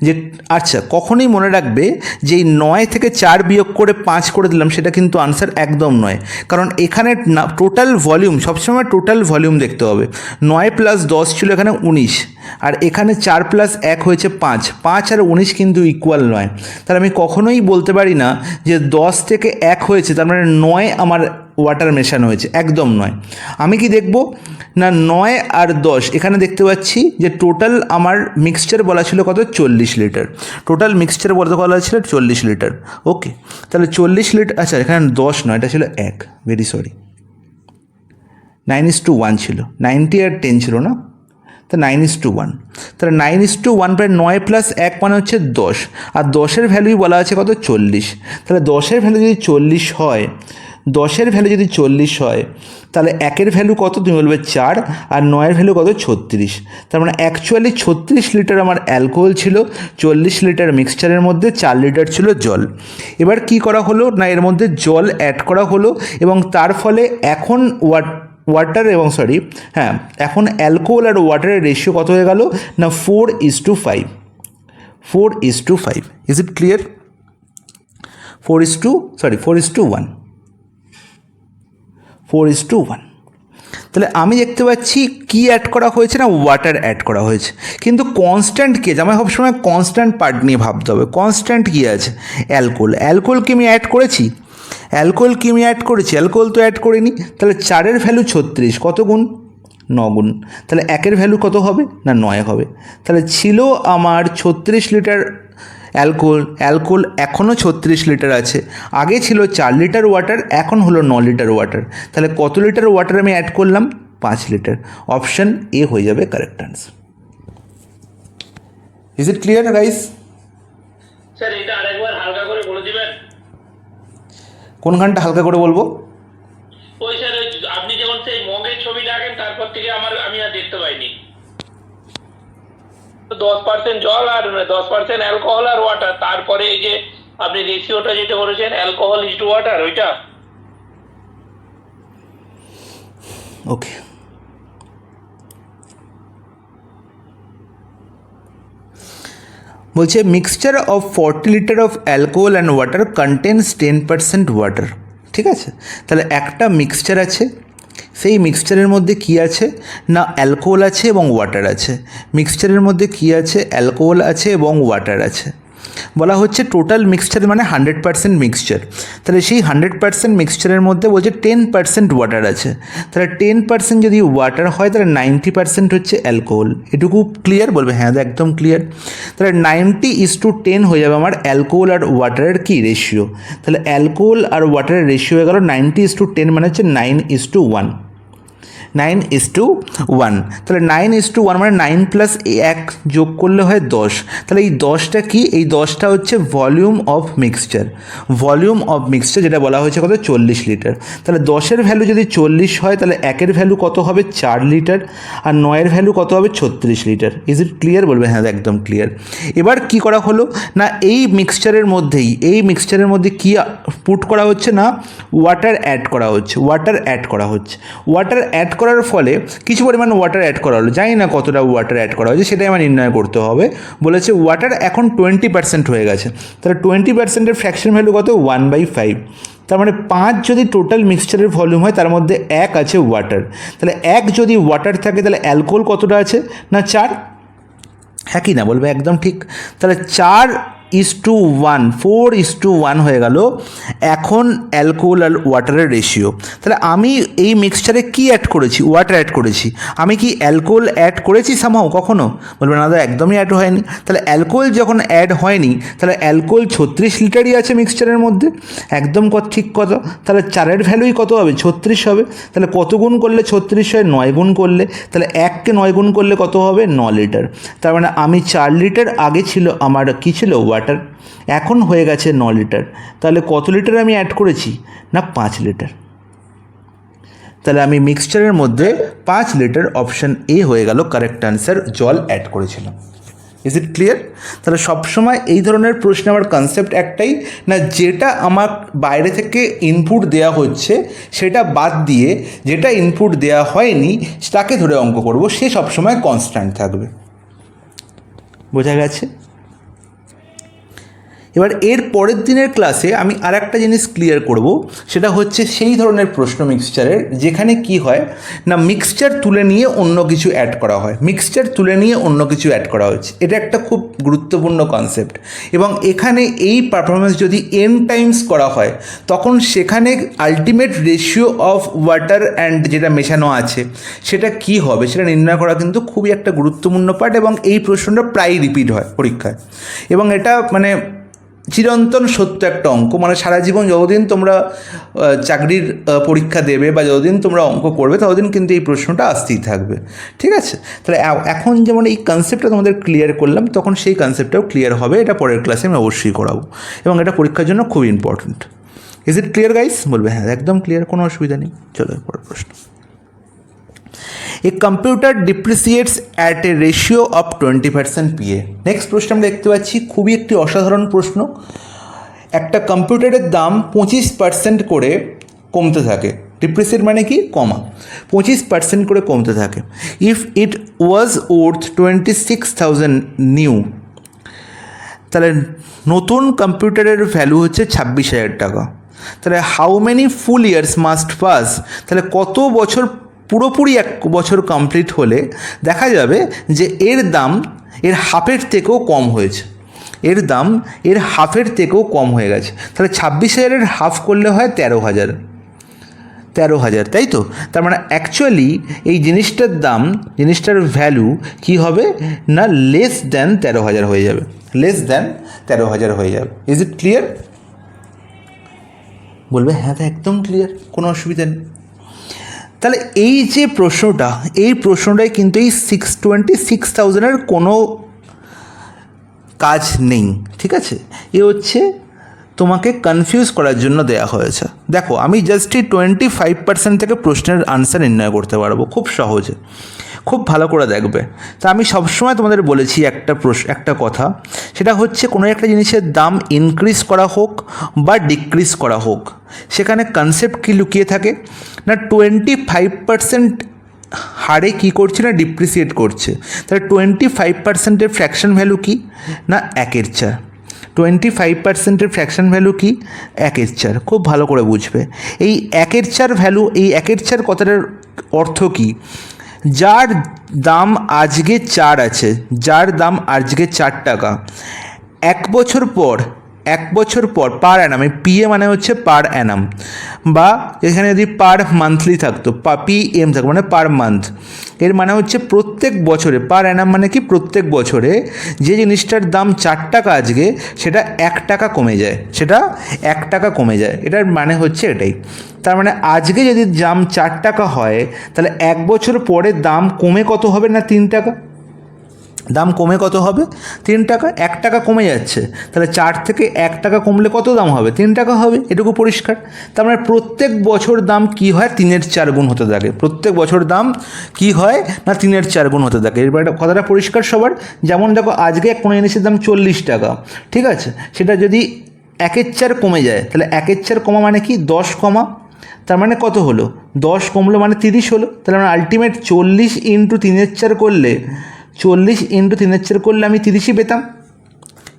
যে আচ্ছা, কখনোই মনে রাখবে যে এই 9 থেকে 4 বিয়োগ করে 5 করে দিলাম, সেটা কিন্তু আনসার একদম নয়। কারণ এখানে না, টোটাল ভলিউম, সবসময় টোটাল ভলিউম দেখতে হবে। 9 + 10 ছিল এখানে 19, আর এখানে 4 + 1 হয়েছে 5। 5 আর 19 কিন্তু ইকুয়াল নয়। তাহলে আমি কখনোই বলতে পারি না যে 10 থেকে 1 হয়েছে, তার মানে 9 আমার ওয়াটার মেশানো হয়েছে, একদম নয়। আমি কি দেখব না, 9 আর 10 এখানে দেখতে পাচ্ছি যে টোটাল আমার মিক্সচার বলা ছিল কত? 40 লিটার। টোটাল মিক্সচার বলা ছিল 40 লিটার। ওকে, তাহলে 40 লিটার, আচ্ছা এখানে 10 নয়, এটা ছিল 1, ভেরি সরি। 9:1 ছিল, 90 আর 10 ছিল না। তো 9:1, তাহলে 9:1 প্রায় 9 প্লাস 1 মানে হচ্ছে 10, আর 10-এর ভ্যালুই বলা আছে কত 40। তাহলে 10-এর ভ্যালু যদি 40 হয়, 10-এর ভ্যালু যদি 40 হয়, তাহলে 1-এর ভ্যালু কত তুমি বলবে 4, আর 9-এর ভ্যালু কত 36। তার মানে অ্যাকচুয়ালি 36 লিটার আমার অ্যালকোহল ছিল, 40 লিটার মিক্সচারের মধ্যে 4 লিটার ছিল জল। এবার কি করা হলো না এর মধ্যে জল অ্যাড করা হলো, এবং তার ফলে এখন ওয়াটার এবং এখন অ্যালকোহল আর ওয়াটারের রেশিও কত হয়ে গেল না 4:5। 4:5, ইজ ইট ক্লিয়ার? 4:1। 4:1। তাহলে আমি দেখতে পাচ্ছি কি অ্যাড করা হয়েছে না ওয়াটার অ্যাড করা হয়েছে, কিন্তু কনস্ট্যান্ট কী আছে আমার সবসময় কনস্ট্যান্ট পার্ট নিয়ে ভাবতে হবে। কনস্ট্যান্ট কী আছে? অ্যালকোহল কি আমি অ্যাড করেছি? অ্যালকোহল তো অ্যাড করিনি। তাহলে 4-এর ভ্যালু 36, কত গুণ? 9 গুণ। তাহলে 1-এর ভ্যালু কত হবে না 9 হবে। তাহলে ছিল আমার 36 লিটার অ্যালকোহল এখনও 36 লিটার আছে। আগে ছিল 4 লিটার ওয়াটার, এখন হলো 9 লিটার ওয়াটার। তাহলে কত লিটার ওয়াটার আমি অ্যাড করলাম? 5 লিটার। অপশান এ হয়ে যাবে correct answer. Is it clear guys? Sir এটা আরেকবার হালকা করে বলে দিবেন। কোনখানটা হালকা করে বলবো? ওই স্যার আপনি যখন সেই মগের ছবিটা আঁকেন তারপর থেকে আমি আর দেখতে পাইনি। 10% জল আর 10% অ্যালকোহল আর ওয়াটার, তারপরে এই যে আপনি রেশিওটা যেটা বলেছেন অ্যালকোহল ইজ টু ওয়াটার, ওইটা। ওকে, বলছে mixture of 40 litre of alcohol and water contains 10% water. ঠিক আছে, তাহলে একটা মিক্সচার আছে, সেই মিক্সচারের মধ্যে কি আছে না অ্যালকোহল আছে এবং ওয়াটার আছে। মিক্সচারের মধ্যে কি আছে? অ্যালকোহল আছে এবং ওয়াটার আছে। বলা হচ্ছে টোটাল মিক্সচার মানে 100% মিক্সচার। তাহলে সেই 100% মিক্সচারের মধ্যে বলছে 10% ওয়াটার আছে। তাহলে 10% যদি ওয়াটার হয় তাহলে 90% হচ্ছে অ্যালকোহল। এটুকু ক্লিয়ার? বলবে হ্যাঁ একদম ক্লিয়ার। তাহলে 90:10 হয়ে যাবে আমার অ্যালকোহল আর ওয়াটারের কি রেশিও। তাহলে অ্যালকোহল আর ওয়াটারের রেশিও হয়ে গেল 90:10 মানে হচ্ছে 9:1। 9:1। তাহলে 9:1 মানে 9 প্লাস 1 যোগ করলে হয় 10। তাহলে এই 10টা কি? এই 10টা হচ্ছে ভলিউম অফ মিক্সচার, যেটা বলা হয়েছে কত 40 লিটার। তাহলে 10-এর ভ্যালু যদি 40 হয় তাহলে 1-এর ভ্যালু কত হবে 4 লিটার, আর 9-এর ভ্যালু কত হবে 36 লিটার। Is it clear? বলবে হ্যাঁ একদম ক্লিয়ার। এবার কি করা হলো না এই মিক্সচারের মধ্যে কি পুট করা হচ্ছে না ওয়াটার অ্যাড করা হচ্ছে। ওয়াটার অ্যাড করার ফলে কিছু পরিমাণ ওয়াটার অ্যাড করা হলো, জানি না কতটা ওয়াটার অ্যাড করা হয়েছে সেটাই আমার নির্ণয় করতে হবে। বলেছে ওয়াটার এখন 20% হয়ে গেছে। তাহলে 20%-এর ফ্র্যাকশন ভ্যালু কত? 1/5। তার মানে 5 যদি টোটাল মিক্সচারের ভলিউম হয় তার মধ্যে 1 আছে ওয়াটার। তাহলে 1 যদি ওয়াটার থাকে তাহলে অ্যালকোহল কতটা আছে না 4। হ্যাঁ কি না? বলবে একদম ঠিক। তাহলে 4:1, 4:1 হয়ে গেল এখন অ্যালকোহল আর ওয়াটারের রেশিও। তাহলে আমি এই মিক্সচারে কি অ্যাড করেছি? ওয়াটার অ্যাড করেছি। আমি কি অ্যালকোহল অ্যাড করেছি সামহাও কখনো? বলবে না দাদা একদমই অ্যাড হয়নি। তাহলে অ্যালকোহল যখন অ্যাড হয়নি তাহলে অ্যালকোহল 36 লিটারই আছে মিক্সচারের মধ্যে, একদম ঠিক কথা। তাহলে 4-এর ভ্যালুই কত হবে? 36 হবে। তাহলে কত গুণ করলে 36 হয়? 9 গুণ করলে। তাহলে 1কে 9 গুণ করলে কত হবে? 9 লিটার। তার মানে আমি 4 লিটার আগে ছিল আমার কি ছিল? ওয়াটার। এখন হয়ে গেছে 9 লিটার। তাহলে কত লিটার আমি অ্যাড করেছি না 5 লিটার। তাহলে আমি মিক্সচারের মধ্যে 5 লিটার, অপশান এ হয়ে গেল কারেক্ট আনসার, জল অ্যাড করেছিলাম। Is it clear? তাহলে সবসময় এই ধরনের প্রশ্ন আমার কনসেপ্ট একটাই না, যেটা আমার বাইরে থেকে ইনপুট দেওয়া হচ্ছে সেটা বাদ দিয়ে যেটা ইনপুট দেওয়া হয়নি তাকে ধরে অঙ্ক করব, সে সবসময় কনস্ট্যান্ট থাকবে। বোঝা গেছে? এবার এর পরের দিনের ক্লাসে আমি আর একটা জিনিস ক্লিয়ার করব, সেটা হচ্ছে সেই ধরনের প্রশ্ন মিক্সচারের যেখানে কি হয় না মিক্সচার তুলে নিয়ে অন্য কিছু অ্যাড করা হচ্ছে। এটা একটা খুব গুরুত্বপূর্ণ কনসেপ্ট, এবং এখানে এই পারফরমেন্স যদি n টাইমস করা হয় তখন সেখানে ultimate ratio of water and যেটা মেশানো আছে সেটা কি হবে সেটা নির্ণয় করা কিন্তু খুবই একটা গুরুত্বপূর্ণ পার্ট, এবং এই প্রশ্নটা প্রায়ই রিপিট হয় পরীক্ষায়। এবং এটা মানে চিরন্তন সত্য একটা অঙ্ক, মানে সারা জীবন যতদিন তোমরা চাকরির পরীক্ষা দেবে বা যতদিন তোমরা অঙ্ক করবে ততদিন কিন্তু এই প্রশ্নটা আসতেই থাকবে। ঠিক আছে, তাহলে এখন যেমন এই কনসেপ্টটা তোমাদের ক্লিয়ার করলাম, তখন সেই কনসেপ্টটাও ক্লিয়ার হবে, এটা পরের ক্লাসে আমি অবশ্যই করাবো, এবং এটা পরীক্ষার জন্য খুব important. Is it clear guys? বলবে হ্যাঁ একদম ক্লিয়ার, কোনো অসুবিধা নেই। চলো পরের প্রশ্ন। A computer depreciates at a ratio of 20% PA। Next প্রশ্ন আমরা দেখতে পাচ্ছি, খুবই একটি অসাধারণ প্রশ্ন। একটা কম্পিউটারের দাম 25% করে কমতে থাকে। ডিপ্রিসিয়েট মানে কি? কমা। 25% করে কমতে থাকে। If it was worth 26,000 new, তাহলে নতুন কম্পিউটারের ভ্যালু হচ্ছে 26,000 টাকা। তাহলে how many full years must pass, তাহলে কত বছর, পুরোপুরি 1 বছর কমপ্লিট হলে দেখা যাবে যে এর দাম এর হাফের থেকেও কম হয়েছে, এর দাম এর হাফের থেকেও কম হয়ে গেছে। তাহলে 26,000-এর হাফ করলে হয় 13,000, তাই তো? তার মানে অ্যাকচুয়ালি এই জিনিসটার দাম, জিনিসটার ভ্যালু কি হবে না, লেস দ্যান 13,000 হয়ে যাবে, লেস দ্যান 13,000 হয়ে যাবে। Is it clear? বলবে হ্যাঁ একদম ক্লিয়ার, কোনো অসুবিধা নেই। তাহলে এই যে প্রশ্নটা, এই প্রশ্নটায় কিন্তু এই 26,000-এর কোনো কাজ নেই। ঠিক আছে, এ হচ্ছে তোমাকে কনফিউজ করার জন্য দেয়া হয়েছে। দেখো আমি জাস্ট এই 25% থেকে প্রশ্নের আনসার নির্ণয় করতে পারবো খুব সহজে, খুব ভালো করে দেখবে। তা আমি সবসময় তোমাদের বলেছি একটা কথা, সেটা হচ্ছে কোনো একটা জিনিসের দাম ইনক্রিজ করা হোক বা ডিক্রিজ করা হোক, সেখানে কনসেপ্ট কি লুকিয়ে থাকে না, 25% হারে কী করছে না, ডিপ্রিসিয়েট করছে। তাহলে 25%-এর ফ্র্যাকশন ভ্যালু কি না, 1/4। 25%-এর ফ্র্যাকশন ভ্যালু কি, 1/4। খুব ভালো করে বুঝবে এই 1/4 ভ্যালু, এই 1/4 কথাটার অর্থ কী, যার দাম আজকে 4 আছে, যার দাম আজকে 4 টাকা, 1 বছর পর পার অ্যানাম, এই পিএ মানে হচ্ছে পার অ্যানাম, বা এখানে যদি পার মান্থলি থাকতো, পিএম থাকতো মানে পার মান্থ, এর মানে হচ্ছে প্রত্যেক বছরে, পার অ্যানাম মানে কি, প্রত্যেক বছরে যে জিনিসটার দাম 4 টাকা আজকে, সেটা 1 টাকা কমে যায়, সেটা 1 টাকা কমে যায়, এটার মানে হচ্ছে এটাই। তার মানে আজকে যদি দাম 4 টাকা হয়, তাহলে 1 বছর পরে দাম কমে কত হবে না, 3 টাকা। দাম কমে কত হবে, 3 টাকা। 1 টাকা কমে যাচ্ছে, তাহলে 4 থেকে 1 টাকা কমলে কত দাম হবে, 3 টাকা হবে, এটুকু পরিষ্কার। তার মানে প্রত্যেক বছর দাম কি হয়, 3-এর 4 গুণ হতে থাকে। প্রত্যেক বছর দাম কি হয় না, 3-এর 4 গুণ হতে থাকে। এরপর কথাটা পরিষ্কার সবার। যেমন দেখো আজকে কোনো জিনিসের দাম 40 টাকা, ঠিক আছে, সেটা যদি 1/4 কমে যায়, তাহলে 1/4 কমা মানে কি, 10 কমা, তার মানে কত হলো, 10 কমলো মানে 30 হলো। তাহলে আমরা আলটিমেট 40 × 3-এর 4 করলে, 40 × 3-এর 4 করলে আমি 30ই পেতাম,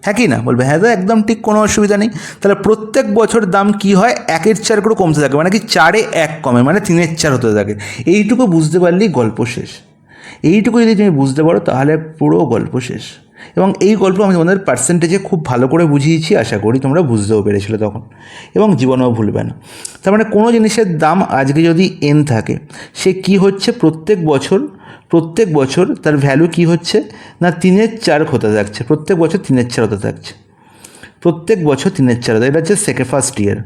হ্যাঁ কি না? বলবে হ্যাঁ তো একদম ঠিক, কোনো অসুবিধা নেই। তাহলে প্রত্যেক বছর দাম কি হয়, 1/4 করে কমতে থাকে, মানে কি 4-এ 1 কমে, মানে 3-এর 4 হতে থাকে। এইটুকু বুঝতে পারলেই গল্প শেষ। এইটুকু যদি তুমি বুঝতে পারো তাহলে পুরো গল্প শেষ। এবং এই গল্প আমি তোমাদের পার্সেন্টেজে খুব ভালো করে বুঝিয়েছি, আশা করি তোমরা বুঝতেও পেরেছিলে তখন, এবং জীবনেও ভুলবে না। তার মানে কোনো জিনিসের দাম আজকে যদি n থাকে, সে কি হচ্ছে, প্রত্যেক বছর তার ভ্যালু কি হচ্ছে না, 3-এর 4 হতে থাকছে, প্রত্যেক বছর 3-এর 4 হতে থাকছে, প্রত্যেক বছর 3-এর 4 হতে। এটা হচ্ছে ফার্স্ট ইয়ার।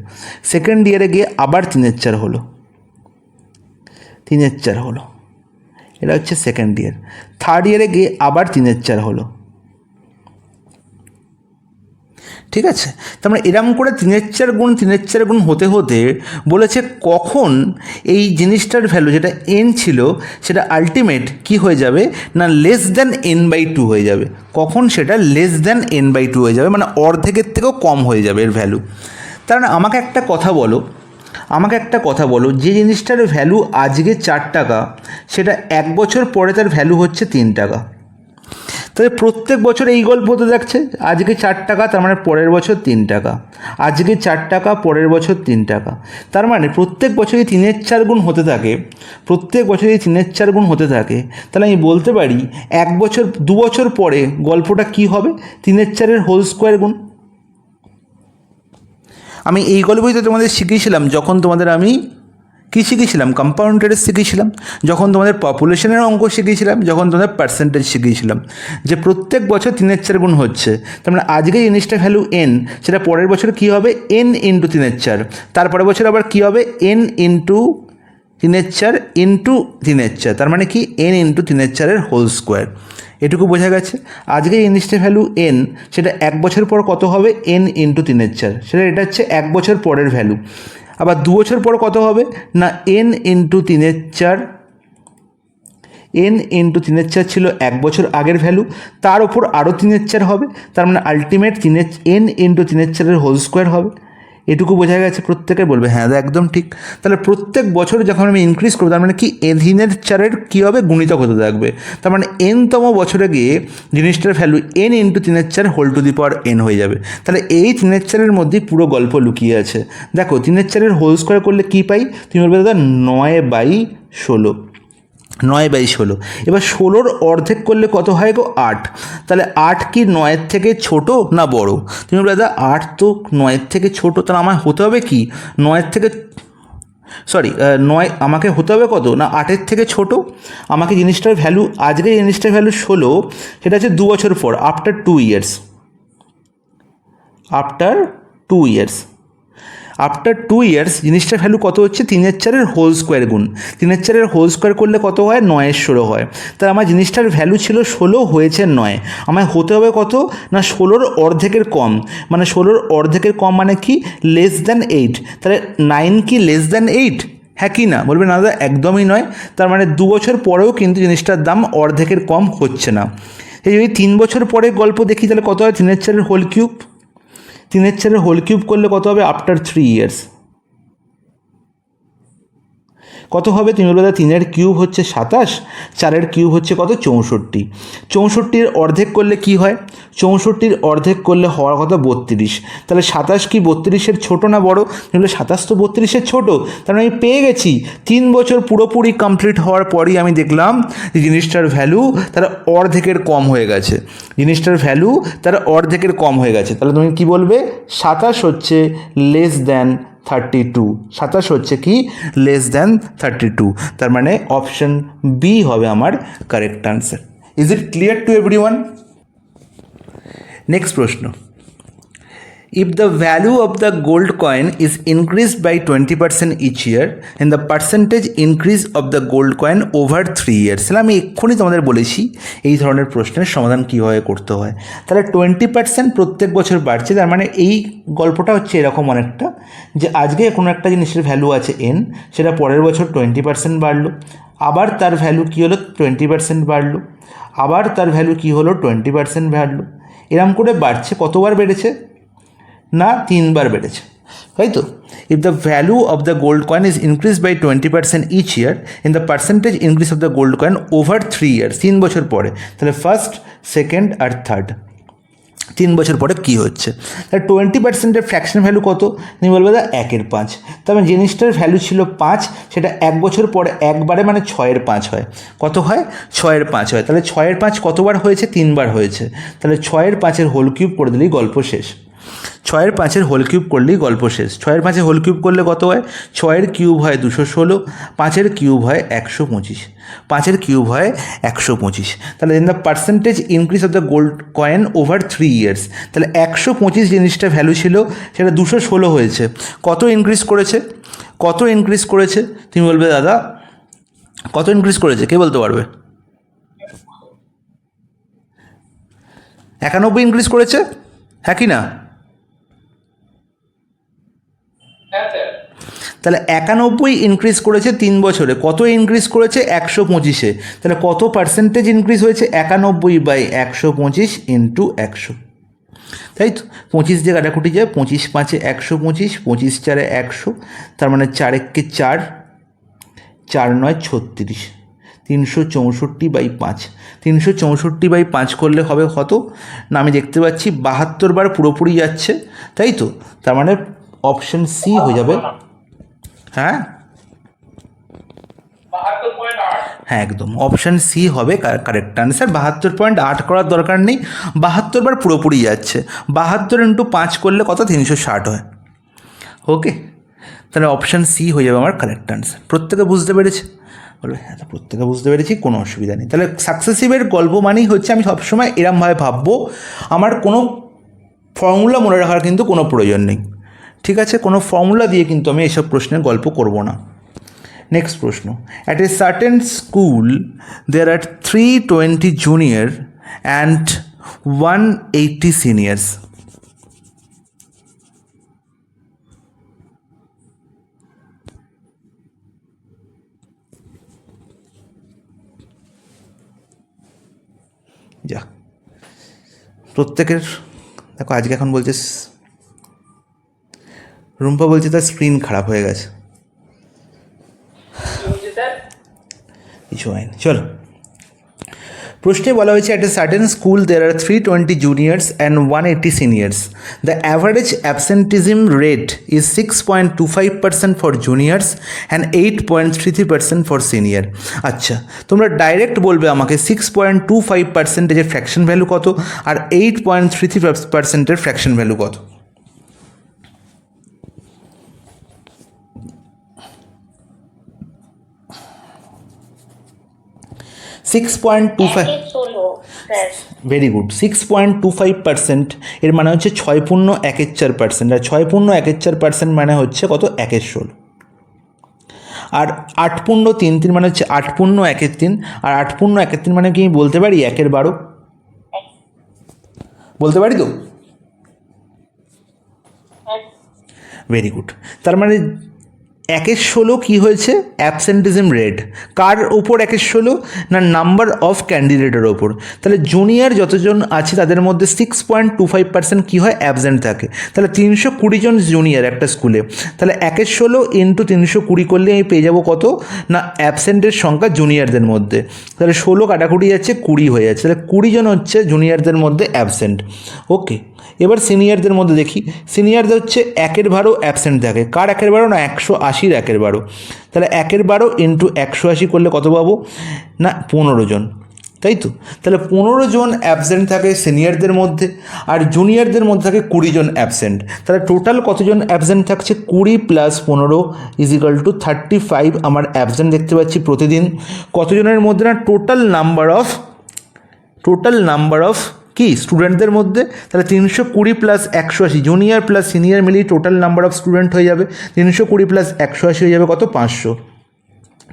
সেকেন্ড ইয়ারে গিয়ে আবার 3-এর 4 হলো, 3-এর 4 হলো, এটা হচ্ছে সেকেন্ড ইয়ার। থার্ড ইয়ারে গিয়ে আবার 3-এর 4 হলো, ঠিক আছে। তার মানে এরম করে 3-এর 4 গুণ হতে হতে বলেছে কখন এই জিনিসটার ভ্যালু যেটা n ছিল, সেটা আলটিমেট কি হয়ে যাবে না, লেস দ্যান n/2 হয়ে যাবে। কখন সেটা লেস দ্যান n/2 হয়ে যাবে, মানে অর্ধেকের থেকেও কম হয়ে যাবে এর ভ্যালু। তার মানে আমাকে একটা কথা বলো, যে জিনিসটার ভ্যালু আজকে 4 টাকা, সেটা 1 বছর পরে তার ভ্যালু হচ্ছে 3 টাকা। তাহলে প্রত্যেক বছর এই গল্প হতে থাকছে, আজকে 4 টাকা, তার মানে পরের বছর 3 টাকা, আজকে 4 টাকা, পরের বছর 3 টাকা। তার মানে প্রত্যেক বছর যদি 3-এর 4 গুণ হতে থাকে, তাহলে আমি বলতে পারি 2 বছর পরে গল্পটা কি হবে, 3-এর 4-এর হোল স্কোয়ার গুণ। আমি এই গল্পই তো তোমাদের শিখিয়েছিলাম যখন তোমাদের আমি কী শিখেছিলাম? কম্পাউন্ড ইন্টারেস্ট শিখেছিলাম, যখন তোমাদের পপুলেশনের অঙ্ক শিখিয়েছিলাম, যখন তোমাদের পার্সেন্টেজ শিখিয়েছিলাম, যে প্রত্যেক বছর 3/4 গুণ হচ্ছে। তার মানে আজকে জিনিসটা ভ্যালু n, সেটা পরের বছর কী হবে? n ইন্টু 3/4, তারপরের বছর আবার কী হবে? n ইন্টু 3/4 ইন্টু 3/4, তার মানে কি n ইন্টু 3/4 হোল স্কোয়ার। এটুকু বোঝা গেছে। আজকে জিনিসটা ভ্যালু n, সেটা 1 বছর পর কত হবে? n ইন্টু 3/4, সেটা এটা হচ্ছে 1 বছর পরের ভ্যালু। আবার 2 বছর পর কত হবে? না n ইন্টু 3/4, n ইন্টু 3/4 ছিল 1 বছর আগের ভ্যালু, তার ওপর আরও 3/4 হবে, তার মানে ultimate n into 3/4 whole square হবে। এটুকু বোঝা গেছে। প্রত্যেকে বলবে হ্যাঁ একদম ঠিক। তাহলে প্রত্যেক বছর যখন আমি ইনক্রিজ করবো, তার মানে কি 3/4 কী হবে? গুণিতক হতে থাকবে। তার মানে n-তম বছরে গিয়ে জিনিসটার value n into 3/4 whole to the power n হয়ে যাবে। তাহলে এই 3/4 মধ্যেই পুরো গল্প লুকিয়ে আছে। দেখো 3/4 হোল স্কোয়ার করলে কী পাই? তুমি বলবে দাদা 9/16, 9/16। এবার 16-র অর্ধেক করলে কত হয় গো? 8। তাহলে 8 কি 9-এর থেকে ছোট না বড়? তুমি বলে দাদা 8 তো 9-এর থেকে ছোট, তাহলে আমার হতে হবে কি? 9-এর থেকে 9 আমাকে হতে হবে কত? না 8-এর থেকে ছোট। আমাকে জিনিসটার ভ্যালু, আজকে জিনিসটার ভ্যালু 16, সেটা হচ্ছে 2 বছর পর, after 2 years, after 2 years, after 2 years জিনিসটার ভ্যালু কত হচ্ছে? 3/4 হোল স্কোয়ার গুণ 3/4 হোল স্কোয়ার করলে কত হয়? 9/16 হয়। তাহলে আমার জিনিসটার ভ্যালু ছিল 16, হয়েছে 9। আমায় হতে হবে কত? না 16-র অর্ধেকের কম, মানে 16-র অর্ধেকের কম মানে কি? Less than 8। তাহলে 9 কি লেস দ্যান 8? হ্যাঁ কি না? বলবে না দাদা একদমই নয়। তার মানে 2 বছর পরেও কিন্তু জিনিসটার দাম অর্ধেকের কম হচ্ছে না। এই যদি 3 বছর পরে গল্প দেখি, তাহলে কত হয়? 3/4 হোল কিউব, 3/4 হোল কিউব করলে কত হবে? আফটার 3 ইয়ার্স কত হবে? তুমি বলবে 3-এর কিউব হচ্ছে 27, 4-এর কিউব হচ্ছে কত? 64। 64-র অর্ধেক করলে কি হয়? 64-র অর্ধেক করলে হওয়ার কথা 32। তাহলে 27 কি 32-এর ছোটো না বড়? তুমি বলবে 27 তো 32-এর ছোটো। তাহলে আমি পেয়ে গেছি 3 বছর পুরোপুরি কমপ্লিট হওয়ার পরই আমি দেখলাম যে জিনিসটার ভ্যালু তারা অর্ধেকের কম হয়ে গেছে, জিনিসটার ভ্যালু তারা অর্ধেকের কম হয়ে গেছে। তাহলে তুমি কি বলবে? 27 হচ্ছে লেস দ্যান 32, 27 হচ্ছে কি? Less than 32। তার মানে অপশন বি হবে আমার correct answer. Is it clear to everyone? Next প্রশ্ন, if the value of the gold coin is increased by 20% each year, and the percentage increase of the gold coin over 3 years, তাহলে আমি এক্ষুনি তোমাদের বলেছি এই ধরনের প্রশ্নের সমাধান কীভাবে করতে হয়। তাহলে 20% প্রত্যেক বছর বাড়ছে, তার মানে এই গল্পটা হচ্ছে এরকম অনেকটা, যে আজকে কোনো একটা জিনিসের ভ্যালু আছে n, সেটা পরের বছর 20% বাড়লো, আবার তার ভ্যালু কী হলো? 20% বাড়লো, আবার তার ভ্যালু কী হলো? 20% বাড়লো। এরম করে বাড়ছে। কতবার বেড়েছে? না 3 বার বেড়েছে, তাই তো? If the value of the gold coin is increase by 20% each year, in the percentage increase of the gold coin over 3 years, 3 বছর পরে, তাহলে ফার্স্ট, সেকেন্ড আর থার্ড, 3 বছর পরে কী হচ্ছে? তাহলে 20%-এর ফ্র্যাকশন ভ্যালু কত? তুমি বলবে দা 1/5। তবে জিনিসটার ভ্যালু ছিল 5, সেটা 1 বছর পরে একবারে মানে 6/5 হয়। কত হয়? 6/5 হয়। তাহলে 6/5 কতবার হয়েছে? 3 বার হয়েছে। তাহলে 6/5-এর হোল কিউব করে দিলেই গল্প শেষ। 6/5-এর হোল কিউব করলেই গল্প শেষ। 6/5-এর হোল কিউব করলে কত হয়? 6-এর কিউব হয় 216, 5-এর কিউব হয় 125, 5-এর কিউব হয় 125। তাহলে in the percentage increase of the gold coin over 3 years, তাহলে 125 জিনিসটা ভ্যালু ছিল, সেটা 216 হয়েছে। কত ইনক্রিজ করেছে? কত ইনক্রিজ করেছে? তুমি বলবে দাদা কত ইনক্রিজ করেছে? কে বলতে পারবে? 91 ইনক্রিজ করেছে, হ্যাঁ কি না? তাহলে 91 ইনক্রিজ করেছে 3 বছরে। কত ইনক্রিজ করেছে? 125-এ। তাহলে কত পার্সেন্টেজ ইনক্রিজ হয়েছে? 91/125 ইন্টু 100, তাই তো? 25 দিয়ে কাটাকুটি যায়, 25 5-এ 125, 25 4-এ 100, তার মানে 4 1-কে 4, 4 9 36, 364/5, 364/5 করলে হবে কত? না আমি দেখতে পাচ্ছি 72 বার পুরোপুরি যাচ্ছে, তাই তো? তার মানে অপশন সি হয়ে যাবে। হ্যাঁ হ্যাঁ একদম অপশান সি হবে কারেক্ট আনসার। 72.8 করার দরকার নেই, 72 বার পুরোপুরি যাচ্ছে। 72 × 5 করলে কত? 360 হয়। ওকে, তাহলে অপশান সি হয়ে যাবে আমার কারেক্ট আনসার। প্রত্যেকে বুঝতে পেরেছে? বলবে হ্যাঁ, প্রত্যেকে বুঝতে পেরেছি, কোনো অসুবিধা নেই। তাহলে সাকসেসিভের গল্প মানেই হচ্ছে আমি সবসময় এরমভাবে ভাববো, আমার কোনো ফর্মুলা মনে রাখার কিন্তু কোনো প্রয়োজন নেই। ঠিক আছে, কোনো ফর্মুলা দিয়ে কিন্তু আমি এইসব প্রশ্নের গল্প করব না। নেক্সট প্রশ্ন, at a certain school there are 320 junior and 180 seniors. যা প্রত্যেকের দেখো, আজকে এখন বলছে রুম্পা বলছে তার স্ক্রিন খারাপ হয়ে গেছে, কিছু হয়নি। চলো, প্রশ্নে বলা হয়েছে at a certain school there are 320 juniors and 180 seniors. The average absenteeism rate is 6.25% for juniors and 8.33% for senior. আচ্ছা, তোমরা ডাইরেক্ট বলবে আমাকে 6.25%-এর ফ্র্যাকশন ভ্যালু কত আর 8.33%-এর ফ্র্যাকশন ভ্যালু কত। 6.25, ভেরি গুড। 6.25% এর মানে হচ্ছে 6.14%, আর 6.14% মানে হচ্ছে কত, 1/16। আর 8.33 মানে হচ্ছে 8.13, আর 8.13 মানে কি বলতে পারি 1/12, বলতে পারি তো? Very good. তার মানে 1/16 কী হয়েছে, অ্যাবসেন্টিজম রেট। কার ওপর 1/16? না, নাম্বার অফ ক্যান্ডিডেটের ওপর। তাহলে জুনিয়র যতজন আছে তাদের মধ্যে 6.25% কী হয়, অ্যাবসেন্ট থাকে। তাহলে 320 জন জুনিয়র একটা স্কুলে, তাহলে 1/16 ইন্টু 320 করলে আমি পেয়ে যাবো কত, না অ্যাবসেন্টের সংখ্যা জুনিয়রদের মধ্যে। তাহলে 16 কাটাকুটি যাচ্ছে, 20 হয়ে যাচ্ছে। তাহলে 20 জন হচ্ছে জুনিয়রদের মধ্যে অ্যাবসেন্ট। ওকে, এবার সিনিয়রদের মধ্যে দেখি। সিনিয়রদের হচ্ছে 1/12 অ্যাবসেন্ট থাকে। কার 1/12? না 180-র 1/12। তাহলে 1/12 ইন্টু 180 করলে কত পাবো, না 15 জন, তাই তো? তাহলে 15 জন অ্যাবসেন্ট থাকে সিনিয়রদের মধ্যে, আর জুনিয়রদের মধ্যে থাকে 20 জন অ্যাবসেন্ট। তাহলে টোটাল কতজন অ্যাবসেন্ট থাকছে, 20 + 15 = 35 আমার অ্যাবসেন্ট দেখতে পাচ্ছি প্রতিদিন। কতজনের মধ্যে, না টোটাল নাম্বার অফ কি স্টুডেন্টদের মধ্যে। তাহলে 320 + 180 জুনিয়র প্লাস সিনিয়র মিলিয়ে টোটাল নাম্বার অফ স্টুডেন্ট হয়ে যাবে। 320 + 180 হয়ে যাবে কত, 500।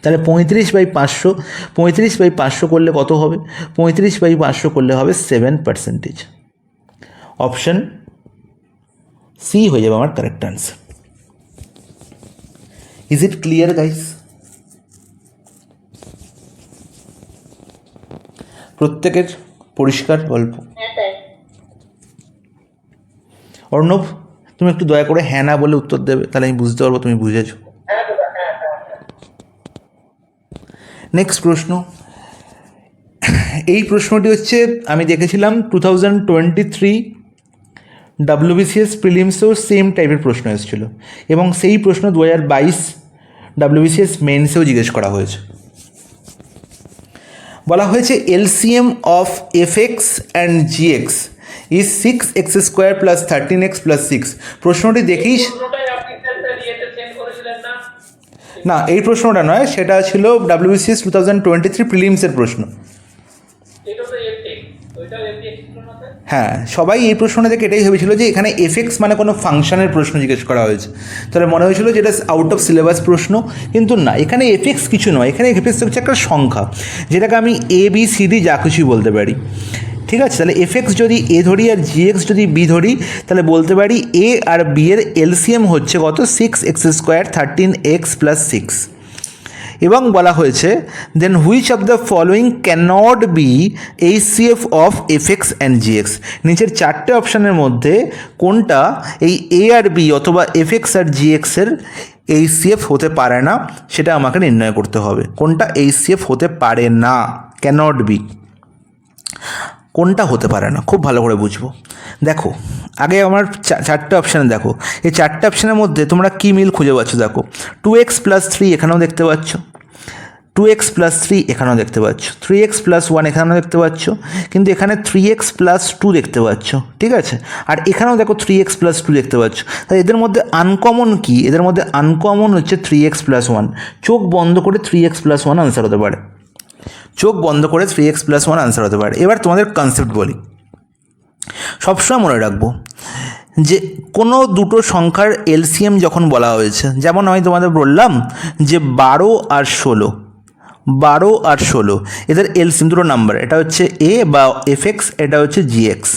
তাহলে 35/500, 35/500 করলে কত হবে, 35/500 করলে হবে 7%। অপশান সি হয়ে যাবে আমার correct answer. Is it clear guys? প্রত্যেকের পরিষ্কার গল্প? অর্ণব, তুমি একটু দয়া করে হ্যাঁ না বলে উত্তর দেবে, তাহলে আমি বুঝতে পারবো তুমি বুঝেছো। নেক্সট প্রশ্ন, এই প্রশ্নটি হচ্ছে আমি দেখেছিলাম 2023 WBCS প্রিলিমসেও সেম টাইপের প্রশ্ন এসেছিল, এবং সেই প্রশ্ন 2022 WBCS মেন্সেও জিজ্ঞেস করা হয়েছে। বলা হয়েছে LCM of fx and gx is 6x² + 13x + 6। প্রশ্নটি দেখেই, না এই প্রশ্নটা নয়, সেটা ছিল WBCS 2023 প্রিলিমসের প্রশ্ন। হ্যাঁ, সবাই এই প্রশ্নটা দেখে এটাই ভেবেছিল যে এখানে fx মানে কোনো ফাংশনের প্রশ্ন জিজ্ঞেস করা হয়েছে, তাহলে মনে হয়েছিল যে এটা আউট অফ সিলেবাস প্রশ্ন, কিন্তু না, এখানে fx কিছু নয়, এখানে fx হচ্ছে একটা সংখ্যা, যেটাকে আমি ABCD যা কিছুই বলতে পারি। ঠিক আছে, তাহলে fx যদি a ধরি আর gx যদি b ধরি, তাহলে বলতে পারি a আর b এর এলসিএম হচ্ছে কত, 6x² 13x + 6। এবং বলা হয়েছে then which of the following cannot be HCF of fx and gx। নিচের 4টে অপশানের মধ্যে কোনটা এই a আর b অথবা fx আর gx এর HCF হতে পারে না, সেটা আমাকে নির্ণয় করতে হবে। কোনটা HCF হতে পারে না, ক্যানট বি, কোনটা হতে পারে না, খুব ভালো করে বুঝবো। দেখো আগে আমার 4টে অপশানে দেখো, এই 4টে অপশানের মধ্যে তোমরা কী মিল খুঁজে পাচ্ছ, দেখো 2x + 3 এখানেও দেখতে পাচ্ছ, 2x প্লাস 3 এখানেও দেখতে পাচ্ছ, 3x প্লাস 1 এখানেও দেখতে পাচ্ছ, কিন্তু এখানে 3x প্লাস 2 দেখতে পাচ্ছ, ঠিক আছে? আর এখানেও দেখো 3x প্লাস 2 দেখতে পাচ্ছ। তাই এদের মধ্যে আনকমন কি? এদের মধ্যে আনকমন হচ্ছে 3x প্লাস 1। চোখ বন্ধ করে 3x প্লাস 1 আনসার হতে পারে, চোখ বন্ধ করে 3x প্লাস 1 আনসার হতে পারে। এবার তোমাদের কনসেপ্ট বলি, সবসময় মনে রাখবো যে কোনো দুটো সংখ্যার এলসিএম যখন বলা হয়েছে, যেমন আমি তোমাদের বললাম যে 12 আর 16, 12 আর 16 এদের এলসিএম দুটো নাম্বার, এটা হচ্ছে এ বা এফএক্স, এটা হচ্ছে জিএক্স,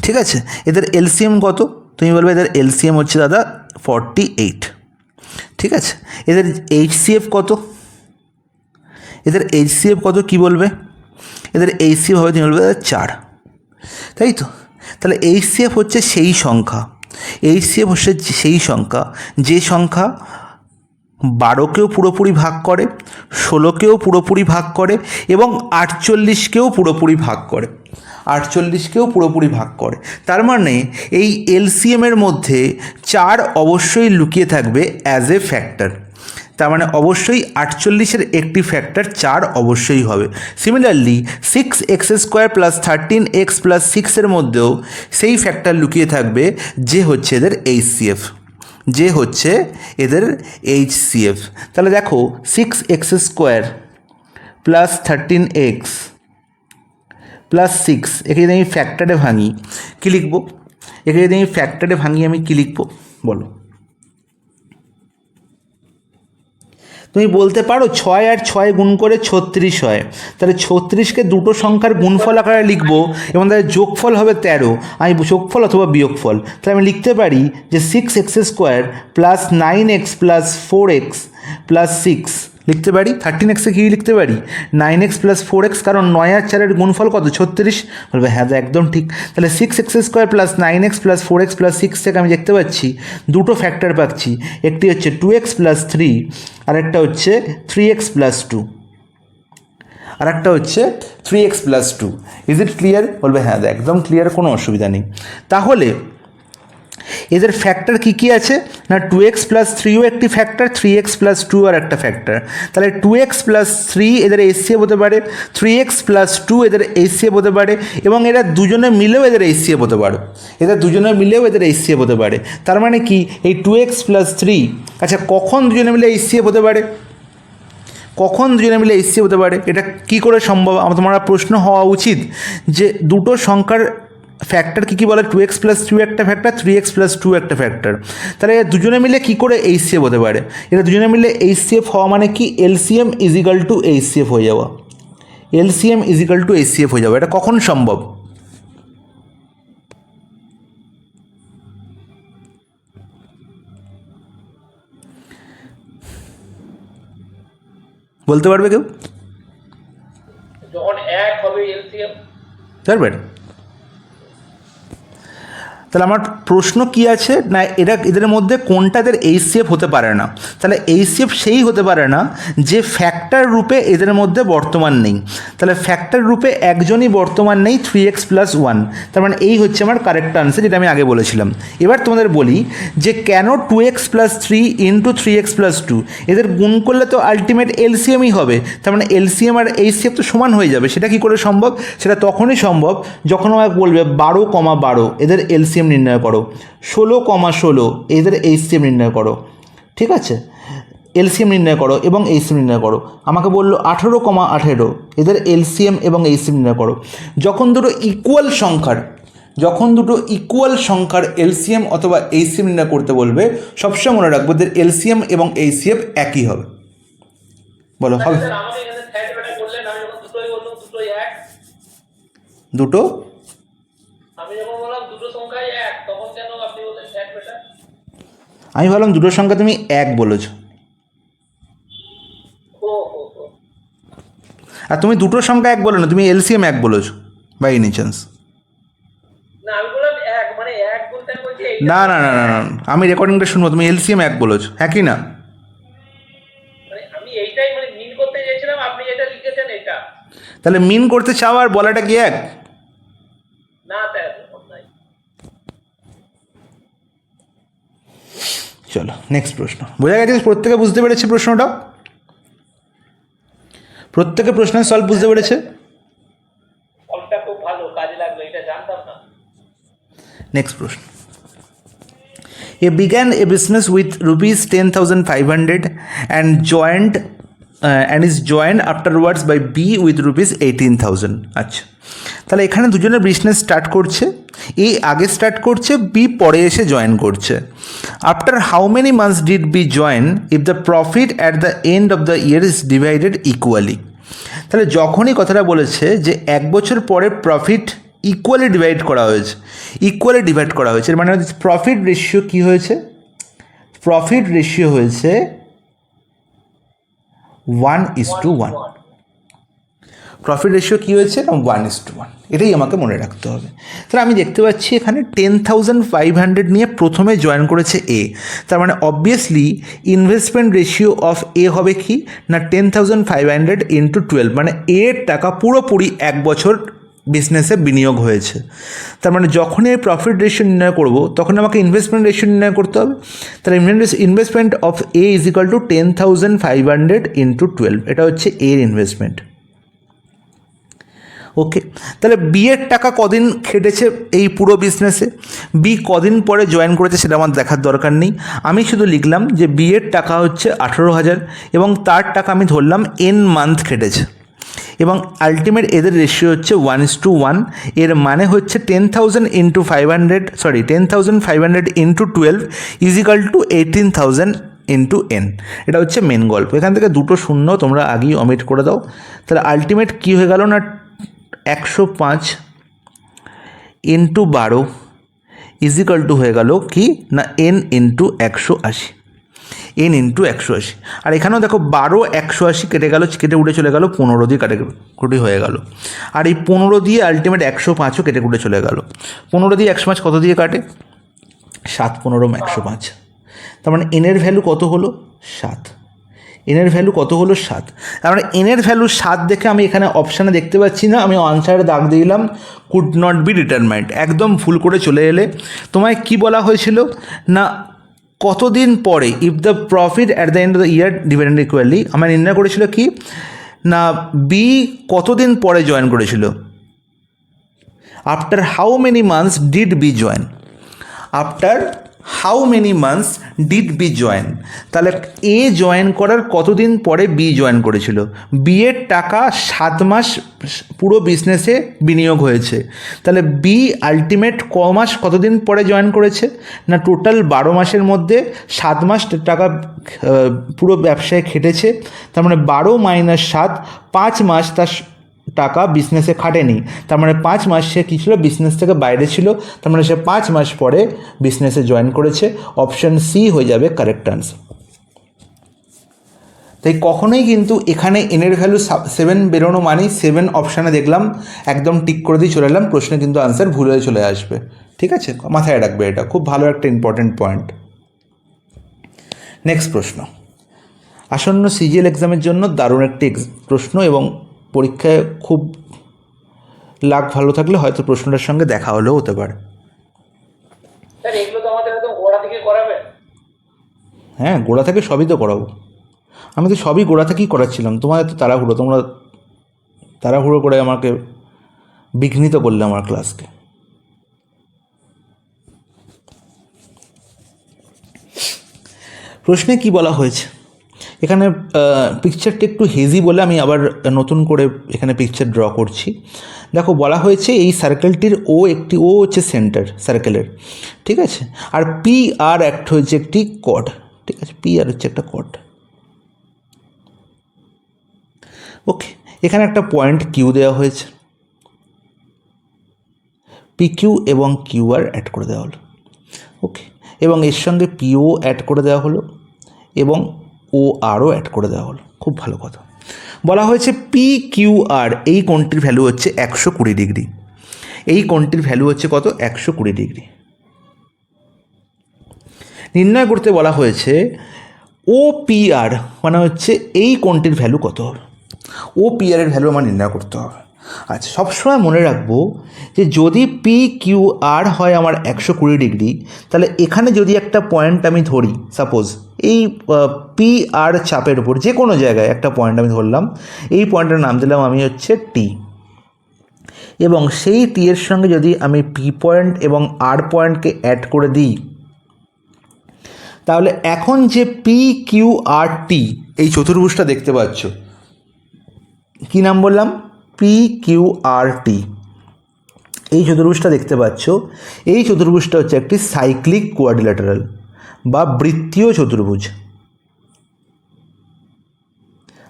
ঠিক আছে? এদের এলসিএম কত? তুমি বলবে এদের এলসিএম হচ্ছে দাদা 48, ঠিক আছে? এদের এইচসিএফ কত? এদের এইচসিএফ কত কি বলবে? এদের এইচসিএফ হবে, তুমি বলবে 4, তাই তো? তাহলে এইচসিএফ হচ্ছে সেই সংখ্যা, এইচসিএফ হচ্ছে সেই সংখ্যা যে সংখ্যা 12কেও পুরোপুরি ভাগ করে, 16কেও পুরোপুরি ভাগ করে এবং 48কেও পুরোপুরি ভাগ করে, 48কেও পুরোপুরি ভাগ করে। তার মানে এই এলসিএমের মধ্যে 4 অবশ্যই লুকিয়ে থাকবে অ্যাজ এ ফ্যাক্টর। তার মানে অবশ্যই 48-এর একটি ফ্যাক্টর 4 অবশ্যই হবে। Similarly 6x² plus 13x plus 6-এর মধ্যেও সেই ফ্যাক্টর লুকিয়ে থাকবে যে হচ্ছে এদের এইচসিএফ, যে হচ্ছে এদের এইচসিএফ। তাহলে দেখো 6x² প্লাস 13x প্লাস 6, একে যদি আমি ফ্যাক্টরে ভাঙি কী লিখব? একে যদি আমি ফ্যাক্টরে ভাঙি আমি কী লিখব বলো? তুমি বলতে পারো 6 আর 6 গুণ করে 36 হয়, তাহলে 36কে দুটো সংখ্যার গুণফল আকারে লিখবো এবং তাদের যোগফল হবে 13। আমি যোগফল অথবা বিয়োগফল, তাহলে আমি লিখতে পারি যে 6x² plus 9x plus 4x plus 6 লিখতে পারি। 13xে কী লিখতে পারি? 9x প্লাস 4x, কারণ 9 আর 4-এর গুণফল কত? 36। বলবে হ্যাঁ একদম ঠিক। তাহলে 6x² plus 9x plus 4x plus 6 থেকে আমি দেখতে পাচ্ছি দুটো ফ্যাক্টর পাচ্ছি, একটি হচ্ছে 2x প্লাস 3 আর একটা হচ্ছে 3x প্লাস 2, আর একটা হচ্ছে 3x plus 2। Is it clear? বলবে হ্যাঁ একদম ক্লিয়ার, কোনো অসুবিধা নেই। তাহলে এদের ফ্যাক্টর কী কী আছে না 2x প্লাস 3ও একটি ফ্যাক্টর, 3x প্লাস 2 আর একটা ফ্যাক্টর। তাহলে 2x প্লাস 3 এদের এইচসিএফ হতে পারে, 3x প্লাস 2 এদের এইচসিএফ হতে পারে এবং এরা দুজনে মিলেও এদের এইচসিএফ হতে পারে, এদের দুজনে মিলেও এদের এইচসিএফ হতে পারে। তার মানে কি এই 2x প্লাস 3, আচ্ছা কখন দুজনে মিলে এইচসিএফ হতে পারে? কখন দুজনে মিলে এইচসিএফ হতে পারে? এটা কি করে সম্ভব? তোমার প্রশ্ন হওয়া উচিত যে দুটো সংখ্যার ফ্যাক্টর কী কী বলে? 2x প্লাস 2 একটা ফ্যাক্টর, 3x প্লাস 2 একটা ফ্যাক্টর। তাহলে দুজনে মিলে কী করে এইচসিএফ হতে পারে? এটা দুজনে মিলে এইচসিএফ হওয়া মানে কি এলসিএম ইজিক্যাল টু এইচসিএফ হয়ে যাওয়া, এলসিএম ইজিক্যাল টু এইচসিএফ হয়ে যাওয়া। এটা কখন সম্ভব? বলতে পারবে কেউ? যখন 1 হবে এলসিএম। পারবেন? তাহলে আমার প্রশ্ন কি আছে না এদের মধ্যে কোনটা এদের এইচসিএফ হতে পারে না? তাহলে এইচসিএফ সেই হতে পারে না যে ফ্যাক্টর রূপে এদের মধ্যে বর্তমান নেই। তাহলে ফ্যাক্টর রূপে একজনই বর্তমান নেই, 3x প্লাস 1। তার মানে এই হচ্ছে আমার কারেক্ট আনসার, যেটা আমি আগে বলেছিলাম। এবার তোমাদের বলি যে কেন 2x plus 3 into 3x plus 2, এদের গুণ করলে তো আলটিমেট এলসিএমই হবে। তার মানে এলসিএম আর এইচসিএফ তো সমান হয়ে যাবে। সেটা কি করে সম্ভব? সেটা তখনই সম্ভব যখন আমাকে বলবে 12,12 এদের এলসিএম নির্ণয় করো, 16,16 এদের এইচসিএম নির্ণয় করো, ঠিক আছে? এলসিএম নির্ণয় করো এবং এইচসিএম নির্ণয় করো। আমাকে বললো 18,18 এদের এলসিএম এবং এইচসিএম নির্ণয় করো। যখন দুটো ইকুয়াল সংখ্যার এলসিএম অথবা এইচসিএম নির্ণয় করতে বলবে, সবসময় মনে রাখবো এদের এলসিএম এবং এইচসিএফ একই হবে। বলো হবে? আমাকে এখানে থ্যাট ব্যাটা বললেন, আমি যখন দুটোই বললাম দুটোই এক, দুটো আমি যখন বললাম দুটো সংখ্যাই এক, তখন কেন আপনি বললেন থ্যাট ব্যাটা? আমি ভাবলাম দুটো সংখ্যা তুমি এক বলেছ, আর তুমি দুটো সংখ্যা এক বলো না, তুমি এলসিএম এক বলেছো বাই এনি চান্স। না আমি বললাম এক, মানে এক বলতে আমি বলছি না না না না না, আমি রেকর্ডিংটা শুনবো, তুমি এলসিএম এক বলেছো, হ্যাঁ কি না? মানে আমি এইটাই মানে মিন করতে চেয়েছিলাম, আপনি যেটা লিখেছেন এটা। তাহলে মিন করতে চাও আর বলাটা কি এক? না স্যার নাই। চলো নেক্সট প্রশ্ন। বোঝা গেছে? প্রত্যেকে বুঝতে পেরেছি প্রশ্নটা? প্রত্যেকে প্রশ্নের সলভ বুঝতে পেরেছে? সলভটা খুব ভালো, কাজে লাগলো, এটা জানতাম না। নেক্সট প্রশ্ন। এ began a business with rupees 10,500 and joined and is joined afterwards by B with rupees 18,000. আচ্ছা, তাহলে এখানে দুজনের বিজনেস স্টার্ট করছে, এ আগে স্টার্ট করছে, বি পরে এসে জয়েন করছে। After how many months did B join if the profit at the end of the year is divided equally? তাহলে যখনই কথাটা বলেছে যে 1 বছর পরে প্রফিট ইকুয়ালি ডিভাইড করা হয়েছে, এর মানে প্রফিট রেশিও কী হয়েছে? প্রফিট রেশিও হয়েছে 1:1। প্রফিট রেশিও কী হয়েছে? 1:1। এটাই আমাকে মনে রাখতে হবে। তাহলে আমি দেখতে পাচ্ছি এখানে 10,500 নিয়ে প্রথমে জয়েন করেছে এ, তার মানে অবভিয়াসলি ইনভেস্টমেন্ট রেশিও অফ এ হবে কি না 10,500 ইন্টু 12, মানে এর টাকা পুরোপুরি 1 বছর বিজনেসে বিনিয়োগ হয়েছে। তার মানে যখনই আমি প্রফিট রেশিও নির্ণয় করব তখন আমাকে ইনভেস্টমেন্ট রেশিও নির্ণয় করতে হবে। তাহলে investment of A is equal two 10,500 into 12, এটা হচ্ছে এর ইনভেস্টমেন্ট। ওকে, তাহলে বি এর টাকা কদিন খেটেছে এই পুরো বিজনেসে, বি কদিন পরে জয়েন করেছে সেটা আমার দেখার দরকার নেই। আমি শুধু লিখলাম যে বি এর টাকা হচ্ছে 18,000 এবং তার টাকা আমি ধরলাম n মান্থ খেটেছে এবং আলটিমেট এদের রেশিও হচ্ছে 1:1। এর মানে হচ্ছে 10,000 into 12 is equal two 18,000 into n। এটা হচ্ছে মেন গল্প। এখান থেকে দুটো শূন্য তোমরা আগেই অমিট করে দাও। তাহলে আলটিমেট কী হয়ে গেল না 105 ইন্টু 12 ইজ ইকাল টু হয়ে গেল কি না n ইন্টু 180, n ইন্টু 180। আর এখানেও দেখো 12 180 কেটে উঠে চলে গেল, 15 দিয়ে কাটাকুটি হয়ে গেল। আর এই 15 দিয়ে আলটিমেট 105ও কেটে কুটে চলে গেল। 15 দিয়ে 105 কত দিয়ে কাটে? 7 15 105। তার মানে এনের ভ্যালু কত হলো? 7। এনের ভ্যালু কত হলো? 7। তার মানে এনের ভ্যালু 7 দেখে আমি এখানে অপশানে দেখতে পাচ্ছি না, আমি আনসারে দাগ দিলাম কুড নট বি ডিটারমাইন্ড। একদম ভুল করে চলে এলে। তোমায় কি বলা হয়েছিল না কতদিন পরে if the profit at the end of the year divided equally, আমার নির্ণয় করেছিল কি না বি কতদিন পরে জয়েন করেছিল। After how many months did B join, after how many months did B join. তাহলে এ জয়েন করার কতদিন পরে বি জয়েন করেছিল? বি এর টাকা 7 মাস পুরো বিজনেসে বিনিয়োগ হয়েছে। তাহলে বি আলটিমেট কতদিন পরে জয়েন করেছে না টোটাল 12 মাসের মধ্যে 7 মাস টাকা পুরো ব্যবসায় খেটেছে। তার মানে 12 - 7, 5 মাস তার টাকা বিজনেসে খাটেনি। তার মানে 5 মাস সে কী ছিল? বিজনেস থেকে বাইরে ছিল। তার মানে সে 5 মাস পরে বিজনেসে জয়েন করেছে। অপশান সি হয়ে যাবে কারেক্ট আনসার। তাই কখনোই কিন্তু এখানে এনের ভ্যালু 7 বেরোনো মানেই 7 অপশানে দেখলাম একদম টিক করে দিয়ে চলে এলাম, প্রশ্নে কিন্তু আনসার ভুল হয়ে চলে আসবে। ঠিক আছে, মাথায় রাখবে, এটা খুব ভালো একটা ইম্পর্টেন্ট পয়েন্ট। নেক্সট প্রশ্ন। আসন্ন সিজিএল এক্সামের জন্য দারুণ একটি প্রশ্ন এবং পরীক্ষায় খুব লাগ ভালো থাকলে হয়তো প্রশ্নটার সঙ্গে দেখা হলেও হতে পারে। স্যার এগুলো তো আমাদের একদম গোড়া থেকে করাবে? হ্যাঁ, গোড়া থেকে সবই তো করাবো। আমি তো সবই গোড়া থেকেই করাচ্ছিলাম, তোমাদের তো তাড়াহুড়ো, তোমরা তাড়াহুড়ো করে আমাকে বিঘ্নিত করলে আমার ক্লাসকে। প্রশ্নে কি বলা হয়েছে এখানে? পিকচারটি একটু হেজি বলে আমি আবার নতুন করে এখানে পিকচার ড্র করছি। দেখো বলা হয়েছে এই সার্কেলটির ও হচ্ছে সেন্টার সার্কেলের, ঠিক আছে, আর পি আর অ্যাক্ট হয়েছে একটি কর্ড, ঠিক আছে, পি আর হচ্ছে একটা কর্ড। ওকে, এখানে একটা পয়েন্ট কিউ দেওয়া হয়েছে, পি কিউ এবং কিউ আর অ্যাড করে দেওয়া হলো। ওকে, এবং এর সঙ্গে পিও অ্যাড করে দেওয়া হলো এবং ও আরও অ্যাড করে দেওয়া হলো। খুব ভালো কথা। বলা হয়েছে পি কিউ আর এই কোণটির ভ্যালু হচ্ছে 120 ডিগ্রি। এই কোণটির ভ্যালু হচ্ছে কত? 120 ডিগ্রি। নির্ণয় করতে বলা হয়েছে ও পি আর মানে হচ্ছে এই কোণটির ভ্যালু কত হবে। ও পি আর এর ভ্যালু আমার নির্ণয় করতে হবে। আচ্ছা, সবসময় মনে রাখবো যে যদি পি কিউ আর হয় আমার 120 ডিগ্রি, তাহলে এখানে যদি একটা পয়েন্ট আমি ধরি, সাপোজ এই পি আর চাপের উপর যে কোনো জায়গায় একটা পয়েন্ট আমি ধরলাম, এই পয়েন্টের নাম দিলাম আমি হচ্ছে টি, এবং সেই টি এর সঙ্গে যদি আমি পি পয়েন্ট এবং আর পয়েন্টকে অ্যাড করে দিই, তাহলে এখন যে পি কিউ আর টি এই চতুর্ভুজটা দেখতে পাচ্ছ, কী নাম বললাম? পি কিউ আর টি। এই চতুর্ভুজটা দেখতে পাচ্ছ, এই চতুর্ভুজটা হচ্ছে একটি সাইক্লিক কোয়াড্রিল্যাটারাল বা বৃত্তীয় চতুর্ভুজ।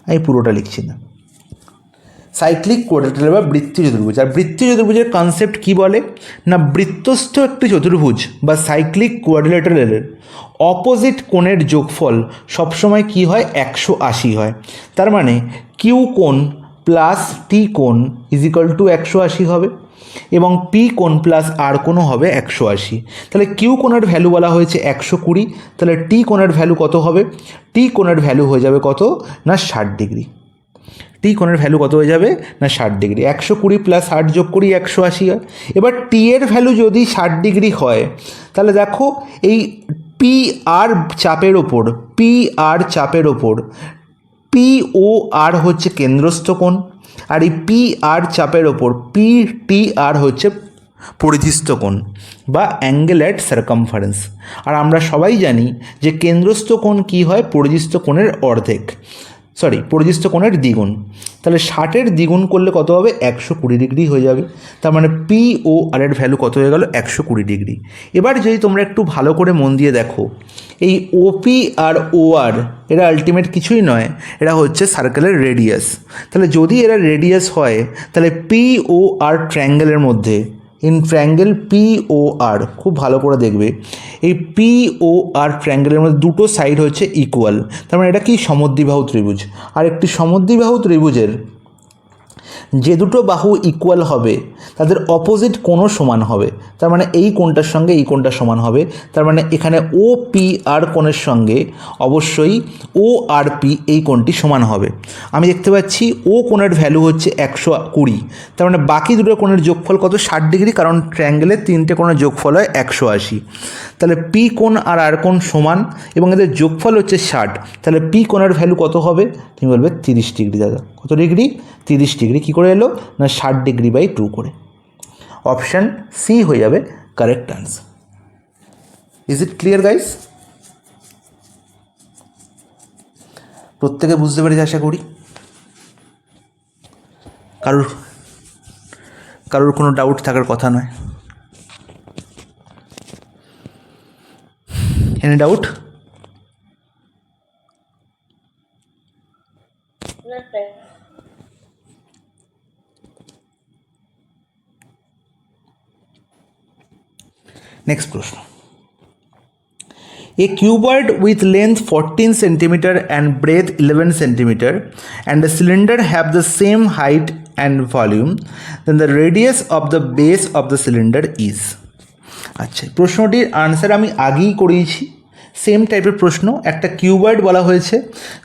আমি পুরোটা লিখছি না, সাইক্লিক কোয়াড্রিল্যাটারাল বা বৃত্তীয় চতুর্ভুজ। আর বৃত্তীয় চতুর্ভুজের কনসেপ্ট কি বলে না, বৃত্তস্থ একটি চতুর্ভুজ বা সাইক্লিক কোয়াড্রিল্যাটারালের অপোজিট কোণের যোগফল সবসময় কি হয়? 180 হয়। তার মানে কিউ কোণ প্লাস টি কোণ ইজ ইকাল টু 180 হবে, এবং পি কোণ প্লাস আর কোণও হবে 180। তাহলে কিউ কোণের ভ্যালু বলা হয়েছে 120, তাহলে টি কোণের ভ্যালু কত হবে? টি কোণের ভ্যালু হয়ে যাবে কত না 60 ডিগ্রি। টি কোণের ভ্যালু কত হয়ে যাবে না 60 ডিগ্রি। 120 প্লাস 60 যোগ করি 180 হয়। এবার টি এর ভ্যালু যদি 60 ডিগ্রি হয়, তাহলে দেখো এই পি আর চাপের ওপর, পি আর চাপের ওপর পি ও আর হচ্ছে কেন্দ্রস্থ কোণ, আর এই পি আর চাপের ওপর পি টি আর হচ্ছে পরিধিস্থ কোণ বা অ্যাঙ্গেল অ্যাট সার্কামফারেন্স। আর আমরা সবাই জানি যে কেন্দ্রস্থ কোণ কী হয়? পরিধিস্থ কোণের অর্ধেক, পরিধিস্থ কোণের দ্বিগুণ। তাহলে 60-এর দ্বিগুণ করলে কত হবে? 120 ডিগ্রি হয়ে যাবে। তার মানে পি ও আর এর ভ্যালু কত হয়ে গেল? 120 ডিগ্রি। এবার যদি তোমরা একটু ভালো করে মন দিয়ে দেখো, এই ওপি আর ও আর এরা আলটিমেট কিছুই নয়, এরা হচ্ছে সার্কেলের রেডিয়াস। তাহলে যদি এরা রেডিয়াস হয়, তাহলে পি ও আর ট্রায়াঙ্গেলের মধ্যে, ইন ট্রায়াঙ্গেল পি ও আর, খুব ভালো করে দেখবে, এই পি ও আর ট্রায়াঙ্গেলের মধ্যে দুটো সাইড হচ্ছে ইকুয়াল। তার মানে এটা কি? সমদ্বিবাহু ত্রিভুজ। আর একটি সমদ্বিবাহু ত্রিভুজের যে দুটো বাহু ইকুয়াল হবে তাদের অপোজিট কোণও সমান হবে। তার মানে এই কোণটার সঙ্গে এই কোণটা সমান হবে। তার মানে এখানে ও পি আর কোণের সঙ্গে অবশ্যই ও আর পি এই কোণটি সমান হবে। আমি দেখতে পাচ্ছি ও কোণের ভ্যালু হচ্ছে 120, তার মানে বাকি দুটো কোণের যোগফল কত? 60 ডিগ্রি, কারণ ট্রায়াঙ্গেলের তিনটে কোণের যোগফল হয় 180। তাহলে পি কোণ আর আর কোণ সমান এবং এদের যোগফল হচ্ছে 60। তাহলে পি কোণের ভ্যালু কত হবে? তুমি বলবে 30 ডিগ্রি। দাদা কত ডিগ্রি? 30 ডিগ্রি। কী করে এলো না 60 ডিগ্রি বাই 2 করে। অপশান সি হয়ে যাবে correct answer. Is it clear guys? প্রত্যেকে বুঝতে পেরেছে আশা করি। কারোর কোনো ডাউট থাকার কথা নয়। Any doubt? না স্যার। নেক্সট প্রশ্ন। A cuboid with length 14 cm and breadth 11 cm and the cylinder have the same height and volume, then the radius of the base of the cylinder is. আচ্ছা, প্রশ্নটির answer আমি আগেই করিয়েছি, same টাইপের প্রশ্ন। একটা cuboid বলা হয়েছে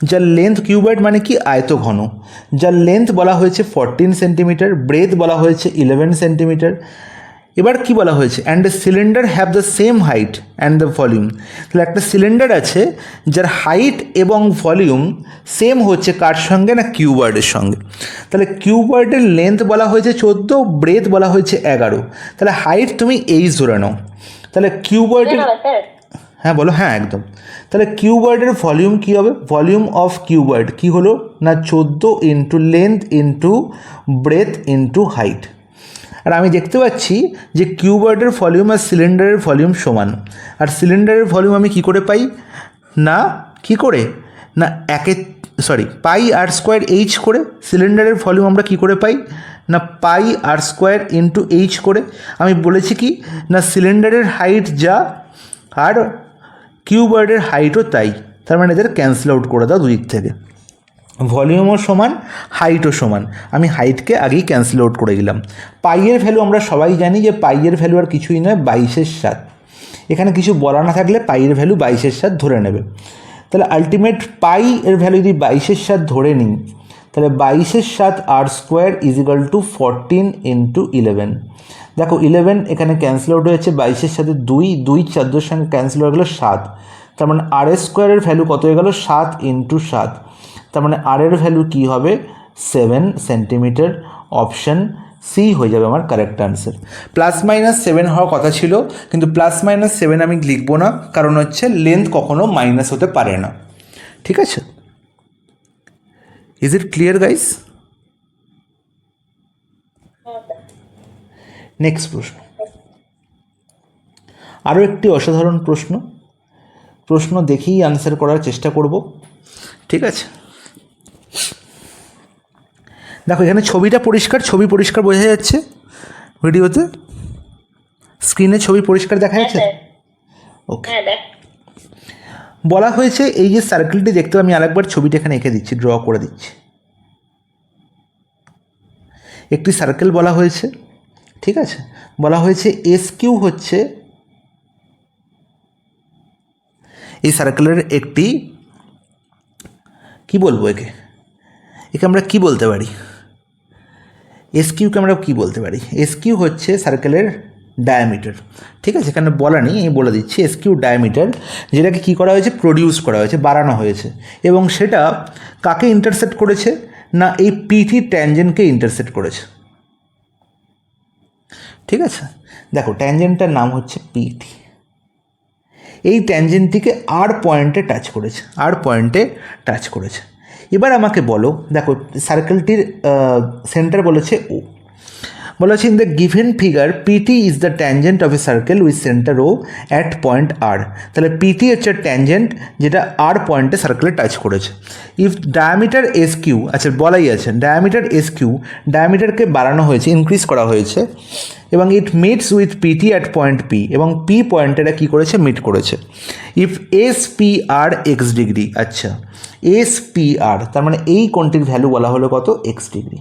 যার লেন্থ, কিউবয়েড মানে কি? আয়তঘন, যার লেন্থ বলা হয়েছে 14 সেন্টিমিটার, ব্রেথ বলা হয়েছে 11 সেন্টিমিটার। এবার কি বলা হয়েছে? And the cylinder have the same height and the volume. তাহলে একটা সিলিন্ডার আছে যার হাইট এবং ভলিউম সেম হচ্ছে কার সঙ্গে না কিউবয়েডের সঙ্গে। তাহলে কিউবয়েডের লেন্থ বলা হয়েছে 14, ব্রেথ বলা হয়েছে 11। তাহলে হাইট তুমি এইচ ধরে নাও। তাহলে কিউবয়েডের, হ্যাঁ বলো, হ্যাঁ একদম। তাহলে কিউবয়েডের ভলিউম কী হবে? ভলিউম অফ কিউবয়েড কী হলো না 14 into length into breadth into height. আর আমি দেখতে পাচ্ছি যে কিউবয়েডের ভলিউম আর সিলিন্ডারের ভলিউম সমান। আর সিলিন্ডারের ভলিউম আমি কি করে পাই না, কি করে না পাই আর স্কোয়ার এইচ করে। সিলিন্ডারের ভলিউম আমরা কি করে পাই না পাই আর স্কোয়ার ইন্টু এইচ করে। আমি বলেছি কি না সিলিন্ডারের হাইট যা আর কিউবয়েডের হাইটও তাই। তার মানে এদের ক্যান্সেল আউট করে দাও দুই দিক থেকে। ভলিউমও সমান, হাইটও সমান। আমি হাইটকে আগেই ক্যান্সেল আউট করে দিলাম। পাইয়ের ভ্যালু আমরা সবাই জানি যে পাইয়ের ভ্যালু আর কিছুই নয়, 22/7। এখানে কিছু বলা না থাকলে পাইয়ের ভ্যালু 22/7 ধরে নেবে। তাহলে আলটিমেট পাই এর ভ্যালু যদি 22/7 ধরে নিই, তাহলে 22/7 r square is equal to 14 into 11। দেখো 11 এখানে ক্যান্সেল আউট হয়েছে, 22-এর সাথে 2 4 সঙ্গে ক্যান্সেল হয়ে গেলো 7। তার মানে আর স্কোয়ারের ভ্যালু কত হয়ে গেল 7 × 7, তার মানে আর এর ভ্যালু কী হবে 7 সেন্টিমিটার। অপশান সি হয়ে যাবে আমার কারেক্ট আনসার। +-7 হওয়ার কথা ছিল, কিন্তু +-7 আমি লিখবো না, কারণ হচ্ছে লেন্থ কখনো মাইনাস হতে পারে না। ঠিক আছে, is it clear guys? Next প্রশ্ন, আরও একটি অসাধারণ প্রশ্ন দেখেই আনসার করার চেষ্টা করব। ঠিক আছে, দেখো এখানে ছবিটা পরিষ্কার, ছবি পরিষ্কার বোঝা যাচ্ছে ভিডিওতে, স্ক্রিনে ছবি পরিষ্কার দেখা যাচ্ছে? ওকে, বলা হয়েছে এই যে সার্কেলটি দেখতে, আমি আরেকবার ছবিটা এখানে এঁকে দিচ্ছি, ড্র করে দিচ্ছি। একটি সার্কেল বলা হয়েছে, ঠিক আছে, বলা হয়েছে SQ হচ্ছে এই সার্কেলের একটি, কি বলবো একে আমরা কি বলতে পারি, SQকে আমরা কি বলতে পারি? SQ হচ্ছে সার্কেলের ডায়ামিটার। ঠিক আছে, এখানে বলা নেই, আমি বলে দিচ্ছি SQ ডায়ামিটার, যেটাকে কী করা হয়েছে, প্রডিউস করা হয়েছে, বাড়ানো হয়েছে, এবং সেটা কাকে ইন্টারসেক্ট করেছে না এই PT ট্যানজেন্টকে ইন্টারসেক্ট করেছে। ঠিক আছে, দেখো ট্যানজেন্টটার নাম হচ্ছে PT, এই ট্যানজেন্টটিকে R পয়েন্টে টাচ করেছে। এবার আমাকে বলো, দেখো সার্কেলটির সেন্টার বলেছে O, বলা হচ্ছে in the given figure PT is the tangent of A circle with centre O at point R। তাহলে PT হচ্ছে ট্যানজেন্ট যেটা R পয়েন্টে সার্কেলে টাচ করেছে। ইফ ডায়ামিটার SQ, আচ্ছা বলাই আছে ডায়ামিটার SQ, ডায়ামিটারকে বাড়ানো হয়েছে, ইনক্রিজ করা হয়েছে, এবং it meets with PT at point P, এবং P পয়েন্টে এটা কী করেছে, মিট করেছে। ইফ SPR x ডিগ্রি, আচ্ছা SPR তার মানে এই কোণটির ভ্যালু বলা হলো কত, x ডিগ্রি।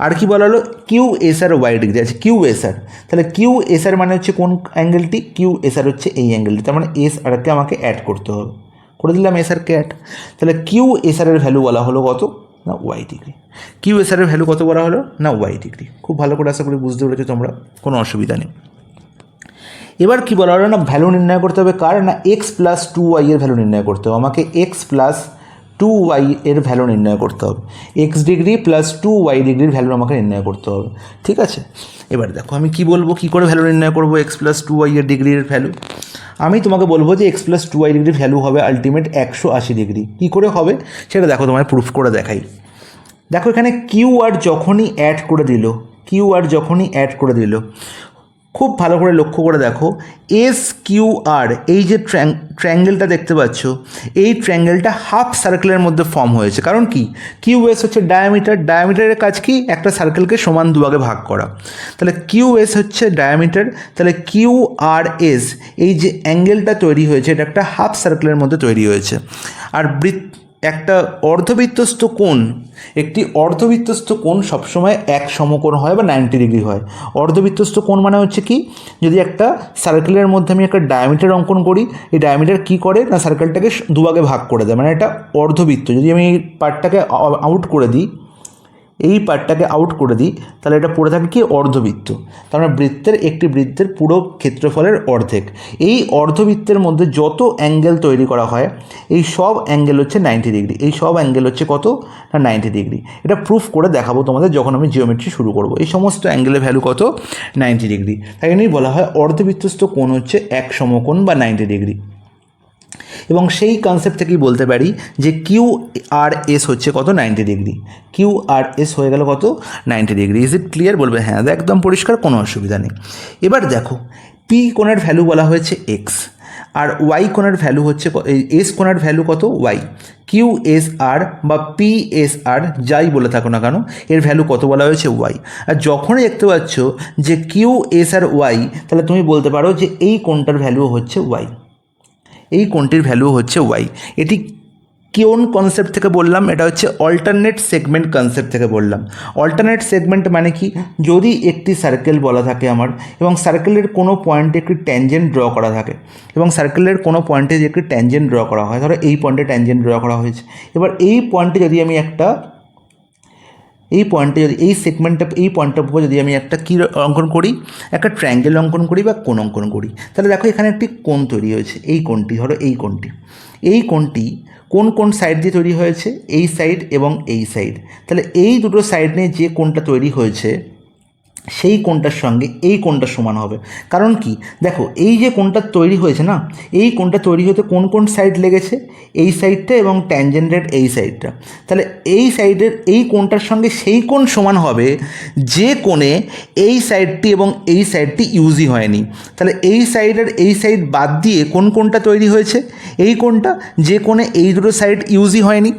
আর কি বলা হলো, QSR y ডিগ্রি, আছে QSR, তাহলে QSR মানে হচ্ছে কোন অ্যাঙ্গেলটি, QSR হচ্ছে এই অ্যাঙ্গেলটি, তার মানে SRকে আমাকে অ্যাড করতে হবে, করে দিলাম SRকে অ্যাড। তাহলে QSR এর ভ্যালু বলা হলো কত না y ডিগ্রি, QSR এর ভ্যালু কত বলা হলো না y ডিগ্রি। খুব ভালো করে আশা করি বুঝতে পেরেছো তোমরা, কোনো অসুবিধা নেই। এবার কি বলা হলো না, ভ্যালু নির্ণয় করতে হবে কার না x+2y এর ভ্যালু নির্ণয় করতে হবে, আমাকে x+2y এর ভ্যালু নির্ণয় করতে হবে, x ডিগ্রি প্লাস 2y ডিগ্রির ভ্যালু আমাকে নির্ণয় করতে হবে। ঠিক আছে, এবার দেখো আমি কি বলবো, কি করে ভ্যালু নির্ণয় করবো x+2y এর ডিগ্রির ভ্যালু। আমি তোমাকে বলবো যে x+2y ডিগ্রির ভ্যালু হবে আলটিমেট 180 ডিগ্রি। কী করে হবে সেটা দেখো, তোমায় প্রুফ করে দেখাই। দেখো এখানে QR যখনই অ্যাড করে দিল, খুব ভালো করে লক্ষ্য করে দেখো, SQR এই যে ট্রায়াঙ্গেলটা দেখতে পাচ্ছ, এই ট্রায়াঙ্গেলটা হাফ সার্কেলের মধ্যে ফর্ম হয়েছে। কারণ কি, QS হচ্ছে ডায়ামিটারের কাজ কি, একটা সার্কেলকে সমান দুভাগে ভাগ করা। তাহলে QS হচ্ছে ডায়ামিটার, তাহলে QRS এই যে অ্যাঙ্গেলটা তৈরি হয়েছে, এটা একটা হাফ সার্কেলের মধ্যে তৈরি হয়েছে। আর একটা অর্ধবৃত্তস্থ কোণ, একটি অর্ধবৃত্তস্থ কোণ সবসময় এক সমকোণ হয় বা 90 ডিগ্রি হয়। অর্ধবৃত্তস্থ কোণ মানে হচ্ছে কি, যদি একটা সার্কেলের মধ্যে আমি একটা ডায়ামিটার অঙ্কন করি, এই ডায়ামিটার কী করে না সার্কেলটাকে দুভাগে ভাগ করে দেয়, মানে এটা অর্ধবৃত্ত। যদি আমি এই পার্টটাকে আউট করে দিই, তাহলে এটা পড়ে থাকে কি, অর্ধবৃত্ত। তার মানে একটি বৃত্তের পুরো ক্ষেত্রফলের অর্ধেক। এই অর্ধবৃত্তের মধ্যে যত অ্যাঙ্গেল তৈরি করা হয়, এই সব অ্যাঙ্গেল হচ্ছে 90 ডিগ্রি, এই সব অ্যাঙ্গেল হচ্ছে কত না 90 ডিগ্রি। এটা প্রুফ করে দেখাবো তোমাদের যখন আমি জিওমেট্রি শুরু করব। এই সমস্ত অ্যাঙ্গেলের ভ্যালু কত, 90 ডিগ্রি। তাই জন্যই বলা হয় অর্ধবৃত্তস্থ কোণ হচ্ছে এক সমকোণ বা 90 ডিগ্রি। এবং সেই কনসেপ্ট থেকেই বলতে পারি যে QRS হচ্ছে কত, 90 ডিগ্রি। QRS হয়ে গেল কত, 90 ডিগ্রি। Is it clear? বলবে হ্যাঁ, একদম পরিষ্কার, কোনো অসুবিধা নেই। এবার দেখো P কোণের ভ্যালু বলা হয়েছে x, আর y কোণের ভ্যালু হচ্ছে, S কোণের ভ্যালু কত, y। QSR বা PSR যাই বলে থাকো না কেন, এর ভ্যালু কত বলা হয়েছে, y। আর যখনই দেখতে পাচ্ছ যে QSR y, তাহলে তুমি বলতে পারো যে এই কোণটার ভ্যালু হচ্ছে y, এই কোণটির ভ্যালু হচ্ছে y। এটি কোন কনসেপ্ট থেকে বললাম, এটা হচ্ছে অল্টারনেট সেগমেন্ট কনসেপ্ট থেকে বললাম। অল্টারনেট সেগমেন্ট মানে কি, যদি একটি সার্কেল বলা থাকে আমার, এবং সার্কেলের কোনো পয়েন্টে একটি ট্যানজেন্ট ড্র করা থাকে, এবং সার্কেলের কোনো পয়েন্টে যে একটি ট্যানজেন্ট ড্র করা হয়, ধরো এই পয়েন্টে ট্যানজেন্ট ড্র করা হয়েছে। এবার এই পয়েন্টে যদি আমি এই পয়েন্টে যদি এই সেগমেন্টটা এই পয়েন্টটার উপর যদি আমি একটা কী অঙ্কন করি, একটা ট্রায়াঙ্গেল অঙ্কন করি বা কোণ অঙ্কন করি, তাহলে দেখো এখানে একটি কোণ তৈরি হয়েছে। এই কোণটি ধরো, এই কোণটি কোন কোন সাইড দিয়ে তৈরি হয়েছে, এই সাইড এবং এই সাইড। তাহলে এই দুটো সাইড নিয়ে যে কোণটা তৈরি হয়েছে সেই কোণটার সঙ্গে এই কোণটা সমান হবে। কারণ কি, দেখো এই যে কোণটা তৈরি হয়েছে না, এই কোণটা তৈরি হতে কোন কোন সাইড লেগেছে, এই সাইডটা এবং ট্যানজেন্টের এই সাইডটা। তাহলে এই সাইডের এই কোণটার সঙ্গে সেই কোণ সমান হবে যে কোণে এই সাইডটি এবং এই সাইডটি ইউজই হয়নি। তাহলে এই সাইডের এই সাইড বাদ দিয়ে কোন কোণটা তৈরি হয়েছে, এই কোণটা যে কোণে এই দুটো সাইড ইউজই হয়নি।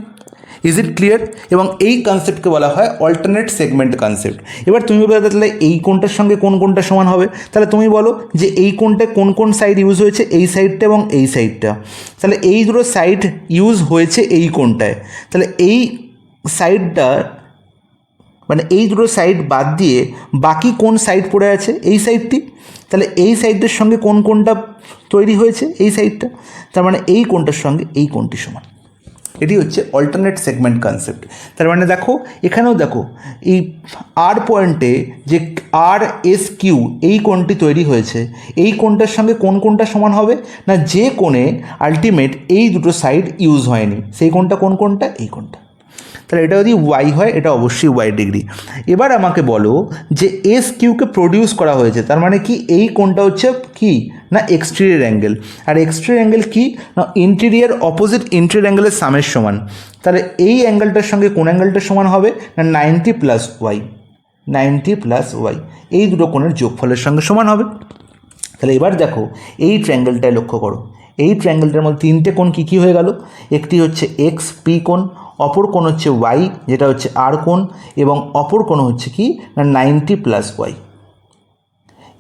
Is it clear? এবং এই কনসেপ্টকে বলা হয় অল্টারনেট সেগমেন্ট কনসেপ্ট। এবার তুমি বলো তাহলে এই কোণটার সঙ্গে কোন কোণটা সমান হবে, তাহলে তুমি বলো যে এই কোণটা কোন কোন সাইড ইউজ হয়েছে, এই সাইডটা এবং এই সাইডটা। তাহলে এই দুটো সাইড ইউজ হয়েছে এই কোণটায়, তাহলে এই সাইডটা মানে এই দুটো সাইড বাদ দিয়ে বাকি কোন সাইড পড়ে আছে, এই সাইডটি। তাহলে এই সাইডের সঙ্গে কোন কোণটা তৈরি হয়েছে, এই সাইডটা। তার মানে এই কোণটার সঙ্গে এই কোণটি সমান। এটি হচ্ছে অল্টারনেট সেগমেন্ট কনসেপ্ট। তার মানে দেখো এখানেও দেখো এই আর পয়েন্টে যে আর এস কিউ এই কোণটি তৈরি হয়েছে, এই কোণটার সঙ্গে কোন কোণটা সমান হবে না, যে কোণে আলটিমেট এই দুটো সাইড ইউজ হয়নি, সেই কোণটা কোন কোণটা, এই কোণটা। তাহলে এটা যদি ওয়াই হয়, এটা অবশ্যই ওয়াই ডিগ্রি। এবার আমাকে বলো যে এস কিউকে প্রডিউস করা হয়েছে, তার মানে কি এই কোণটা হচ্ছে কি না এক্সটেরিয়র অ্যাঙ্গেল, আর এক্সটেরিয়র অ্যাঙ্গেল কি না ইন্টেরিয়র অপোজিট ইন্টেরিয়র অ্যাঙ্গেলের সামের সমান। তাহলে এই অ্যাঙ্গেলটার সঙ্গে কোন অ্যাঙ্গেলটা সমান হবে না 90 প্লাস ওয়াই, 90 প্লাস ওয়াই, এই দুটো কোণের যোগফলের সঙ্গে সমান হবে। তাহলে এবার দেখো এই ট্রায়াঙ্গেলটায় লক্ষ্য করো, এই ট্রায়াঙ্গেলটার মধ্যে তিনটে কোণ কী কী হয়ে গেল, একটি হচ্ছে এক্স পি কোণ, অপর কোণ হচ্ছে ওয়াই যেটা হচ্ছে আর কোণ, এবং অপর কোণ হচ্ছে কি না 90 প্লাস ওয়াই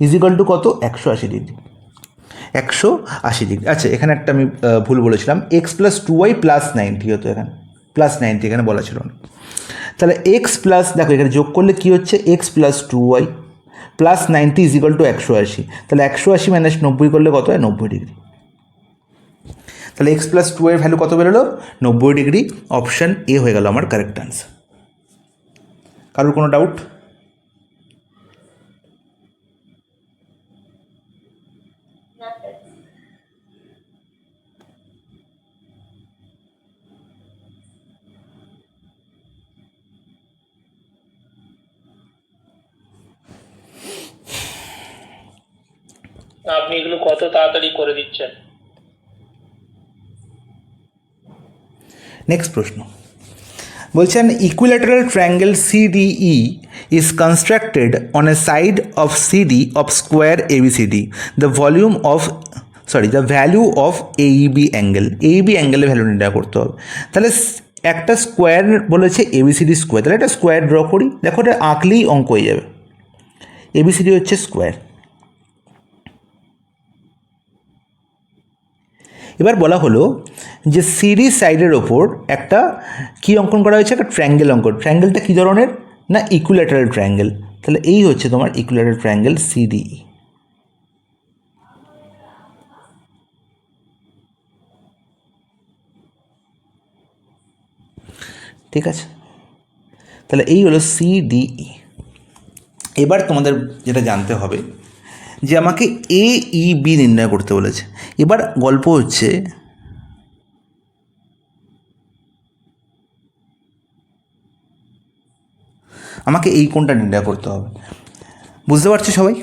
ইজিক্যাল টু কত, 180 ডিগ্রি, 180 ডিগ্রি। আচ্ছা এখানে একটা আমি ভুল বলেছিলাম, এক্স প্লাস 2y প্লাস 90 হতো, এখানে প্লাস 90 এখানে বলা ছিল না। তাহলে এক্স প্লাস, দেখো এখানে যোগ করলে কী হচ্ছে, x plus 2y plus 90 is equal to 180। তাহলে 180 মাইনাস 90 করলে কত হয়, 90 ডিগ্রি। তাহলে এক্স প্লাস 2 এর ভ্যালু কত বেরোলো, 90 ডিগ্রি। অপশান এ হয়ে গেল আমার কারেক্ট আনসার। কারোর কোনো ডাউট? আপনি এগুলো কত তাড়াতাড়ি করে দিচ্ছেন। নেক্সট প্রশ্ন বলছেন equilateral triangle CDE is constructed on a side of CD of square ABCD. The value of AEB angle. AEB অ্যাঙ্গেলের ভ্যালু নির্ণয় করতে হবে। তাহলে একটা স্কোয়ার বলেছে ABCD স্কোয়ার, তাহলে একটা স্কোয়ার ড্র করি। দেখো এটা আঁকলেই অঙ্ক হয়ে যাবে। ABCD হচ্ছে স্কোয়ার। এবার বলা হলো যে সিডি সাইডের ওপর একটা কী অঙ্কন করা হয়েছে, একটা ট্রায়াঙ্গেল অঙ্কন। ট্রায়াঙ্গেলটা কী ধরনের না ইকুইল্যাটারাল ট্রায়াঙ্গেল। তাহলে এই হচ্ছে তোমার ইকুইল্যাটারাল ট্রায়াঙ্গেল সিডিই। ঠিক আছে, তাহলে এই হলো সিডিই। এবার তোমাদের যেটা জানতে হবে যে আমাকে AEB নির্ণয় করতে বলেছে। এবার গল্প হচ্ছে আমাকে এই কোণটা নির্ণয় করতে হবে, বুঝতে পারছো সবাই?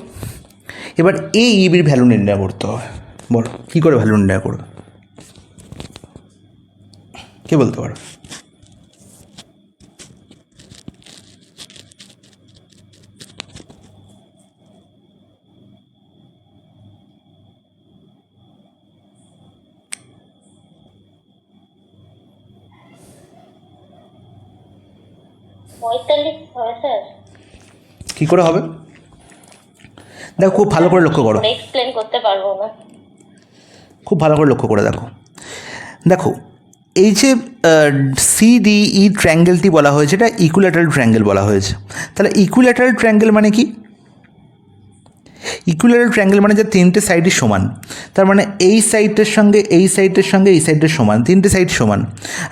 এবার AEBর ভ্যালু নির্ণয় করতে হবে। বলো কী করে ভ্যালু নির্ণয় করবে, কে বলতে পারো? কী করে হবে দেখো, খুব ভালো করে লক্ষ্য করো, এক্সপ্লেন করতে পারবো না, খুব ভালো করে লক্ষ্য করে দেখো। দেখো এই যে সিডিই ট্রায়াঙ্গেলটি বলা হয়েছে, এটা ইকুইল্যাটারাল ট্রায়াঙ্গেল বলা হয়েছে। তাহলে ইকুইল্যাটারাল ট্রায়াঙ্গেল মানে কি, ইকুইল্যাটারাল ট্রায়াঙ্গেল মানে যে তিনটে সাইডই সমান, তার মানে এই সাইডের সঙ্গে এই সাইডের সঙ্গে এই সাইডের সমান, তিনটে সাইড সমান।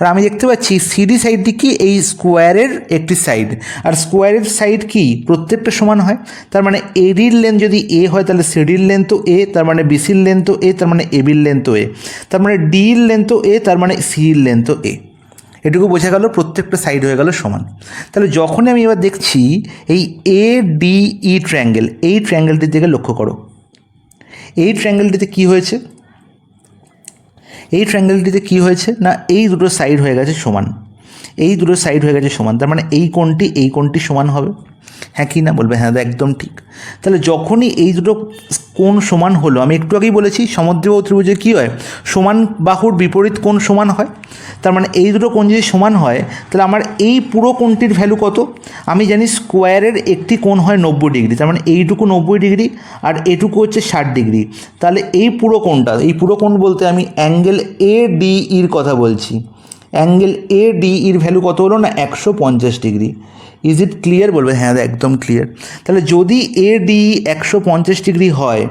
আর আমি দেখতে পাচ্ছি সিডি সাইডটি কি এই স্কোয়ারের একটি সাইড, আর স্কোয়ারের সাইড কি প্রত্যেকটা সমান হয়। তার মানে এডির লেন্থ যদি এ হয় তাহলে সিডির লেন্থও এ, তার মানে বিসির লেন্থও এ, তার মানে এবির লেন্থও এ, তার মানে ডির লেন্থও এ, তার মানে সির লেন্থও এ। এটুকু বোঝা গেল, প্রত্যেকটা সাইড হয়ে গেল সমান। তাহলে যখনই আমি এবার দেখছি এই এ ডি ই ট্রায়াঙ্গেল, এই ট্রায়াঙ্গেলটির দিকে লক্ষ্য করো। এই ট্রায়াঙ্গেলটিতে কি হয়েছে, এই ট্রায়াঙ্গেলটিতে কি হয়েছে না এই দুটো সাইড হয়ে গেছে সমান, এই দুটো সাইড হয়ে গেছে সমান, তার মানে এই কোণটি সমান হবে। হ্যাঁ কি না বলবে? হ্যাঁ একদম ঠিক। তাহলে যখনই এই দুটো কোণ সমান হলো, আমি একটু আগেই বলেছি সমদ্বিবাহু ত্রিভুজে কী হয়, সমান বাহুর বিপরীত কোণ সমান হয়। তার মানে এই দুটো কোণ যদি সমান হয় তাহলে আমার এই পুরো কোণটির ভ্যালু কত? আমি জানি স্কোয়ারের একটি কোণ হয় 90 ডিগ্রি, তার মানে এইটুকু 90 ডিগ্রি আর এটুকু হচ্ছে 60 ডিগ্রি। তাহলে এই পুরো কোণটা, এই পুরো কোণ বলতে আমি অ্যাঙ্গেল এ ডি ইর কথা বলছি। অ্যাঙ্গেল এ ডি ইর ভ্যালু কত হলো না 150 ডিগ্রি। ইজ ইট ক্লিয়ার বলবে? হ্যাঁ একদম ক্লিয়ার। তাহলে যদি এ ডি 150 ডিগ্রি হয়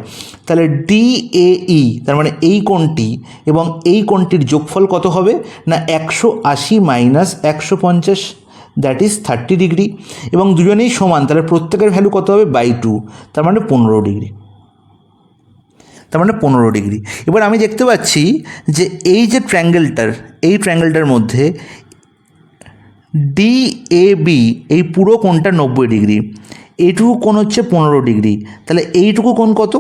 তাহলে ডি এ ই তার মানে এই কোণটি এবং এই কোণটির যোগফল কত হবে না 180 মাইনাস 150, দ্যাট ইজ 30 ডিগ্রি, এবং দুজনেই সমান, তাহলে প্রত্যেকের ভ্যালু কত হবে 2, তার মানে 15 ডিগ্রি, তার মানে 15 ডিগ্রি। এবার আমি দেখতে পাচ্ছি যে এই যে ট্রায়াঙ্গেলটার, এই ট্রায়াঙ্গেলটার মধ্যে ডি এ বি এই পুরো কোণটা 90 ডিগ্রি, এইটুকু কোণ হচ্ছে 15 ডিগ্রি, তাহলে এইটুকু কোণ কত?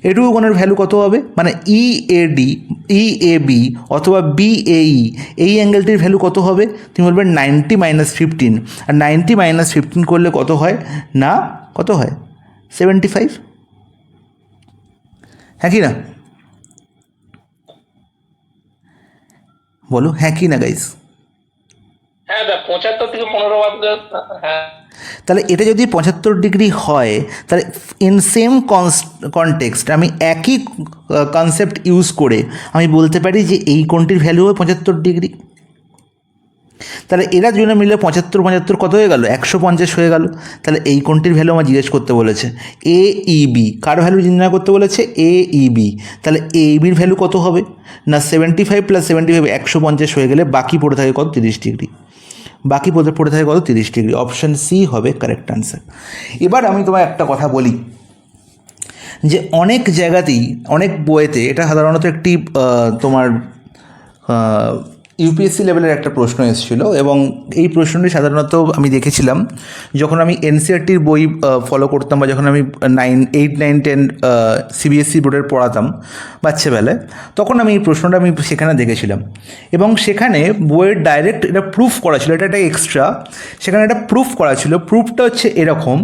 এটুকু কোণের ভ্যালু কত হবে মানে E A D, E A B অথবা বি এ ই, এই অ্যাঙ্গেলটির ভ্যালু কত হবে? তুমি বলবে 90 মাইনাস 15, আর 90 মাইনাস 15 করলে কত হয় না, কত হয় 75। হ্যাঁ কি না বলো? হ্যাঁ কি না গাইস? হ্যাঁ 75 থেকে 15 বাদ দাও। হ্যাঁ তাহলে এটা যদি 75 ডিগ্রি হয় তাহলে ইন সেম কনটেক্সট আমি একই কনসেপ্ট ইউজ করে আমি বলতে পারি যে এই কোণটির ভ্যালু হবে 75 ডিগ্রি। তাহলে এরা দুজনে মিলে 75 কত হয়ে গেল 150 হয়ে গেল। তাহলে এই কোণটির ভ্যালু আমার জিজ্ঞেস করতে বলেছে এ ই বি, কার ভ্যালু নির্ণয় করতে বলেছে এ ই বি। তাহলে এ বির ভ্যালু কত হবে না 75 প্লাস 75 150 হয়ে গেলে বাকি পড়ে থাকে কত 30 ডিগ্রি, বাকি পড়ে থাকে কত 30 ডিগ্রি। অপশান সি হবে কারেক্ট আনসার। এবার আমি তোমায় একটা কথা বলি যে অনেক জায়গাতেই অনেক বইয়েতে এটা সাধারণত একটি তোমার ইউপিএসসি লেভেলের একটা প্রশ্ন এসেছিল, এবং এই প্রশ্নটি সাধারণত আমি দেখেছিলাম যখন আমি এনসিআরটির বই ফলো করতাম বা যখন আমি 8, 9, 10 সিবিএসসি বোর্ডের পড়াতাম বাচ্চাবেলায়, তখন আমি এই প্রশ্নটা আমি সেখানে দেখেছিলাম, এবং সেখানে বইয়ের ডাইরেক্ট এটা প্রুফ করা ছিল, এটা একটা এক্সট্রা, সেখানে এটা প্রুফ করা ছিল। প্রুফটা হচ্ছে এরকম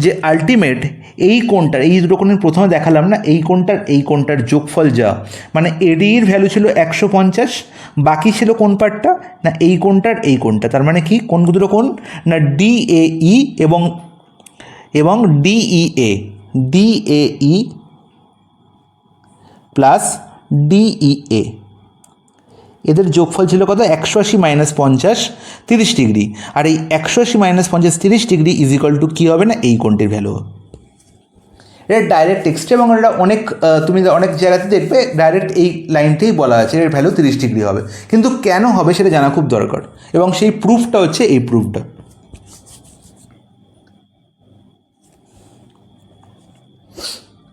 যে আলটিমেট এই কোণটার, এই দুটো কোণের প্রথমে দেখালাম না, এই কোণটার যোগফল যা মানে এডির ভ্যালু ছিল 150, বাকি ছিল কোন পার্টটা না এই কোণটা, তার মানে কি কোন দুটো কোণ না ডি এ ই এবং ডিইএ, ডিএই প্লাস ডিইএ, এদের যোগফল ছিল কত 180 মাইনাস 50 30 ডিগ্রি, আর এই 180 minus 50 30 degree is equal to কী হবে না এই কোণটির ভ্যালু হবে। এটা ডাইরেক্ট টেক্সট, এবং এটা অনেক তুমি অনেক জায়গাতে দেখবে ডাইরেক্ট এই লাইনতেই বলা আছে এর ভ্যালু 30 ডিগ্রি হবে, কিন্তু কেন হবে সেটা জানা খুব দরকার, এবং সেই প্রুফটা হচ্ছে এই প্রুফটা।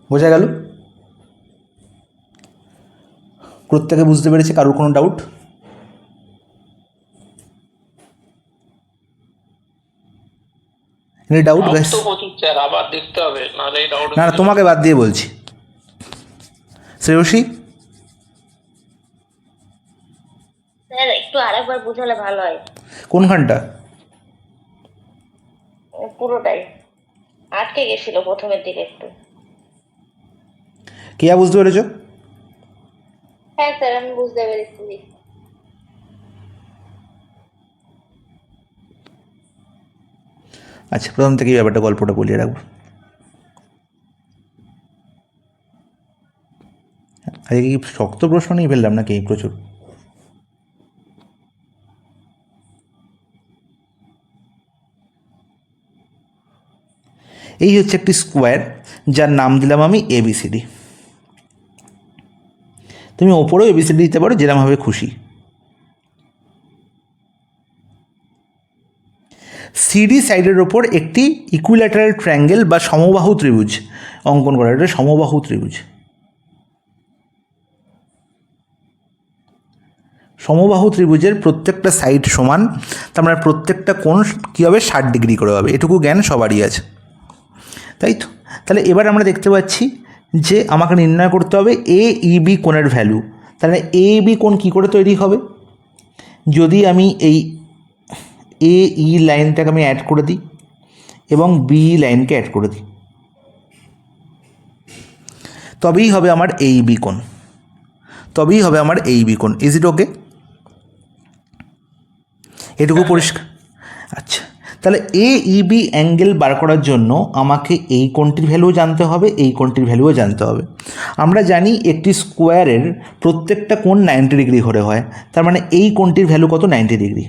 বোঝা গেল? প্রত্যেকে বুঝতে পেরেছে? কারোর কোনো ডাউট? Doubt guys? তো প্রচুর স্যার, আবার দেখতে হবে নাহলে এই ডাউট। না তোমাকে বাদ দিয়ে বলছি। শ্রেয়সী স্যার একটু আরেকবার বুঝালে ভালো হয়। কোনখানটা? পুরোটাই আটকে গেছিল প্রথমের দিকে একটু। কে বুঝতে পেরেছো? হ্যাঁ স্যার আমি বুঝতে পেরেছি। আচ্ছা প্রথম থেকে এই ব্যাপারটা গল্পটা বলিয়ে রাখবো। আজকে কি শক্ত প্রশ্ন নিয়ে ফেললাম নাকি প্রচুর? এই হচ্ছে একটি স্কোয়ার যার নাম দিলাম আমি ABCD। তুমি ওপরেও ABCD দিতে পারো, যেরকমভাবে খুশি। সিডি সাইডের ওপর একটি ইকুইল্যাটারাল ট্রায়াঙ্গেল বা সমবাহু ত্রিভুজ অঙ্কন করা। এটা সমবাহু ত্রিভুজ। সমবাহু ত্রিভুজের প্রত্যেকটা সাইড সমান, তার মানে প্রত্যেকটা কোণ কী হবে, 60 ডিগ্রি করে হবে। এটুকু জ্ঞান সবারই আছে, তাই তো? তাহলে এবার আমরা দেখতে পাচ্ছি যে আমাকে নির্ণয় করতে হবে AEB কোণের ভ্যালু। তাহলে AEB কোণ কী করে তৈরি হবে? যদি আমি এই AE লাইনটাকে আমি অ্যাড করে দিই এবং BE লাইনকে অ্যাড করে দিই, তবেই হবে আমার AEB কোণ। তবেই হবে আমার AEB কোণ। ইজ ইট ওকে? এটুকু পরিষ্কার? আচ্ছা, তাহলে AEB অ্যাঙ্গেল বার করার জন্য আমাকে এই কোণটির ভ্যালুও জানতে হবে, এই কোণটির ভ্যালুও জানতে হবে। আমরা জানি একটি স্কোয়ারের প্রত্যেকটা কোণ 90 ডিগ্রি করে হয়, তার মানে এই কোণটির ভ্যালু কত? 90 ডিগ্রি।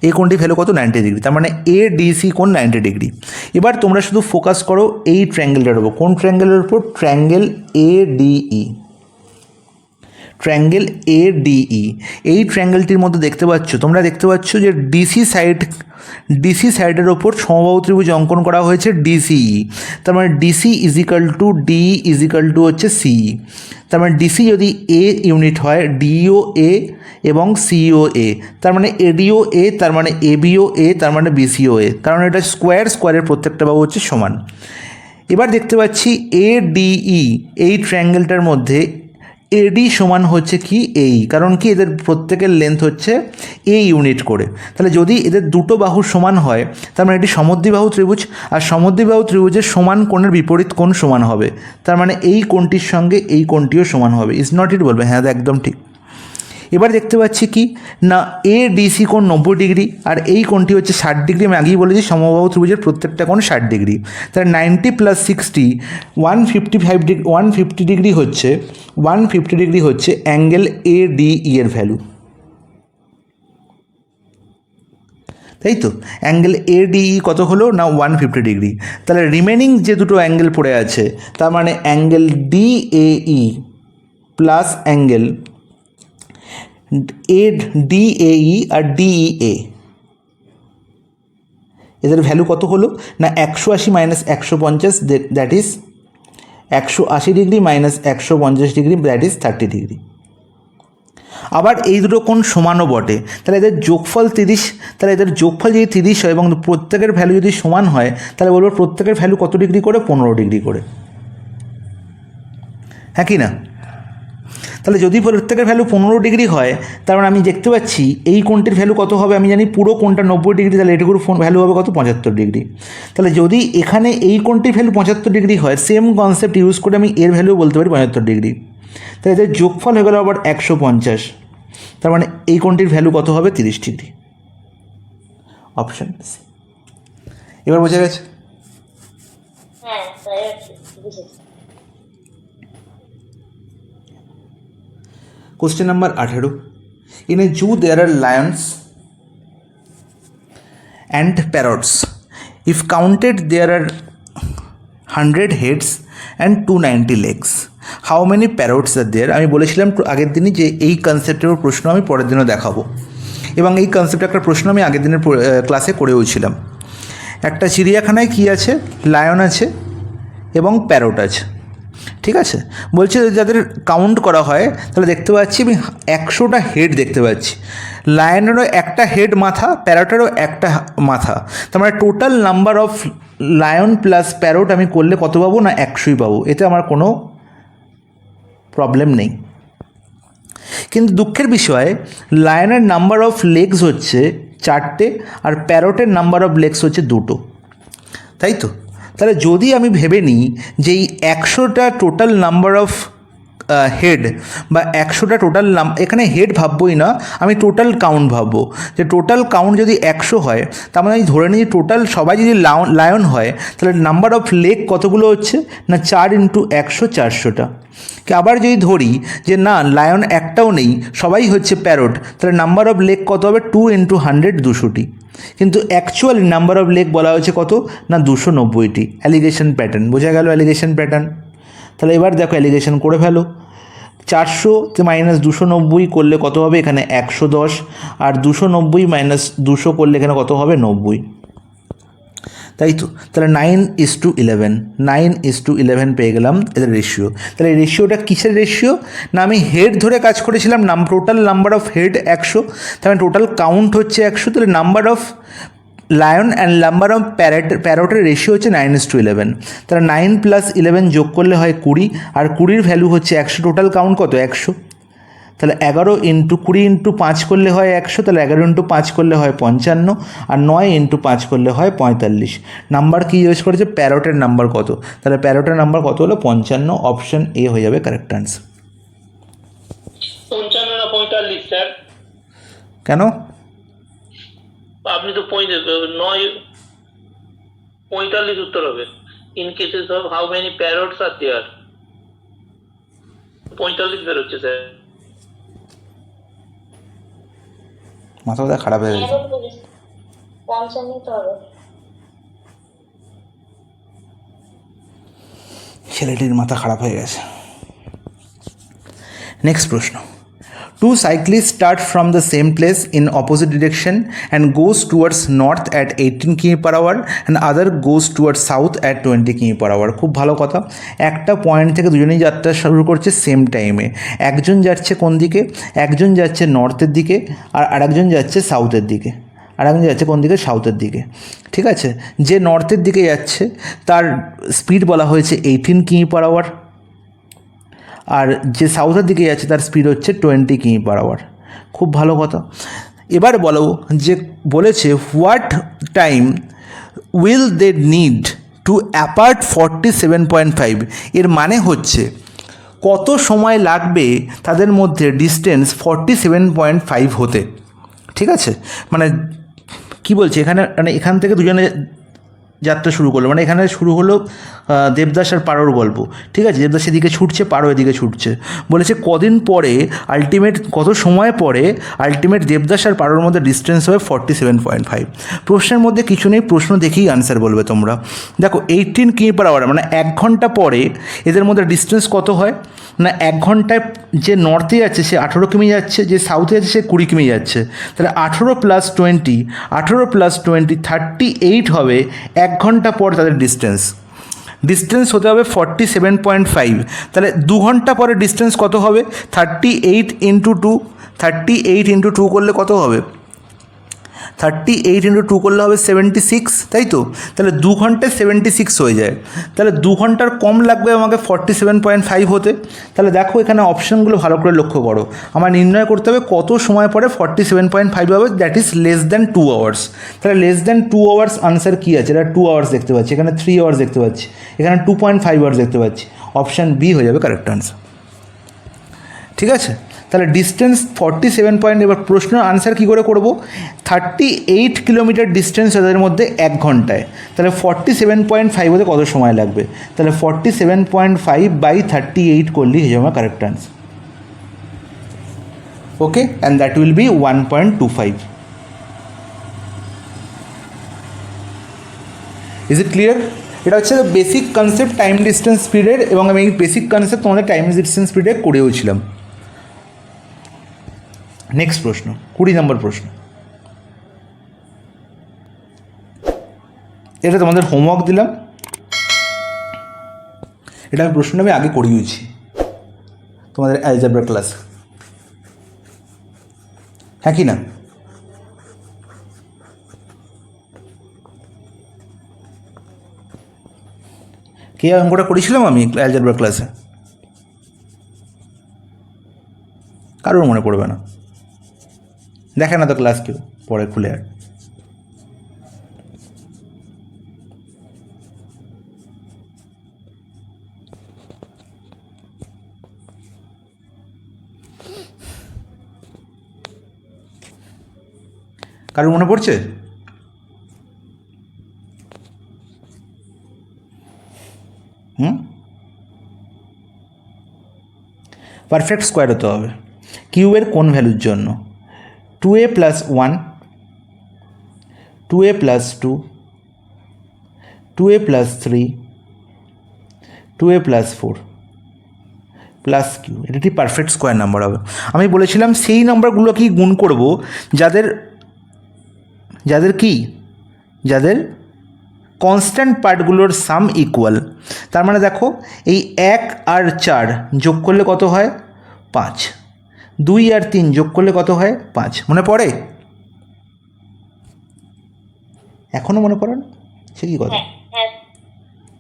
এই কোণটির ভ্যালু কত? 90 ডিগ্রি। তার মানে ADC কোণ 90 ডিগ্রি। এবার তোমরা শুধু ফোকাস করো এই ট্রায়াঙ্গেলটার উপর। কোন ট্রায়াঙ্গেলের উপর? Triangle ADE। ট্রায়াঙ্গেল ADE, এই ট্রায়াঙ্গেলটির মধ্যে দেখতে পাচ্ছ, তোমরা দেখতে পাচ্ছ যে ডিসি সাইডের ওপর সমবাহু ত্রিভুজ অঙ্কন করা হয়েছে DCE। তার মানে DC is equal two DE is equal two হচ্ছে CE। তার মানে DC যদি A ইউনিট হয়, DEও A এবং CEও A, তার মানে ADও A, তার মানে ABও A, তার মানে BCও A, কারণ এটা স্কোয়ারের প্রত্যেকটা বাহু হচ্ছে সমান। এবার দেখতে পাচ্ছি ADE, এই ট্রায়াঙ্গেলটার মধ্যে AD সমান হচ্ছে কি এই, কারণ কি এদের প্রত্যেকের লেন্থ হচ্ছে A ইউনিট করে। তাহলে যদি এদের দুটো বাহু সমান হয়, তার মানে এটি সমদ্বিবাহু ত্রিভুজ, আর সমদ্বিবাহু ত্রিভুজের সমান কোণের বিপরীত কোণ সমান হবে। তার মানে এই কোণটির সঙ্গে এই কোণটিও সমান হবে। ইজ নট ইট? বলবে হ্যাঁ, একদম ঠিক। এবার দেখতে পাচ্ছি কি না, ADC কোণ 90 ডিগ্রি আর এই কোণটি হচ্ছে 60 ডিগ্রি। আমি আগেই বলেছি সমবাহু ত্রিভুজের প্রত্যেকটা কোণ 60 ডিগ্রি। তাহলে 90 + 60 150 ডিগ্রি হচ্ছে 150 ডিগ্রি হচ্ছে অ্যাঙ্গেল ADE এর ভ্যালু, তাই তো? অ্যাঙ্গেল ADE কত হলো না? 150 ডিগ্রি। তাহলে রিমেনিং যে দুটো অ্যাঙ্গেল পড়ে আছে, তার মানে angle DAE plus angle DAE আর DEA, এদের ভ্যালু কত হলো না? 180 - 150, that is 180 degree minus 150 degree, that is 30 degree. আবার এই দুটো কোণ সমানও বটে, তাহলে এদের যোগফল 30। তাহলে এদের যোগফল যদি 30 হয় এবং প্রত্যেকের ভ্যালু যদি সমান হয়, তাহলে বলবো প্রত্যেকের ভ্যালু কত ডিগ্রি করে? 15 ডিগ্রি করে, হ্যাঁ কি না? তাহলে যদি প্রত্যেকের ভ্যালু 15 ডিগ্রি হয়, তার মানে আমি দেখতে পাচ্ছি এই কোণটির ভ্যালু কত হবে? আমি জানি পুরো কোণটা 90 ডিগ্রি, তাহলে এটুকুর ভ্যালু হবে কত? 75 ডিগ্রি। তাহলে যদি এখানে এই কোণটির ভ্যালু 75 ডিগ্রি হয়, সেম কনসেপ্ট ইউজ করে আমি এর ভ্যালু বলতে পারি 75 ডিগ্রি। তাহলে এদের যোগফল হয়ে গেল আবার 150, তার মানে এই কোণটির ভ্যালু কত হবে? 30 ডিগ্রি। Option C. এবার বোঝা গেছে? হ্যাঁ, তাই আছে, বুঝেছি। Question number 18. In a zoo there are lions and parrots. If counted there are 100 heads and 290 legs. How many parrots are there? আমি বলেছিলাম আগের দিনই যে এই কনসেপ্টের প্রশ্ন আমি পরের দিনও দেখাবো, এবং এই কনসেপ্টের একটা প্রশ্ন আমি আগের দিনের ক্লাসে করেওছিলাম। একটা চিড়িয়াখানায় কি আছে? লায়ন আছে এবং প্যারট আছে, ঠিক আছে? বলছে যাদের কাউন্ট করা হয়, তাহলে দেখতে পাচ্ছি আমি 100টা হেড দেখতে পাচ্ছি। লায়নেরও একটা হেড মাথা, প্যারটেরও একটা মাথা, তার মানে total number of lion plus parrot আমি করলে কত পাবো না? 100ই পাবো। এতে আমার কোনো প্রবলেম নেই। কিন্তু দুঃখের বিষয়, লায়নের নাম্বার অফ লেগস হচ্ছে 4টে আর প্যারটের নাম্বার অফ লেগস হচ্ছে 2টো, তাই তো? তাহলে যদি আমি ভেবে নিই যে এই 100টা টোটাল নাম্বার অফ হেড বা 100টা টোটাল এখানে হেড ভাববই না, আমি টোটাল কাউন্ট ভাববো। যে টোটাল কাউন্ট যদি 100 হয়, তার মানে আমি ধরে নিই টোটাল সবাই যদি লায়ন হয়, তাহলে নাম্বার অফ লেগ কতগুলো হচ্ছে না? 4 × 100, 400টা। আবার যদি ধরি যে না, লায়ন একটাও নেই, সবাই হচ্ছে প্যারট, তাহলে নাম্বার অফ লেগ কত হবে? 2 × 100, 200টি। কিন্তু অ্যাকচুয়াল নাম্বার অফ লেগ বলা হয়েছে কত না 290টি। অ্যালিগেশন প্যাটার্ন বোঝা গেল, অ্যালিগেশন প্যাটার্ন। তাহলে এবার দেখো অ্যালিগেশন করে ফেলো। 400 মাইনাস 290 করলে কত হবে, এখানে 110, আর 290 মাইনাস 200 করলে এখানে কত হবে 90, তাই তো। তাহলে 9:11, 9:11 পেয়ে গেলাম এদের রেশিও। তাহলে এই রেশিওটা কিসের রেশিও না, আমি হেড ধরে কাজ করেছিলাম, টোটাল নাম্বার অফ হেড 100, তাহলে টোটাল কাউন্ট হচ্ছে 100, তাহলে number of lion and number of প্যারটের রেশিও হচ্ছে 9:11। তাহলে 9 + 11 যোগ করলে হয় 20, আর 20-র ভ্যালু হচ্ছে 100, টোটাল কাউন্ট কত 100। তাহলে 11 × 20 × 5 করলে হয় 100, তাহলে 11 × 5 করলে হয় 55, আর 9 × 5 করলে হয় 45। নাম্বার কি ইউজ করেছে, প্যারটের নাম্বার কত, তাহলে প্যারটের নাম্বার কত হলো 55, অপশন এ হয়ে যাবে কারেক্ট আনসার। 55 না 45 স্যার? কেন? আপনি তো 45 উত্তর হবে। In cases of how many parrots are there, 45 বেরোচ্ছে স্যার। মাথাটা খারাপ হয়ে গেছে। 55 তো হবে। ছেলেটির মাথা খারাপ হয়ে গেছে। নেক্সট প্রশ্ন, two cyclists start from the same place in opposite direction and goes towards north at 18 km/h and other goes towards south at 20 km/h। খুব ভালো কথা, একটা পয়েন্ট থেকে দুজনেই যাত্রা শুরু করছে সেম টাইমে। একজন যাচ্ছে কোন দিকে, একজন যাচ্ছে নর্থের দিকে আর আরেকজন যাচ্ছে সাউথের দিকে, আরেকজন যাচ্ছে কোন দিকে, সাউথের দিকে। ঠিক আছে, যে নর্থের দিকে যাচ্ছে তার স্পিড বলা হয়েছে 18 km/h, আর যে সাউথের দিকে যাচ্ছে তার স্পিড হচ্ছে 20 km/h। খুব ভালো কথা। এবার বলো যে বলেছে what time will they need to apart 47.5, এর মানে হচ্ছে কত সময় লাগবে তাদের মধ্যে ডিস্টেন্স 47.5 হতে। ঠিক আছে, মানে কি বলছে এখানে, মানে এখান থেকে দুজনে যাত্রা শুরু করলো, মানে এখানে শুরু হলো দেবদাস আর পারোর গল্প। ঠিক আছে, দেবদাস এদিকে ছুটছে, পারো এদিকে ছুটছে। বলেছে কদিন পরে কত সময় পরে আলটিমেট দেবদাস আর পারোর মধ্যে ডিস্টেন্স হবে 47.5। প্রশ্নের মধ্যে কিছু নেই, প্রশ্ন দেখেই আনসার বলবে তোমরা। দেখো 18 km/h মানে 1 ঘন্টা পরে এদের মধ্যে ডিস্টেন্স কত হয় না, 1 ঘন্টায় যে নর্থে যাচ্ছে সে 18 কিমি যাচ্ছে, যে সাউথে যাচ্ছে সে 20 কিমি যাচ্ছে। তাহলে 18 + 20, 18 + 20 38 হবে 1 ঘন্টা পর তাদের ডিস্টেন্স হতে হবে 47.5। তাহলে 2 ঘন্টা পরে ডিস্টেন্স কত হবে, 38 × 2, 38 × 2 করলে কত হবে, 38 × 2 করলে হবে 76, তাই তো। তাহলে 2 ঘন্টায় 76 হয়ে যায়, তাহলে 2 ঘন্টার কম লাগবে আমাকে 47.5 হতে। তাহলে দেখো এখানে অপশানগুলো ভালো করে লক্ষ্য করো, আমার নির্ণয় করতে হবে কত সময় পরে 47.5 হবে, that is less than 2 hours. তাহলে লেস দ্যান 2 আওয়ার্স আনসার কী আছে, এটা 2 আওয়ার্স দেখতে পাচ্ছি, এখানে 3 আওয়ার্স দেখতে পাচ্ছি, এখানে 2.5 আওয়ার্স দেখতে পাচ্ছি, অপশান বি হয়ে যাবে কারেক্ট আনসার। ঠিক আছে, তাহলে ডিস্টেন্স 47. এবার প্রশ্নের আনসার কী করে করব, 38 কিলোমিটার ডিস্টেন্স এদের মধ্যে 1 ঘন্টায়, তাহলে 47.5 হতে কত সময় লাগবে, তাহলে 47.5/38 করলেই হয়ে যাবে আমার correct answer. Okay, and that will be 1.25। Is it clear? এটা হচ্ছে বেসিক কনসেপ্ট টাইম ডিস্টেন্স স্পিডের, এবং আমি এই বেসিক কনসেপ্ট তোমাদের টাইম ডিস্টেন্স স্পিডে করেওছিলাম। নেক্সট প্রশ্ন, 20 নম্বর প্রশ্ন। এটা তোমাদের হোমওয়ার্ক দিলাম, এটা আমি প্রশ্নটা আমি আগে করিয়েছি তোমাদের অ্যালজেব্রা ক্লাস, হ্যাঁ কি না? কে অঙ্কটা করেছিলাম আমি অ্যালজেব্রা ক্লাসে? কারোর মনে পড়বে না, দেখে না তো ক্লাস কেউ, পরে খুলে আর। কারোর মনে পড়ছে? পারফেক্ট স্কোয়ার হতে হবে কিউবের কোন ভ্যালুর জন্য, 2a + 1 2a plus 2, 2a plus 3, 2a plus 4 plus q. এটা একটি পারফেক্ট স্কোয়ার নাম্বার হবে। আমি বলেছিলাম সেই নাম্বারগুলোকেই গুণ করব যাদের যাদের কি যাদের কনস্ট্যান্ট পার্টগুলোর সাম ইকুয়াল। তার মানে দেখো এই 1 আর 4 যোগ করলে কত হয় 5, 2 আর 3 যোগ করলে কত হয় 5। মনে পড়ে? এখনও মনে পড়ে না? সে কি কথা, হ্যাঁ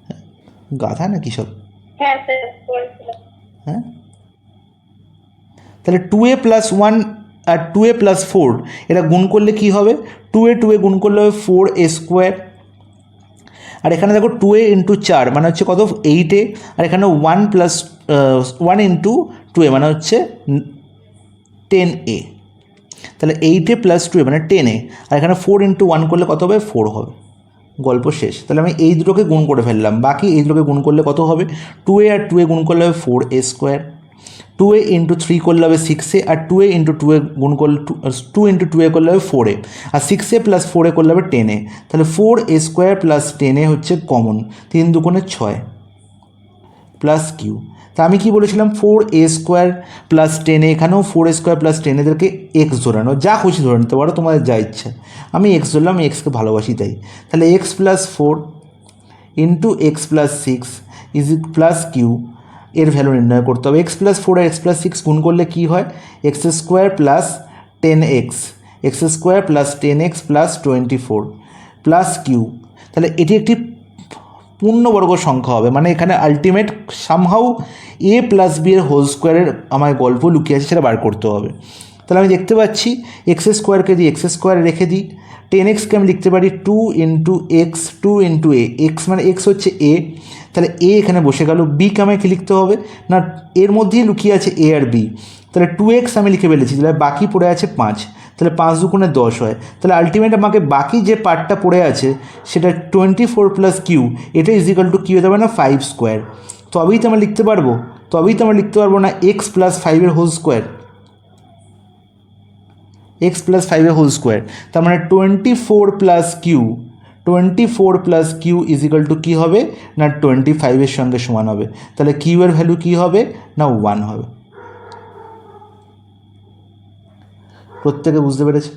হ্যাঁ গাধা না কি সব? হ্যাঁ স্যার করেছিলাম। হ্যাঁ, তাহলে 2a প্লাস 1 আর 2a প্লাস 4 এটা গুণ করলে কি হবে? 2a গুণ করলে হবে 4a স্কোয়ার। আর এখানে দেখো 2a ইন্টু 4 মানে হচ্ছে কত 8a, আর এখানে 1 প্লাস 1 ইন্টু 2a মানে হচ্ছে 10a। তাহলে 8a প্লাস 2a মানে 10a, আর এখানে 4 ইন্টু 1 করলে কত হবে 4 হবে। গল্প শেষ। তাহলে আমি এই দুটোকে গুণ করে ফেললাম, বাকি এই দুটোকে গুণ করলে কত হবে? 2a আর 2a গুণ করলে হবে 4a স্কোয়ার, 2a ইন্টু 3 করলে হবে 6a, আর 2a ইন্টু 2a গুণ করলে 2 ইন্টু 2a করলে হবে 4a, আর 6a প্লাস 4a করলে হবে 10a। তাহলে 4a স্কোয়ার প্লাস 10a হচ্ছে কমন, 3 দুগুণে 6 প্লাস কিউ। তা আমি কি বলেছিলাম 4a স্কোয়ার প্লাস 10a, এখানেও 4a স্কোয়ার প্লাস 10 এদেরকে এক্স ধরানো, যা খুশি ধরে নিতে পারো তোমাদের যা ইচ্ছা। আমি এক্স ধরলাম, আমি এক্সকে ভালোবাসি তাই। তাহলে x plus 4 into x plus 6 is plus q, এর ভ্যালু নির্ণয় করতে হবে। এক্স প্লাস 4 আর এক্স প্লাস 6 গুণ করলে কী হয়? X square plus 10x, x square plus 10x plus 24 plus q. তাহলে এটি একটি পূর্ণবর্গ সংখ্যা হবে, মানে এখানে ultimate somehow a plus b এর হোল স্কোয়ারের আমার গল্প লুকিয়ে আছে, সেটা বার করতে হবে। তাহলে আমি দেখতে পাচ্ছি এক্স স্কোয়ারকে দিই এক্স স্কোয়ার রেখে দিই, 10xকে আমি লিখতে পারি 2 ইন্টু এক্স, 2 ইন্টু এ, এক্স মানে এক্স হচ্ছে এ, তাহলে এ এখানে বসে গেল। বিকে আমায় কি লিখতে হবে না, এর মধ্যেই লুকিয়ে আছে এ আর বি, তাহলে 2x আমি লিখে ফেলেছি, তাহলে বাকি পড়ে আছে 5, তাহলে 5 দুগুণে 10 হয়। তাহলে আলটিমেট আমাকে বাকি যে পার্টটা পড়ে আছে সেটা 24 প্লাস কিউ, এটা ইজিক্যাল টু কী হতে হবে না 5 স্কোয়ার। তবেই তো আমরা লিখতে পারবো, তবেই তো আমরা লিখতে পারবো না x plus 5 whole square, x plus 5 whole square. তার মানে 24 plus q, 24 plus q is equal to কী হবে না 25 সঙ্গে সমান হবে। তাহলে কিউ এর ভ্যালু কী হবে না 1 হবে। প্রত্যেকে বুঝতে পেরেছে?